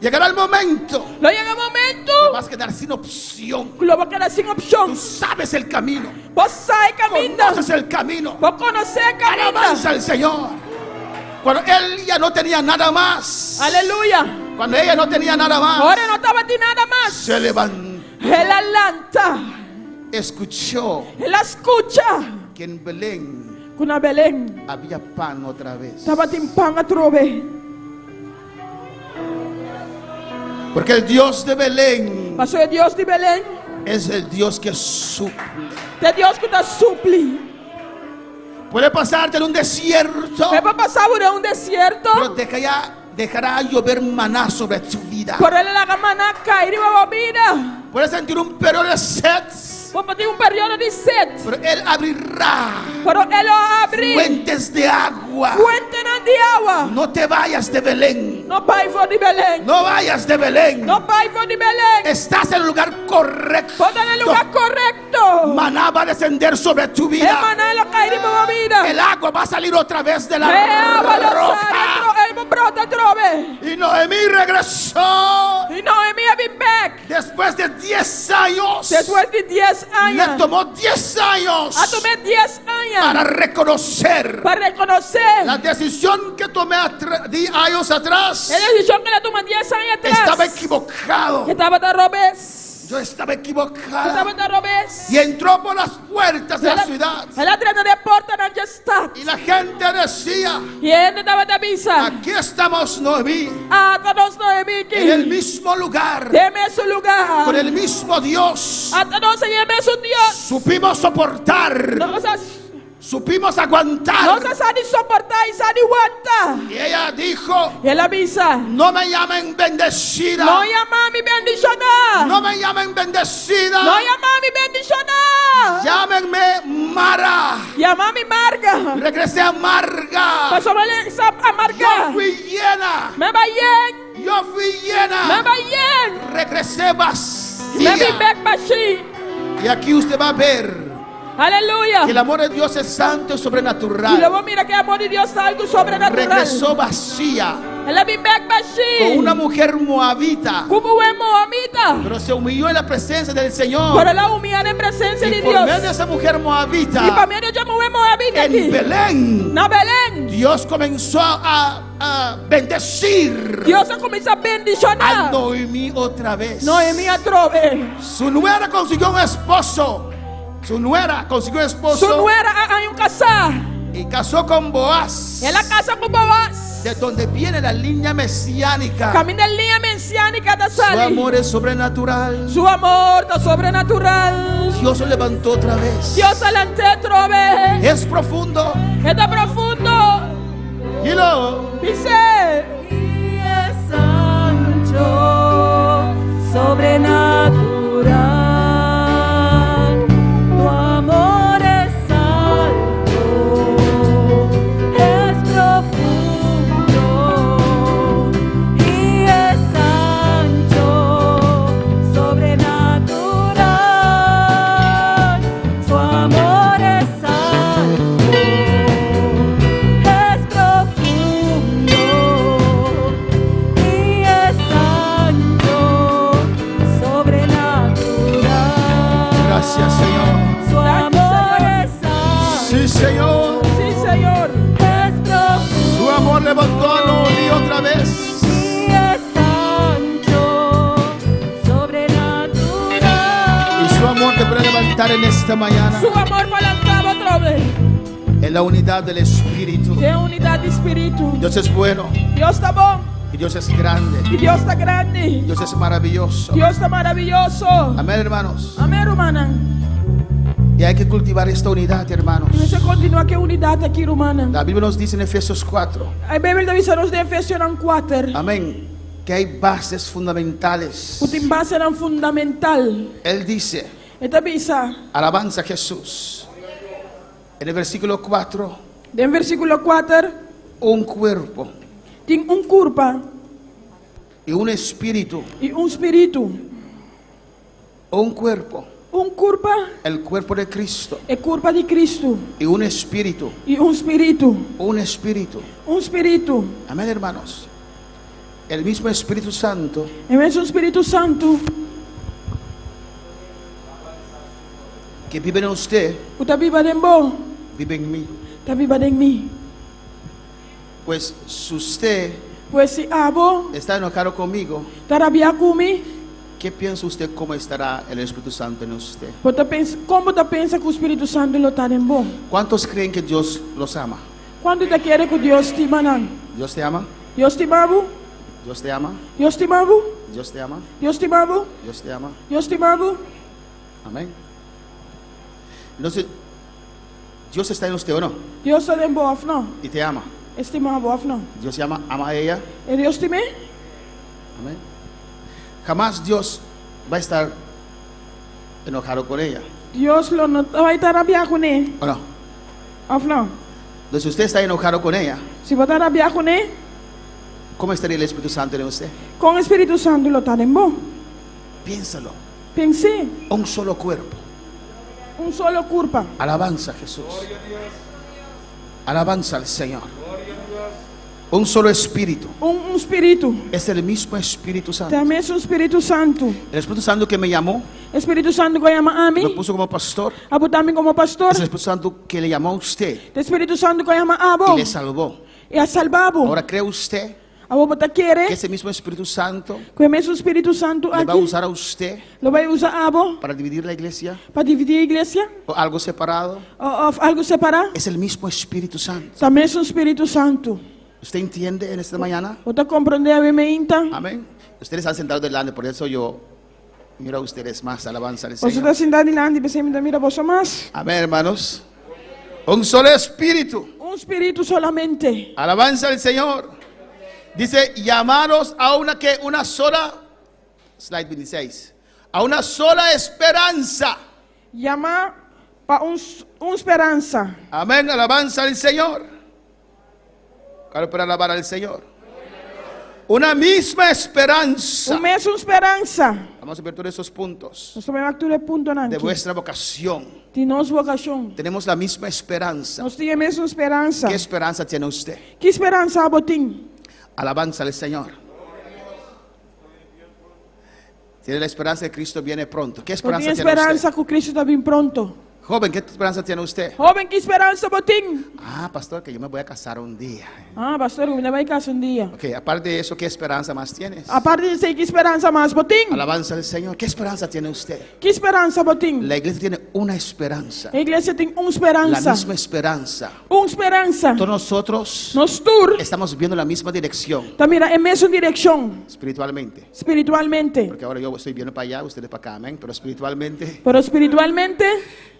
Llegará el momento No llega el momento. que vas a quedar sin opción. Lo va a quedar sin opción. Tú sabes el camino. Vos sabes camino. Conoces el camino. Vos conocés el camino. Alabanza al Señor. Cuando él ya no tenía nada más. Aleluya. Cuando ella no tenía nada más. Ahora no estaba de nada más. Se levantó. Él alanta. Escuchó Él escucha. que en Belén Con a Belén. había pan otra vez. Estaba de pan a trove. Porque el Dios de Belén Pasó el Dios de Belén. es el Dios que suple. De Dios que te supli. Puede pasarte en un desierto, Él va a pasar por un desierto. pero dejará llover maná sobre tu vida. Por él la gamana caer y va a vida. Puedes sentir un periodo de sed, Vamos ter período de sede. Pero Él abrirá Pero Ele abre fuentes de agua. fuente de água. No te vayas de Belén. No pai for de Belém. No vayas de Belén. No pai for de Belém. Estás en el lugar correcto. Bota no lugar correcto. Maná va a descender sobre tu El vida. maná ela cai de boa vida. El agua va a salir otra vez de É la água roca. ele brota trove. Y Noemí regresó. E Noemi é been back. Después de 10 años. Depois de 10 Le anos. tomó 10 años A tomar 10 para anos reconocer para reconhecer la decisión que tomé 10 años atrás. ele decidiu que ele toma 10 anos atrás. Estaba equivocado. Que estava da robes. Yo estaba Que equivocada. estava da robes. Y entró por las puertas de la ciudad. Ela entrou de porta na estado. Y la gente decía: E ele estava da missa. aquí estamos, Noemí, Até nós Noemi aqui. en el mismo lugar, De mesmo lugar. con el mismo Dios. Até nós em mesmo Deus. Supimos soportar, supimos aguantar. Nós sabe suportar e sabe aguentar. Y ella dijo: E ela missa. no me llamen bendecida. Não chama-me bendicionar. No me llamen bendecida. Não chama-me bendicionar. Llámenme Mara. Chama-me Marga. Regresé amarga. Passou a amarga. Yo fui llena. Me vai yen. Yo fui Me llena. vai yen. Regresé Me vai vacía. back baixinho. Y aquí usted va a ver Aleluia. que el amor de Dios es santo y E sobrenatural. logo mira que o amor de Deus é algo sobrenatural. Regresó vacía Ela vem back con baixinho. una mujer moabita, Como é moabita. pero se humilló en la presencia del Señor. Por ela humilhar em presença Y de por Deus. medio de esa mujer E para moabita, mim eu chamo é moabita en aqui. Belén, Na Belém. Dios comenzó a bendecir Deus começa a a bendicionar. Noemí otra vez. Noemi a trove. Su nuera consiguió un esposo. Su nuera consiguió un esposo Su nuera a casar. y casó con Boaz, Ela casa com Boaz. de donde viene la línea mesiánica. Caminha em linha messiânica da Su Sali. amor es sobrenatural. Su amor tá sobrenatural. Dios lo levantó otra vez. Deus alante trove. Es profundo. É da profundo. Y lo Dice. Y es ancho, sobrenatural. Tu amor es alto, es profundo. Y es ancho, sobrenatural. Su amor es alto, es profundo. Y es ancho, sobrenatural. Gracias, Señor. Su amor es alto, Sí, Señor. Sim, Senhor. es profundo. Su amor levantó a Noemí otra vez. Y es ancho, sobrenatural. Y su amor te puede levantar en esta mañana. Su amor falantava trove. En la unidad del Espíritu. É unidade de espírito. Dios es bueno. Deus está bom. Y Dios es grande. E Deus está grande. Dios es maravilloso. Deus está maravilhoso. Amén, hermanos. Amém, romana. Y hay que cultivar esta unidad, hermanos. Você continua que unidade aqui, romana. La Biblia nos dice en Efesios 4. A Bíblia diz nos de Efésios 4. Amén. Que hay bases fundamentales. O timbase era fundamental. Él dice, Esta bisa, alabanza a Jesús. En el versículo 4, de versículo 4, un cuerpo tem curpa y un espíritu. e espírito. Un cuerpo, Curpa el cuerpo de Cristo. é curpa de Cristo. Y un espíritu, E espírito. un espíritu. Espírito. Amén, hermanos. El mismo Espíritu Santo É mesmo Espírito Santo. que vive en usted, O tá viva em bom. vive en mí. Tá viva em mim. Pues si usted Pois se abo, está enojado conmigo, tarabia comigo. ¿qué piensa usted cómo estará el Espíritu Santo en usted? Como tu pensa que o Espírito Santo lo está em bom? ¿Cuántos creen que Dios los ama? Quando tu quer que Deus te manang? ¿Dios te ama? Deus te mabu? ¿Dios te ama? Deus te mabu? ¿Dios te ama? Deus te mabu? ¿Dios te ama? Deus te mabu? Amén. Entonces, Dios está en usted o no? Deus está em bom, não? Y te ama. Este mabu, não? Dios se ama a ella. É Deus te me? Amén. Jamás Dios va a estar enojado con ella. Dios lo no va a estar rabia con él. ¿O no? ¿O no? Entonces, si usted está enojado con ella, Si va a estar rabia con él, ¿cómo estaría el Espíritu Santo en usted? con el Espíritu Santo lo está en vos. Piénsalo. Pensé, Un solo cuerpo. un solo culpa. Alabanza a Jesús. Alabanza al Señor. Un solo espíritu. Un espíritu. Es el mismo Espíritu Santo. También es un Espíritu Santo. El Espíritu Santo que me llamó, Espíritu Santo que llama a me mí, puso como pastor, a vos también como pastor. es el Espíritu Santo que le llamó a usted El Espíritu Santo que llama a y vos le salvó. y a salvado. Ahora, ¿cree usted A vos te que quiere, ese mismo Espíritu Santo que es un Espíritu Santo le va a aquí, usar a usted lo va a usar a vos para dividir la iglesia para dividir la iglesia o algo separado? o algo separado? Es el mismo Espíritu Santo. También es un Espíritu Santo. ¿Usted entiende en esta mañana? ¿Vos te comprendes a mí, Inta? Amén. Ustedes han sentado delante, por eso yo miro a ustedes más. Alabanza al Vos Señor. estás sentado delante y pensé, mira vos más. Amén, hermanos. Un solo espíritu. Un espíritu solamente. Alabanza al Señor. Dice, llamados a una sola, slide 26, a una sola esperanza. Llama para un esperanza. Amén, alabanza al Señor. Claro, para alabar al Señor. Una misma esperanza. Una misma esperanza. Vamos a ver todos esos puntos Nós também vamos ter ponto de aqui. vuestra vocación. De nossa vocação. Tenemos la misma esperanza. Nós temos a mesma esperança. ¿Qué esperanza tiene usted? Que esperança você tem? Alabanza al Señor. Tiene la esperanza de que Cristo viene pronto. ¿Qué Você esperanza tem tiene esperança usted? que o Cristo está bem pronto. Joven, ¿qué esperanza tiene usted? Jovem, que esperança você tem? Ah, pastor, que yo me voy a casar un día. Ah, pastor, ainda vai casar dia. Ok, aparte de eso, ¿qué esperanza más tienes? A parte de isso, que esperança mais você tem? Alabanza al Señor. ¿Qué esperanza tiene usted? Que esperança você tem? La iglesia tiene una esperanza. A igreja tem uma La esperança. misma esperanza. Uma esperança. Todos nosotros Nós todos estamos viendo la misma dirección estamos na mesma direção. espiritualmente. Espiritualmente. Porque ahora yo estoy viendo para allá, ustedes para acá, amén. Pero espiritualmente Pero espiritualmente,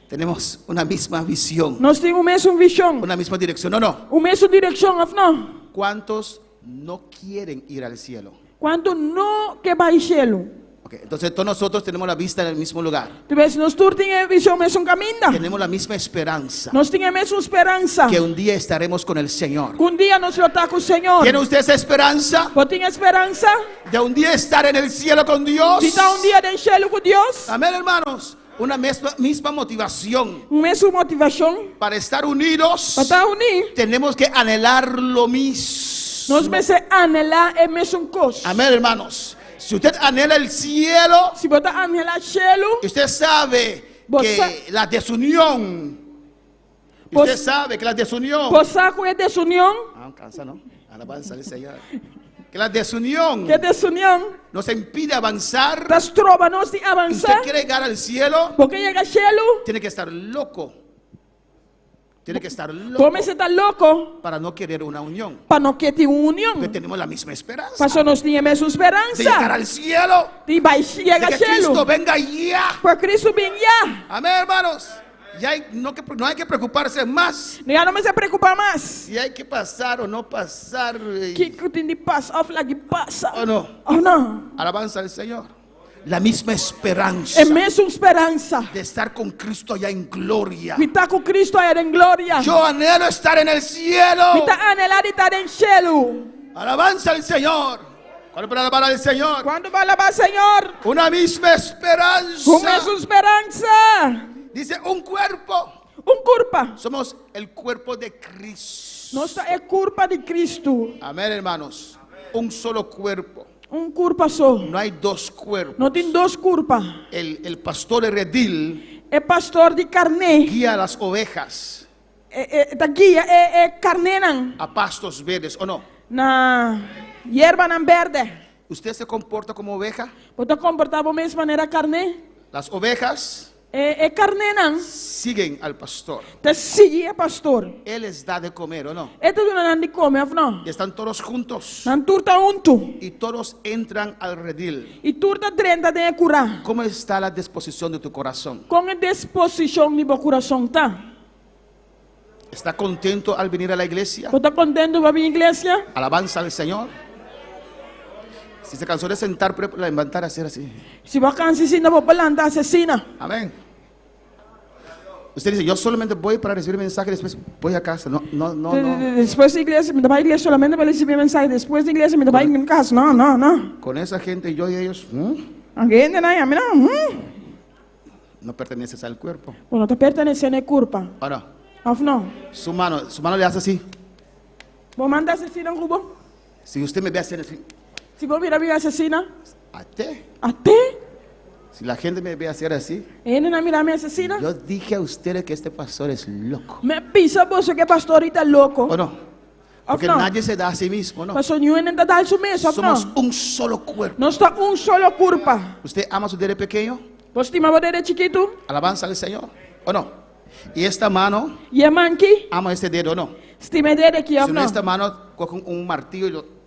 tenemos una misma visión, nós temos a mesma visão. una misma dirección. ¿O no? A mesma direção, não? ¿Cuántos no quieren ir al cielo? Quando não que vai cielo. Ok, entonces todos nosotros tenemos la vista en el mismo lugar. Tu vês, nós todos temos a visão, mesmo caminho. Tenemos la misma esperanza Nós temos a mesma esperança. que un día estaremos con el Señor. Que dia nós vamos estar com o Senhor. ¿Tiene usted esa esperanza Você tem esperança de un día estar en el cielo con Dios? de estar dia de cielo com Deus? Amén, hermanos. Una misma motivación. Mesma motivação Para estar unidos, para estar unidos. tenemos que anhelar lo mismo. Nós vamos anhelar a mesma coisa. Amén, hermanos. Si usted anhela el cielo, Se você anhelar cielo, usted sabe que la desunión, usted sabe que la desunión, você com a desunião, cansa, ¿no? Alabanza al Señor. Que la desunión que desunião, nos impide avanzar. das trova nós de Usted avançar. quiere llegar al cielo, Porque chega cielo, tiene que estar loco. Tiene que estar loco como você está louco, para no querer una unión. para não ter uma união. Porque tenemos la misma esperanza Para nós temos a mesma de llegar esperança. al cielo, De vai de chegar que Cristo cielo. venga ya. Para Cristo vem já. Amén, hermanos. Ya no hay que preocuparse más Já não me se preocupa mais. si hay que pasar o no pasar. Que tem de passar, of que passa. ¿O no? Oh não. Alabanza al Señor. La misma esperanza É mesmo esperança. de estar con Cristo ya en gloria. De estar com Cristo era em glória. Yo anhelo estar en el De cielo. estar anelado de estar em cielo. Alabanza al Señor. ¿Cuál para alabar al Señor? Quando vai alabar Senhor, Una misma esperanza. com mesma esperança. Dice un cuerpo. Culpa. Somos el cuerpo de Cristo. Nossa é culpa de Cristo. Amén, hermanos. Un solo cuerpo. Culpa só. No hay dos cuerpos. Não tem duas culpas. El pastor de redil É pastor de carne. guía a las ovejas Da guia é carne a pastos verdes, ¿o no? na hierba na verde. ¿Usted se comporta como oveja? Você comportar da mesma maneira carne? Las ovejas É carne siguen al pastor. Te sigue pastor. Él les da de comer, ¿o no? É tudo não de comer, não? Y están todos juntos. Não turta unto. Y todos entran al redil. E turta 30 de curar. ¿Cómo está la disposición de tu corazón? Com a disposição de meu coração, tá? ¿Está contento al venir a la iglesia? Você está contente para vir à igreja? Alabanza al Señor. Si se cansó de sentar, levantar, hacer así. Se você cansa, se não vou plantar assassina. Amén. Usted dice, yo solamente voy para recibir mensaje, después voy a casa. No. Después de iglesia, me va a iglesia solamente para recibir mensaje. Después de iglesia, me va a ir en casa. No. Con esa gente, yo y ellos, Alguém aí, amém? no perteneces al cuerpo. Não está pertencendo à culpa. ¿O no? Of não? Su mano le hace así. Vou mandar assassina no grupo? Si usted me ve haciendo así, Se vou virar assassina? até. Si la gente me ve hacer así, Ele não mirar minha assassina? yo dije a ustedes que este pastor es loco. Me pisa você que pastor está louco. ¿O no? Porque no? nadie se da a sí mismo, ¿no? Pastor nenhum ainda dá isso mesmo, Somos não? un solo cuerpo. Nós está solo culpa. ¿Usted ama a su dedo pequeño? Você estima você de chiquito? Alabanza al Señor. ¿O no? Y esta mano E a manqui? ama este dedo, ¿o no? Estima dele aqui, Si of no, não? esta mano coge un martillo y lo...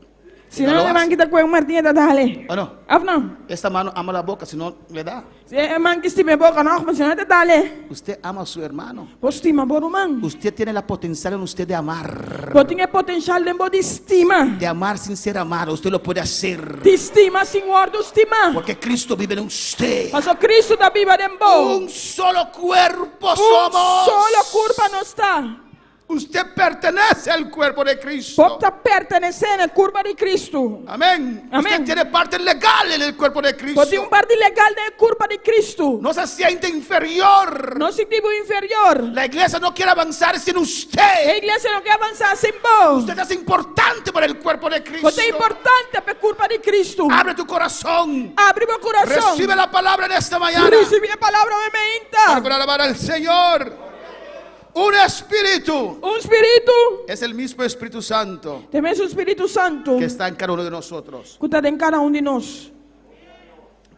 Se não, a manqui está com um martinho da dale. ¿O no? Of não? Esta mano ama la boca, si no le da. Se a manqui estima boca, não, mas se não te dale. Usted ama a su hermano. Você estima por man. Usted tiene la potencial en usted de amar. Você tem potencial de estima. De amar sin ser amado. Usted lo puede hacer. De estima, Senhor, do estima. Porque Cristo vive en usted. Mas o Cristo da Bíblia é bom. Un solo cuerpo somos. Solo culpa não está. Usted pertenece al cuerpo de Cristo. Você está pertencendo à curva de Cristo. Amén. Amén. Usted tiene parte legal en el cuerpo de Cristo. Você tem parte legal da curva de Cristo. No se siente inferior. Não se tipo inferior. La iglesia no quiere avanzar sin A usted. igreja não quer avançar sem vos. Usted es importante para el cuerpo de Cristo. Você é importante para a curva de Cristo. Abre tu corazón. Abre meu coração. Recibe la palabra en esta mañana. Recibe a palavra obediente. Para alabar al Señor. Un espíritu. Espírito. Es el mismo Espíritu Santo Temos o Espírito Santo que está en cada uno de nosotros. que está em cada de nós.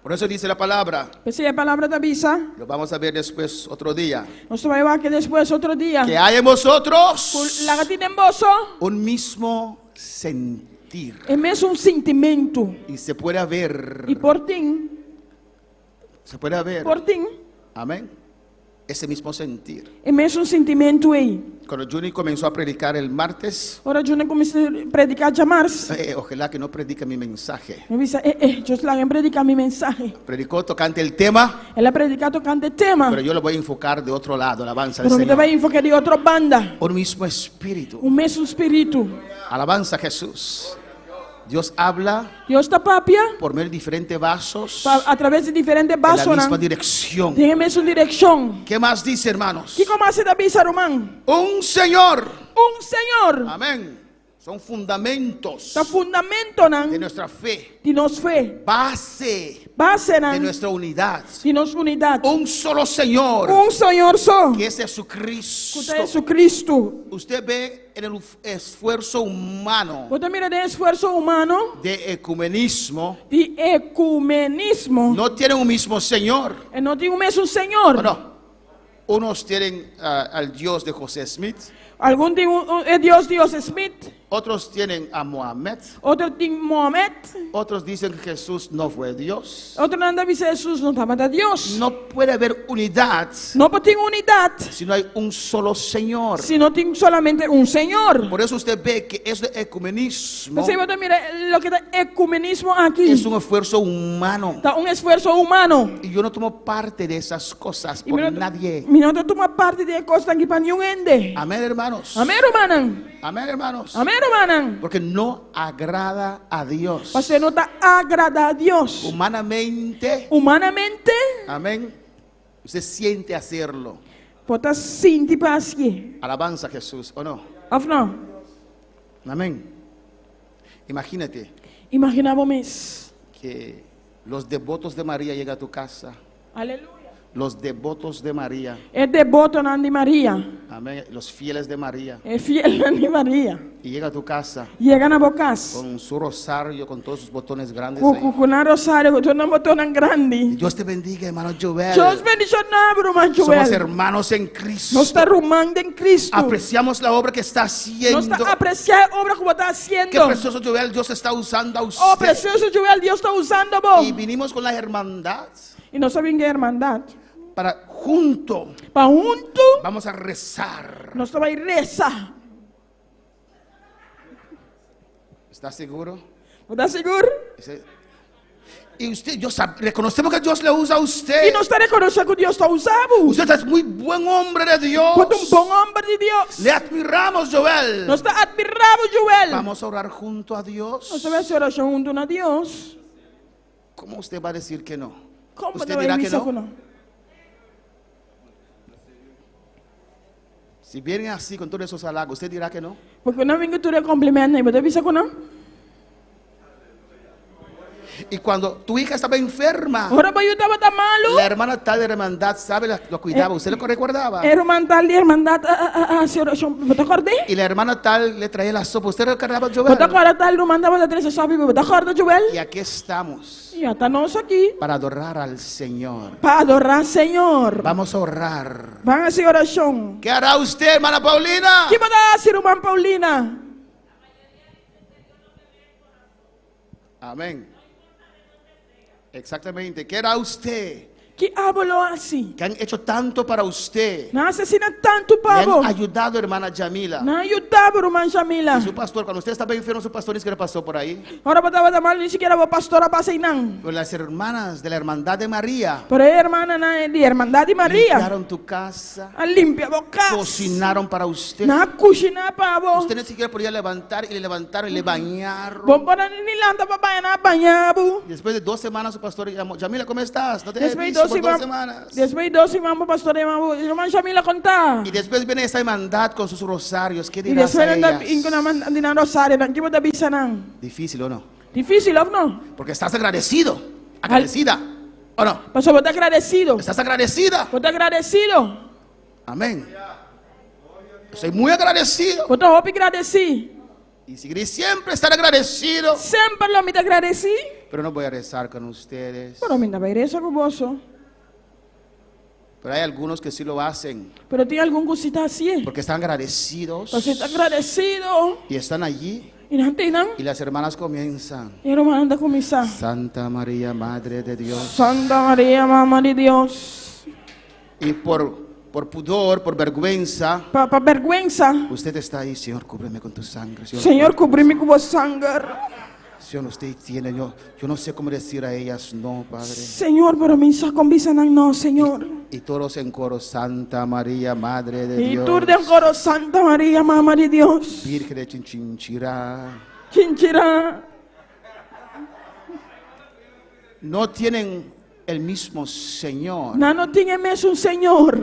Por eso dice la palabra. Essa é a palavra da Bisa. Lo vamos a ver después otro día. Nós vamos ver aqui depois outro dia. Que hay en vosotros La gatina em vosso un mismo sentir. é mesmo sentimento. Y se puede ver. E por ti, Se puede ver. Amén. Ese mismo sentir. é mesmo sentimento aí. Cuando Juni comenzó a predicar el martes, Ora, eu não comecei a predicar jamais. ojalá que no predique mi mensaje. Eu disse, eu lá em predicar minha mensagem. Predicó tocante el tema, Ela predica tocante tema. pero yo lo voy a enfocar de otro lado, alabanza al Pero me Señor. vai enfocar de outra banda. Un mismo espíritu. O mesmo espírito. Alabanza a Jesús. Dios habla Deus está papia por medio de diferentes vasos através de diferentes en la vasos. misma dirección. Tem a mesma direção. ¿Qué más dice, hermanos? Que começa da Bisa Román. Un Señor. Senhor. Amén. Son fundamentos Está fundamento de nuestra fe. de nos fé. Base Base de nuestra unidad. de nossa unidade. Un solo Señor. Senhor só. Que es Jesucristo. Que é Jesucristo. Usted ve en el esfuerzo humano Você mira de esforço humano, de ecumenismo. de ecumenismo. No tienen un mismo Señor. E não tem o mesmo Senhor. ¿O no? Unos tienen al Dios de José Smith. Algum tem Deus Smith. Otros tienen a Mohammed. Outro tem Mohamed. Otros dicen que Jesús no fue Dios. Outro não anda dizer Jesus não estava da Deus. No puede haber unidad Não pode ter unidade si no hay un solo Señor. se não tem solamente Senhor. Por eso usted ve que es de ecumenismo. Você vai mira lo que é ecumenismo aqui. Es un esfuerzo humano. Está esforço humano. Y yo no tomo parte de esas cosas por nadie. Mi não toma parte de coisas aqui para nenhum ende. Amén, hermanos. Amém, hermano. Amén, hermanos. Amém, hermano. Porque no agrada a Dios. Você não está agrada a Deus. Humanamente. Amén. Usted siente hacerlo. Pode sentir para si. Alabanza a Jesús, ¿o no? Of não? Amén. Imagínate Imaginávamos que los devotos de María llegan a tu casa. Aleluia. Los devotos de María. É devoto na de Maria. Amén. Los fieles de María. É fiel na de Maria. Y llega a tu casa Chega na bocas. con su rosario, con todos sus botones grandes. Ahí. Com na rosário, com uma botona grande. Dios te bendiga, hermano Joel. Deus bendiga irmão Somos Joel. hermanos en Cristo. Nós está rumando em Cristo. Apreciamos la obra que está Nós haciendo. está apreciar a obra que está haciendo. Qué precioso Joel, Dios está usando a usted. Oh, precioso Joel, Deus está usando a Y vos. vinimos con la hermandad E nós sabemos que é irmandade. para junto. Para junto, Vamos a rezar. nós vamos rezar. ¿Está seguro? ¿Está seguro? Dice, Y usted, reconocemos que Dios le usa a usted. E nós está reconhecendo que Deus está usando. Usted es muy buen hombre de Dios. Quanto bom homem de Deus. Le admiramos, Joel. Nós está admirando Joel. Vamos a orar junto a Dios. Nós vamos orar junto a Deus. ¿Cómo usted va a decir que no? Como ¿Usted dirá que no? não? Si vienen así con todos esos halagos, ¿usted dirá que no? Porque não vem que tudo é complemento, você bisa que não? Y cuando tu hija estaba enferma, Ora ba eu estava malo. la hermana tal de hermandad, ¿sabe? Lo cuidaba. ¿Usted lo recordaba? Irmã tal de irmandad, oração, você acorda? Y la hermana tal le traía la sopa. ¿Usted recordaba, Joel? Você acorda tal, não mandava da três sobe, você acorda, Joel? Y aquí estamos E está nós aqui para adorar al Señor. para adorar Senhor. Vamos a orar. Vamos a hacer oração. ¿Qué hará usted, hermana Paulina? Que vai dar, irmã Paulina? Amén. Exactamente. ¿Qué hará usted? Que hablo assim. Que han hecho tanto para usted. Não assassina tanto, Le pavo. han ayudado, hermana Yamila. Não ajudava, irmã Jamila. Y su pastor, cuando usted estaba enfermo, su pastor ni siquiera pasó por ahí. Ora botava da mal, nem sequer a pastora passa aí não. Pero las hermanas de la hermandad de María Por aí, irmã, de Irmandade Maria. limpiaron tu casa, A limpia a casa. cocinaron para usted. Na cozinha, pavo. Usted ni siquiera podía levantar y le levantaron y le bañaron. Bom para ni landa para banhar na banhabo. Después de 2 semanas, su pastor llamó: Yamila, ¿cómo estás? No te he Después visto por 2 doce semanas. Después 12 vamos pastor irmã Jamila contar. Y después viene esa hermandad con sus rosarios. ¿Qué E dirás a después anda ellas? in na rosário, não que bota bisa não. Difícil, ¿o no? Difícil, ou não? Porque estás agradecido. Agradecida. ¿O no? Pastor, bota agradecido. Estás agradecida. Bota agradecido. Amén. Estoy muy agradecido. Bota roupa agradeci. Y seguiré siempre estar agradecido. Sempre lo me te agradeci. Pero no voy a rezar con ustedes. Pero me vai rezar com você. Pero hay algunos que sí lo hacen. Pero tem algum cosita assim. Porque están agradecidos. Você está agradecido. Y están allí. E não tem não. Y las hermanas comienzan: E a irmã anda começar. Santa María, Madre de Dios. Santa Maria, Mamãe de Deus. Y por pudor, por vergüenza, Para vergüenza. usted está ahí: Señor, cúbreme con tu sangre. Senhor, cobri-me com vosso sangue. Señor, usted tiene, yo no sé cómo decir a ellas no, Padre. Senhor, para mim só combina não, Senhor. Y todos en coro: Santa María, Madre de E Dios. tu de coro Santa Maria, Mamãe de Deus. Virgen de Chinchinchirá. Chinchira. No tienen el mismo Señor. Não tinha mesmo Senhor.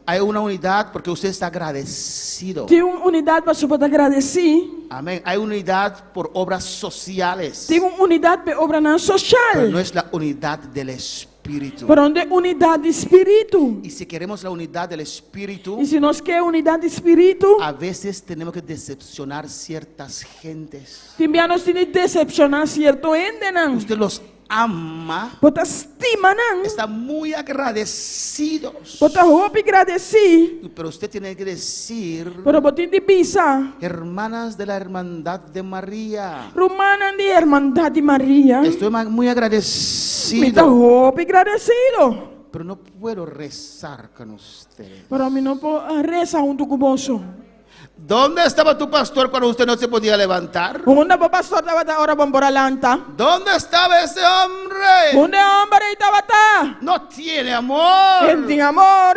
Hay una unidad porque usted está agradecido. Tem uma unidade para você poder agradecer. Amén. Hay unidad por obras sociales. Tem uma unidade para obra não Pero social. no es la unidad del Espíritu. Por onde unidade de espírito. Y si queremos la unidad del Espíritu, E se nós quer unidade de espírito, a veces tenemos que decepcionar ciertas gentes. também nós temos que decepcionar certo ende não. Usted los ama, Bota estima não. está muy agradecidos. Bota roupa e agradecer. Pero usted tiene que decir: Pero botin de pisa. hermanas de la hermandad de María, Romana de Irmandade Maria. estoy muy Me dá agradecido, roupa e agradecido. pero no puedo rezar con ustedes. Pero mim não pode rezar junto com você. ¿Dónde estaba tu pastor cuando usted no se podía levantar? Onde o pastor estava da hora bambora lanta? ¿Dónde estaba ese hombre? Onde o homem estava tá? No tiene amor. Ele tem amor.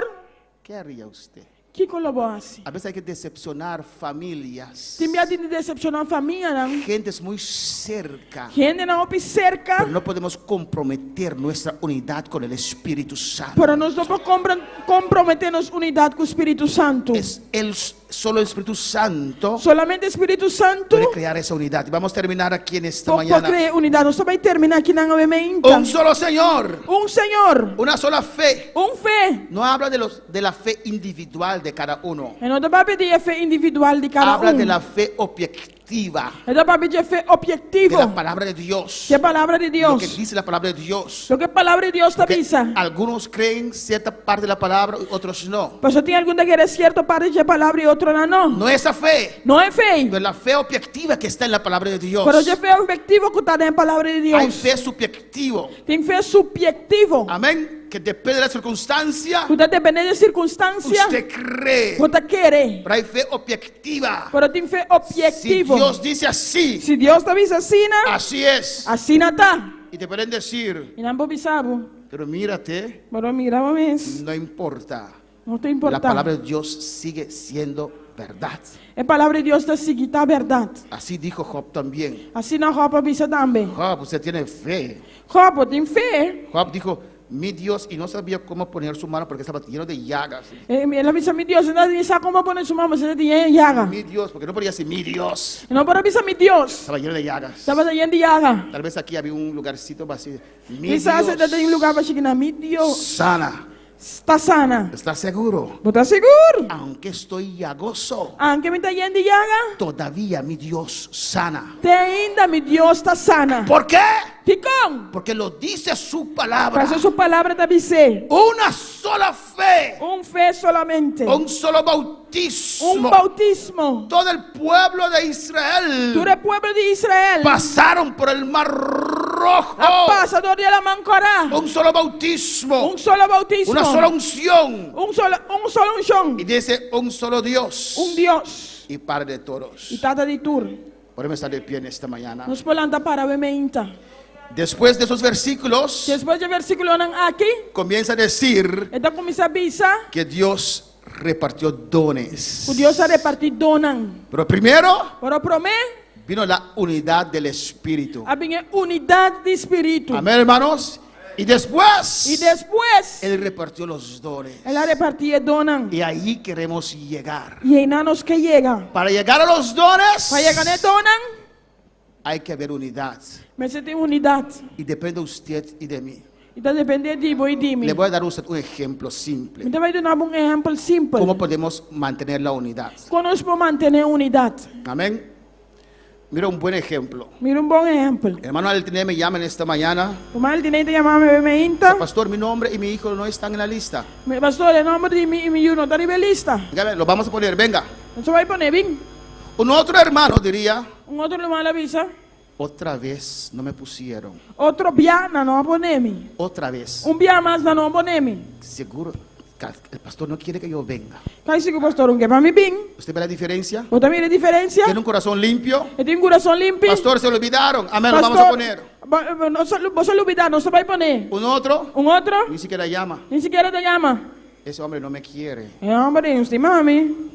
¿Qué haría usted? Que colaborasse? A veces hay que decepcionar familias, Também de decepcionar a família, não? gentes muy cerca, Gente não opi cerca. pero no podemos comprometer nuestra unidad con el Espíritu Santo. Para nós não comprometermos unidade com o Espírito Santo. Es solo el Espíritu Santo Solamente o Espírito Santo puede crear esa unidad. Y vamos a terminar aquí en esta pode mañana. criar unidade. Nós só vai terminar aqui na obviamente. Un solo Señor, Senhor, una sola fe. fé. No habla de la fe individual de cada uno. E não dá para pedir a fé individual de cada Habla de la fe objetiva, É dá para pedir a fé de objetiva. la palabra de Dios. Que é a palavra de Lo Deus. que dice la palabra de Dios. Lo que a palavra de Deus está Que dizendo. algunos creen cierta parte de la palabra, otros no. Mas só tem alguma que é certa parte da palavra e outra não. No esa fe, Não é fé. no es la fe objetiva que está en la palabra de Dios. Pero é fé objetivo que está na palavra de Hay Deus. fe subjetivo. Tem fé subjetivo. Amén. que depende de la circunstancia, Você depende de circunstância. usted cree. Você quer. Pero hay fe objetiva. Pero tem fé Si objetivo. Dios dice así, Se Deus te avisa assim, así es. assim não tá. Y te pueden decir, E não vou avisar. pero mírate, Pero mira, mas no importa. não tem La palabra importância. de Dios sigue siendo verdad. A palavra de Deus está seguindo a verdade. Así dijo Job también. Assim na roupa avisa também. Job, usted tiene fe. Roupa tem fé. Job dijo, mi Dios, y no sabía cómo poner su mano porque estaba lleno de llagas. Ele avisa meu Deus, não sabe como pôr sua mão, você tem llaga. Mi Dios, porque no podía decir mi Dios. Não pode avisar meu Deus. Estaba lleno de llagas. Estava lleno de llaga. Tal vez aquí había un lugarcito vacío. Mi Quizás você Dios, tem um lugar para chegar. Meu Deus, sana. está sana. ¿Estás seguro? Você está seguro? Aunque estoy llagoso, Aunque me está lleno de llaga, todavía mi Dios sana. ainda meu Deus está sana. ¿Por qué? Ficam. Porque lo dice su palabra. Para sua palavra te avisei. Una sola fe. Fé solamente. Un solo bautismo. Bautismo. Todo el pueblo de Israel Todo el pueblo de Israel. pasaron por el mar rojo. Pasador de la Mancorá. Un solo bautismo. Solo bautismo. Una sola unción. Solo unción. Y dice un solo Dios. Dios. Y Padre de todos. E tata de tur. Podemos estar de pie en esta mañana. Nos polanta para bemeinta. Después de esos versículos, Después del versículo aquí, comienza a decir esta comienza a avisar que Dios repartió dones. que Dios ha repartido donan. Pero primero Pero promé, vino la unidad del Espíritu. había unidad de espíritu. Amén, hermanos. Y después, Y después, Él repartió los dones. Él ha repartido donan. Y ahí queremos llegar. Y enanos que llegan. Para llegar a los dones, Para llegar a donan, hay que haber unidad. me sentí unidad. Y depende de usted y de mí. Então depende de vos e de mim. Le voy a dar a usted un ejemplo simple. Então vai dar um exemplo simples. ¿Cómo podemos mantener la unidad? Como nós podemos manter unidade? Amén. Mira un buen ejemplo. Mira bom exemplo. Hermano Altine me llama en esta mañana. O mal dinheiro chamava me inta. Pastor, mi nombre y mi hijo no están en la lista. Me pastor, o nome de mim e meu não está na lista. Dígame, lo vamos a poner, venga. Então vai poner bem. Un otro hermano diría, Outro irmão avisa. otra vez no me pusieron. Outro biana não poneme. Otra vez. Bia mais não poneme. Seguro, el pastor no quiere que yo venga. Cai sigo pastor, que para mim bem. ¿Usted ve la diferencia? Você também a diferença? Tiene un corazón limpio. Eu tenho coração limpo. Pastor, se lo olvidaron. Amén, lo vamos a poner. Você olvidar, não se vai poner. Un otro, Outro, ni siquiera llama. nem sequer te chama. Ese hombre no me quiere. É homem, não tem mami.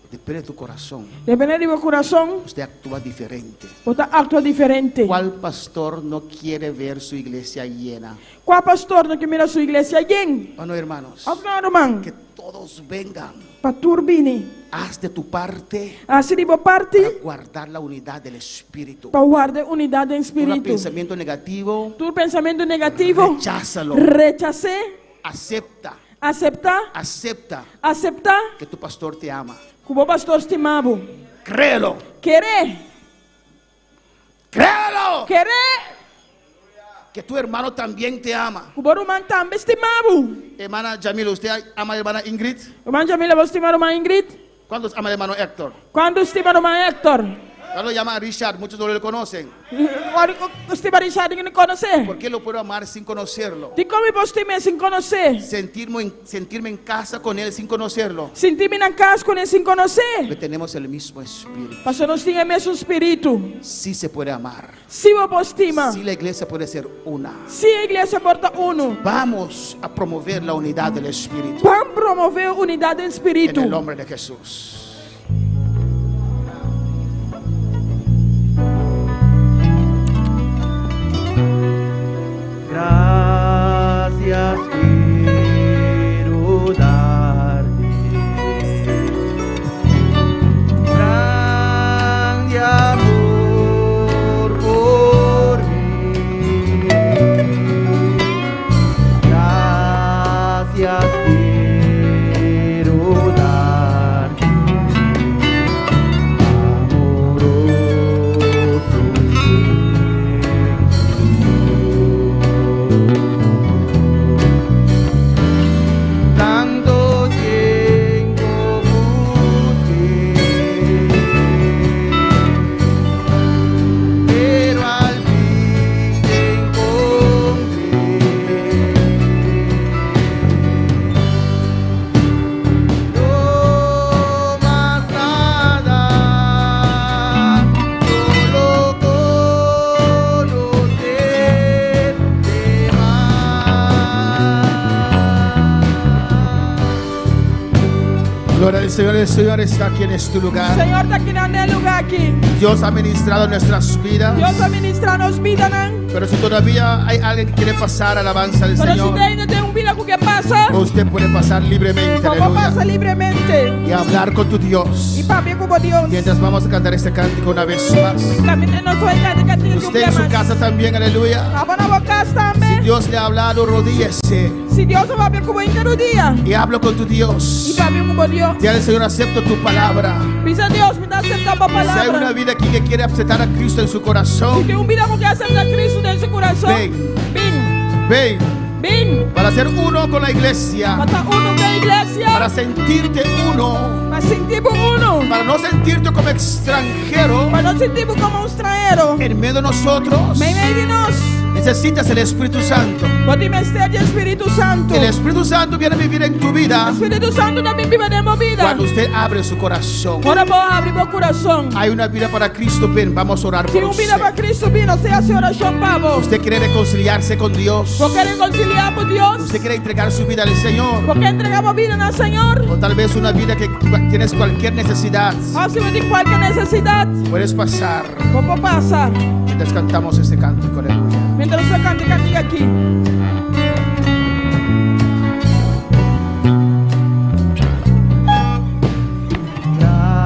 Depende de tu corazón. Depende de meu coração. Usted actúa diferente. Você atua diferente. ¿Cuál pastor no quiere ver su iglesia llena? Qual pastor não quer mirar sua igreja llena? Oh, no, hermanos. Afirma, Que todos vengan. para turbine. Haz de tu parte Assim de para parte, guardar la unidad del Espíritu. para guardar unidade em Todo espírito. pensamiento negativo, Tu pensamento negativo, recházalo. rechacé, Acepta, aceptar, acepta aceptar que tu pastor te ama. que o pastor estimado. Créelo, Querer, créelo. querer Que tu hermano también te ama. que o irmão também estimado. Hermana Jamila, ¿usted ama a la hermana Ingrid? O irmão Jamila, você estima o irmão Ingrid? ¿Cuántos aman al hermano Héctor? Quando estima o irmão Héctor? Ya lo llama Richard, muchos no lo conocen. Estima Richard, que não conhece. ¿Por qué lo puedo amar sin conocerlo? De como eu estima sem conhecer. Sentirme en casa con él sin conocerlo. Sentir-me na casa com ele sem conhecer. Que tenemos el mismo espíritu. Pastor, nós temos o mesmo espírito. Sí se puede amar. Se você estima, Sí la iglesia puede ser una. se a igreja porta uno, Vamos a promover la unidad del espíritu. vamos promover unidade em espírito. En el nombre de Jesús. Gracias quiero darte, grande amor por mí. Gracias quiero darte, Gloria al Señor. El Señor está aquí en este O lugar. Senhor está aqui nesse lugar aqui. Dios ha ministrado nuestras vidas. Deus vai ministrar nos vidas, né? Pero si todavía hay alguien que quiere pasar alabanza al Pero se Señor, ainda tem vida com que passa, usted puede pasar libremente, como passa aleluya, livremente. y hablar con tu Dios. E para mim como Deus. Mientras vamos a cantar este cántico una vez más. Caminhando não sou ainda de Usted en su casa también, aleluya. Tava na boca Si também. Dios le ha hablado, rodíese Se Deus vai ver como ainda no dia. y hablo con tu E Dios. para mim como Deus. Dile al Señor, acepto tu palabra. Pisa Deus, me dá aceptar a Si hay una palavra. vida aquí que quiere aceptar a Cristo en su Se corazón, tem vida com que aceitar Cristo dentro do coração. ven, Vem, ven, vem. para ser uno con la iglesia, Mata uno da igreja. para sentirte uno, Para sentir uno. para no sentirte como extranjero Para não sentir como estrangeiro. en medio de nosotros. Vem meio de nós. Necesitas el Espíritu Santo. Pode mestre de Espírito Santo. El Espíritu Santo viene a vivir en tu vida Espírito Santo também vive na vida. cuando usted abre su corazón. Ora vou abrir meu coração. Hay una vida para Cristo, ven, vamos a orar Se por vida para usted. Cristo vino, seja a oração para vos. Usted quiere reconciliarse con Dios. Porque reconciliar com Deus. Usted quiere entregar su vida al Señor. Porque entregamos vida ao Senhor. O tal vez una vida que tienes cualquier necesidad. Ou se de qualquer necessidade, Puedes pasar como passar. mientras cantamos este cántico, aleluya. Mientras você canta aqui.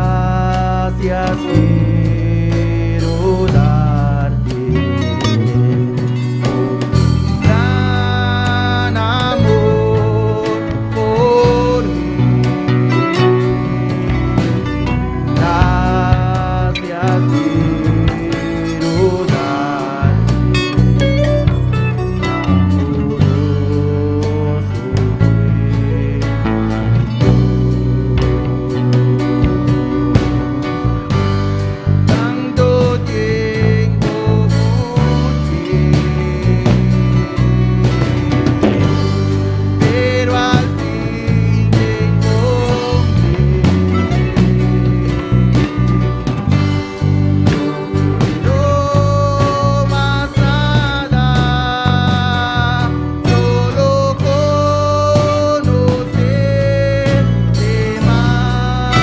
Gracias quiero darte, gran amor por mí. Gracias quiero darte, tanto tiempo busqué, pero al fin te encontré. No más nada, solo conocerte más.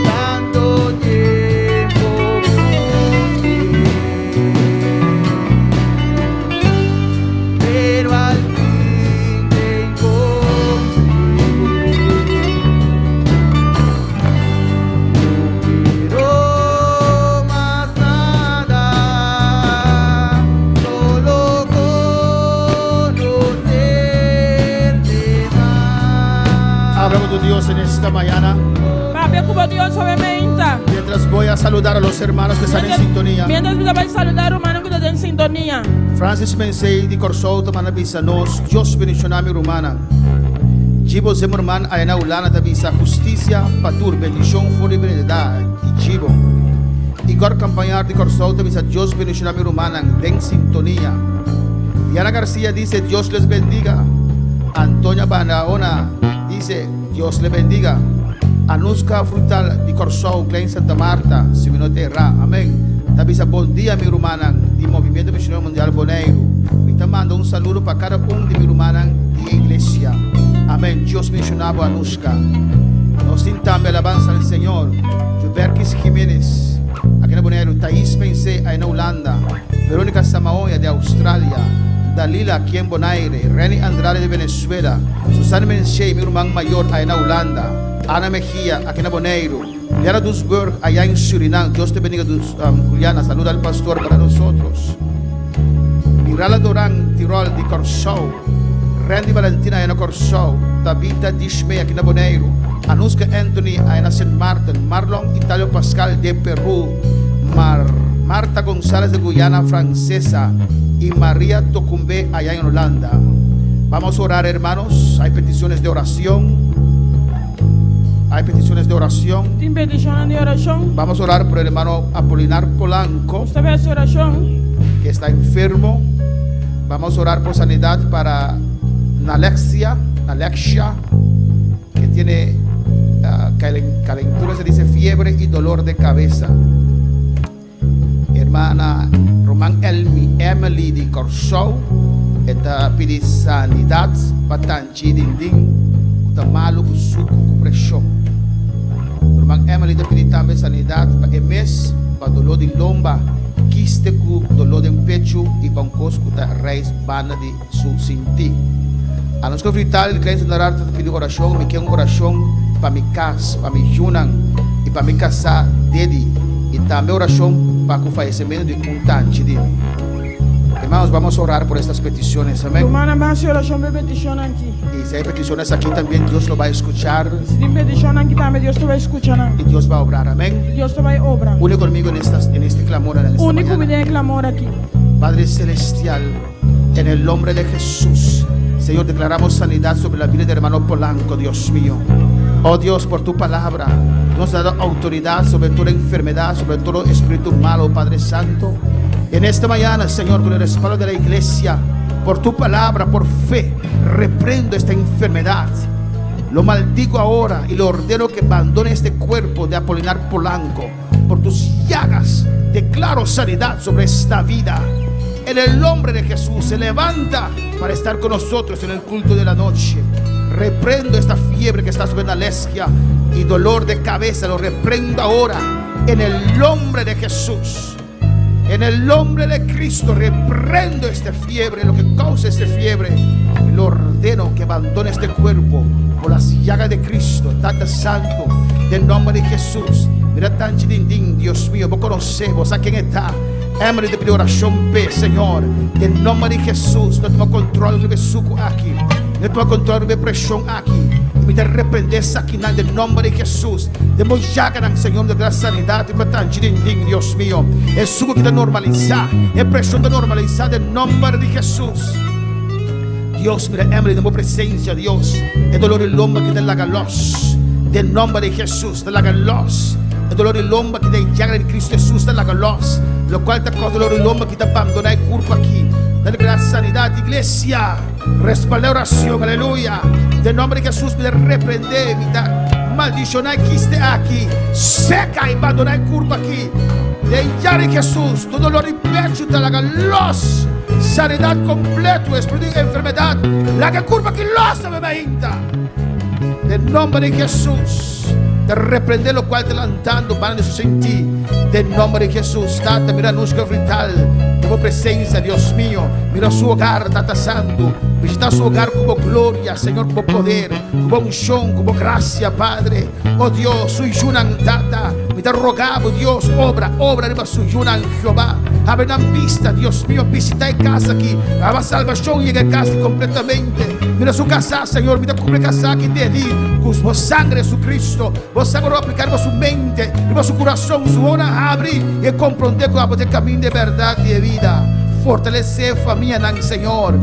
Tanto tiempo busqué, pero al fin te encontré. Quiero más nada, solo conocerte más. Habla con tu Dios en esta mañana. Para ver como Deus obviamente. Mientras voy a saludar a los hermanos que están en sintonía. Mientras você vai saludar o mano que está em sintonia. Francis Mensei di Corsouto manabisa nos Dios bendicionami rumana. Jibo Zemurman ayana ulana tabisa justicia patur bendición foribilidad y Jibo. Igor Campañar di Corsouto bisa Dios bendicionami rumana en sintonía. Diana García dice Dios les bendiga. Antonia Banaona dice Dios le bendiga. Anuska Frutal di Corsou Klein Santa Marta Siminote Ra. Amén. Tabisa buen día mi rumana di Movimiento Misionero Mundial Boneiro. Me está mandando un saludo para cada uno de mi rumana de iglesia. Amén. Dios mencionaba a Anuska. Nos sintamos alabanza al Señor. Juberkis Jiménez, aquí en Boneiro. Thais Pensé, ahí en Holanda. Verónica Samaoya de Australia. Dalila aquí en Bonaire. Reni Andrade de Venezuela. Susana Menchey, mi hermano mayor, ahí en Holanda. Ana Mejía, aquí en Boneiro. Diana Dusburg, allá en Surinam. Dios te bendiga, Juliana. Saluda al pastor para nosotros. Mirala Dorán, Tirol, de Corsou. Randy Valentina, en Corsou. Tabitha Dishme, aquí en Boneiro. Anuska Anthony, en St. Martin. Marlon Italio Pascal, de Perú. Marta González, de Guyana Francesa. Y María Tocumbe, allá en Holanda. Vamos a orar, hermanos. Hay peticiones de oración. Hay peticiones de oración. Tem petição de oração. Vamos a orar por el hermano Apolinar Polanco, Você vai essa oração. que está enfermo. Vamos a orar por sanidad para Nalexia, que tiene calentura, se dice fiebre y dolor de cabeza. Hermana Román Emily de Corsou, Eta pedir sanidade para tanti dinding, uta malo com suco com pressão. Irmã Emily te pedir também sanidade para MS, para dolor de lomba, quiste com dolor de pecho e para cosco da raiz bana de su sentir. A nós que vital, que é na te pedir oração, me quer oração para me cas, para me junan e para me casar dele e também oração para o falecimento de tanti de mim. Hermanos, vamos a orar por estas peticiones, amén. Y si hay peticiones aquí también, Dios lo va a escuchar. Y Dios va a obrar, amén. Une conmigo en este clamor en esta mañana. Padre Celestial, en el nombre de Jesús, Señor, declaramos sanidad sobre la vida del hermano Polanco, Dios mío. Oh Dios, por tu palabra, nos ha dado autoridad sobre toda enfermedad, sobre todo espíritu malo, Padre Santo. En esta mañana, Señor, con el respaldo de la iglesia, por tu palabra, por fe, reprendo esta enfermedad. Lo maldigo ahora y lo ordeno que abandone este cuerpo de Apolinar Polanco. Por tus llagas, declaro sanidad sobre esta vida. En el nombre de Jesús, se levanta para estar con nosotros en el culto de la noche. Reprendo esta fiebre que está sobre la lesquia y dolor de cabeza. Lo reprendo ahora en el nombre de Jesús. En el nombre de Cristo reprendo esta fiebre, lo que causa esta fiebre, y lo ordeno que abandone este cuerpo por las llagas de Cristo, Tata Santo, del nombre de Jesús. Mira tan chidindín, Dios mío, vos conocemos a quién está. Emily te pido oración, Señor, del nombre de Jesús. No toma control de suco aquí, no toma control de presión aquí. Me te arrependes aquí en el nombre de Jesús. Demos llagas, Señor, de la sanidad. Dios mío, el suco que te normaliza, el presión te normaliza del nombre de Jesús. Dios, mira, Emily, demos presencia, Dios. El dolor y lomba que te la galos, del nombre de Jesús, te la galos. El dolor y lomba que te llaga de Cristo Jesús, te la galos. Lo cual te causa dolor y lomba que te abandona el cuerpo aquí. Dale gran sanidad, iglesia. Respalda oración, aleluya. De nombre de Jesús, me reprende, me maldicionar que esté aquí. Seca y abandona el cuerpo aquí. De llave de Jesús, todo dolor y pecho te haga los. Sanidad completa, espíritu de enfermedad. La que curva que los me veinta. De nombre de Jesús. Te reprende lo cual te levantando para de su sentir. De nombre de Jesús, Tata, mira nuestra vital. Como presencia, Dios mío. Mira su hogar, Tata Santo. Visita su hogar como gloria, Señor, como poder, como unción, como gracia, Padre. Oh Dios, su yunan, Tata. Me te rogamos, Dios, obra de su yunan, Jehová. Abran vista, Dios mío, visita en casa aquí. Haga salvación, llega a casa completamente. Mira su casa, Señor, mira cubre casa aquí de allí. Con sangre de su Cristo. Vos sangre aplicar en su mente, en su corazón, su honra abrir y comprender que va a poder camino de verdad y de vida. Fortalecer familia, Señor.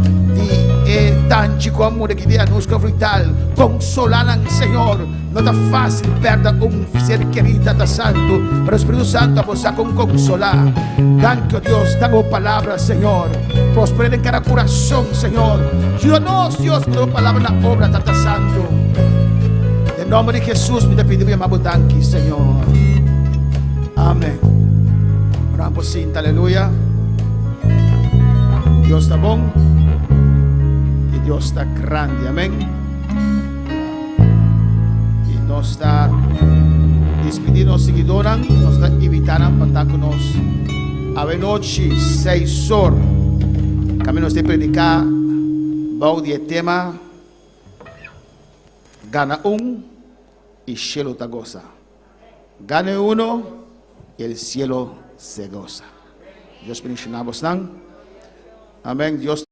Y tan chico amor que día nos vital. Consolar, Señor. No está fácil perder un ser querido, Tata Santo. Pero el Espíritu Santo vos a consolar. Danke, Dios, damos palabras, Señor. Prospera en cada corazón, Señor. Ayúdanos, Dios, con tu palabra en la obra, Tata Santo. En nombre de Jesús, me te pedimos, amado, danke, Señor. Amén. Oramos por cinta, aleluya. Dios está bueno y Dios está grande, amén. Y nos está despidiendo seguidora, nos está invitando para que nos a noche 6 horas. Camino de predicar, bau de tema, gana y cielo te goza. Gane uno y el cielo se goza. Dios bendiga. Amén. Dios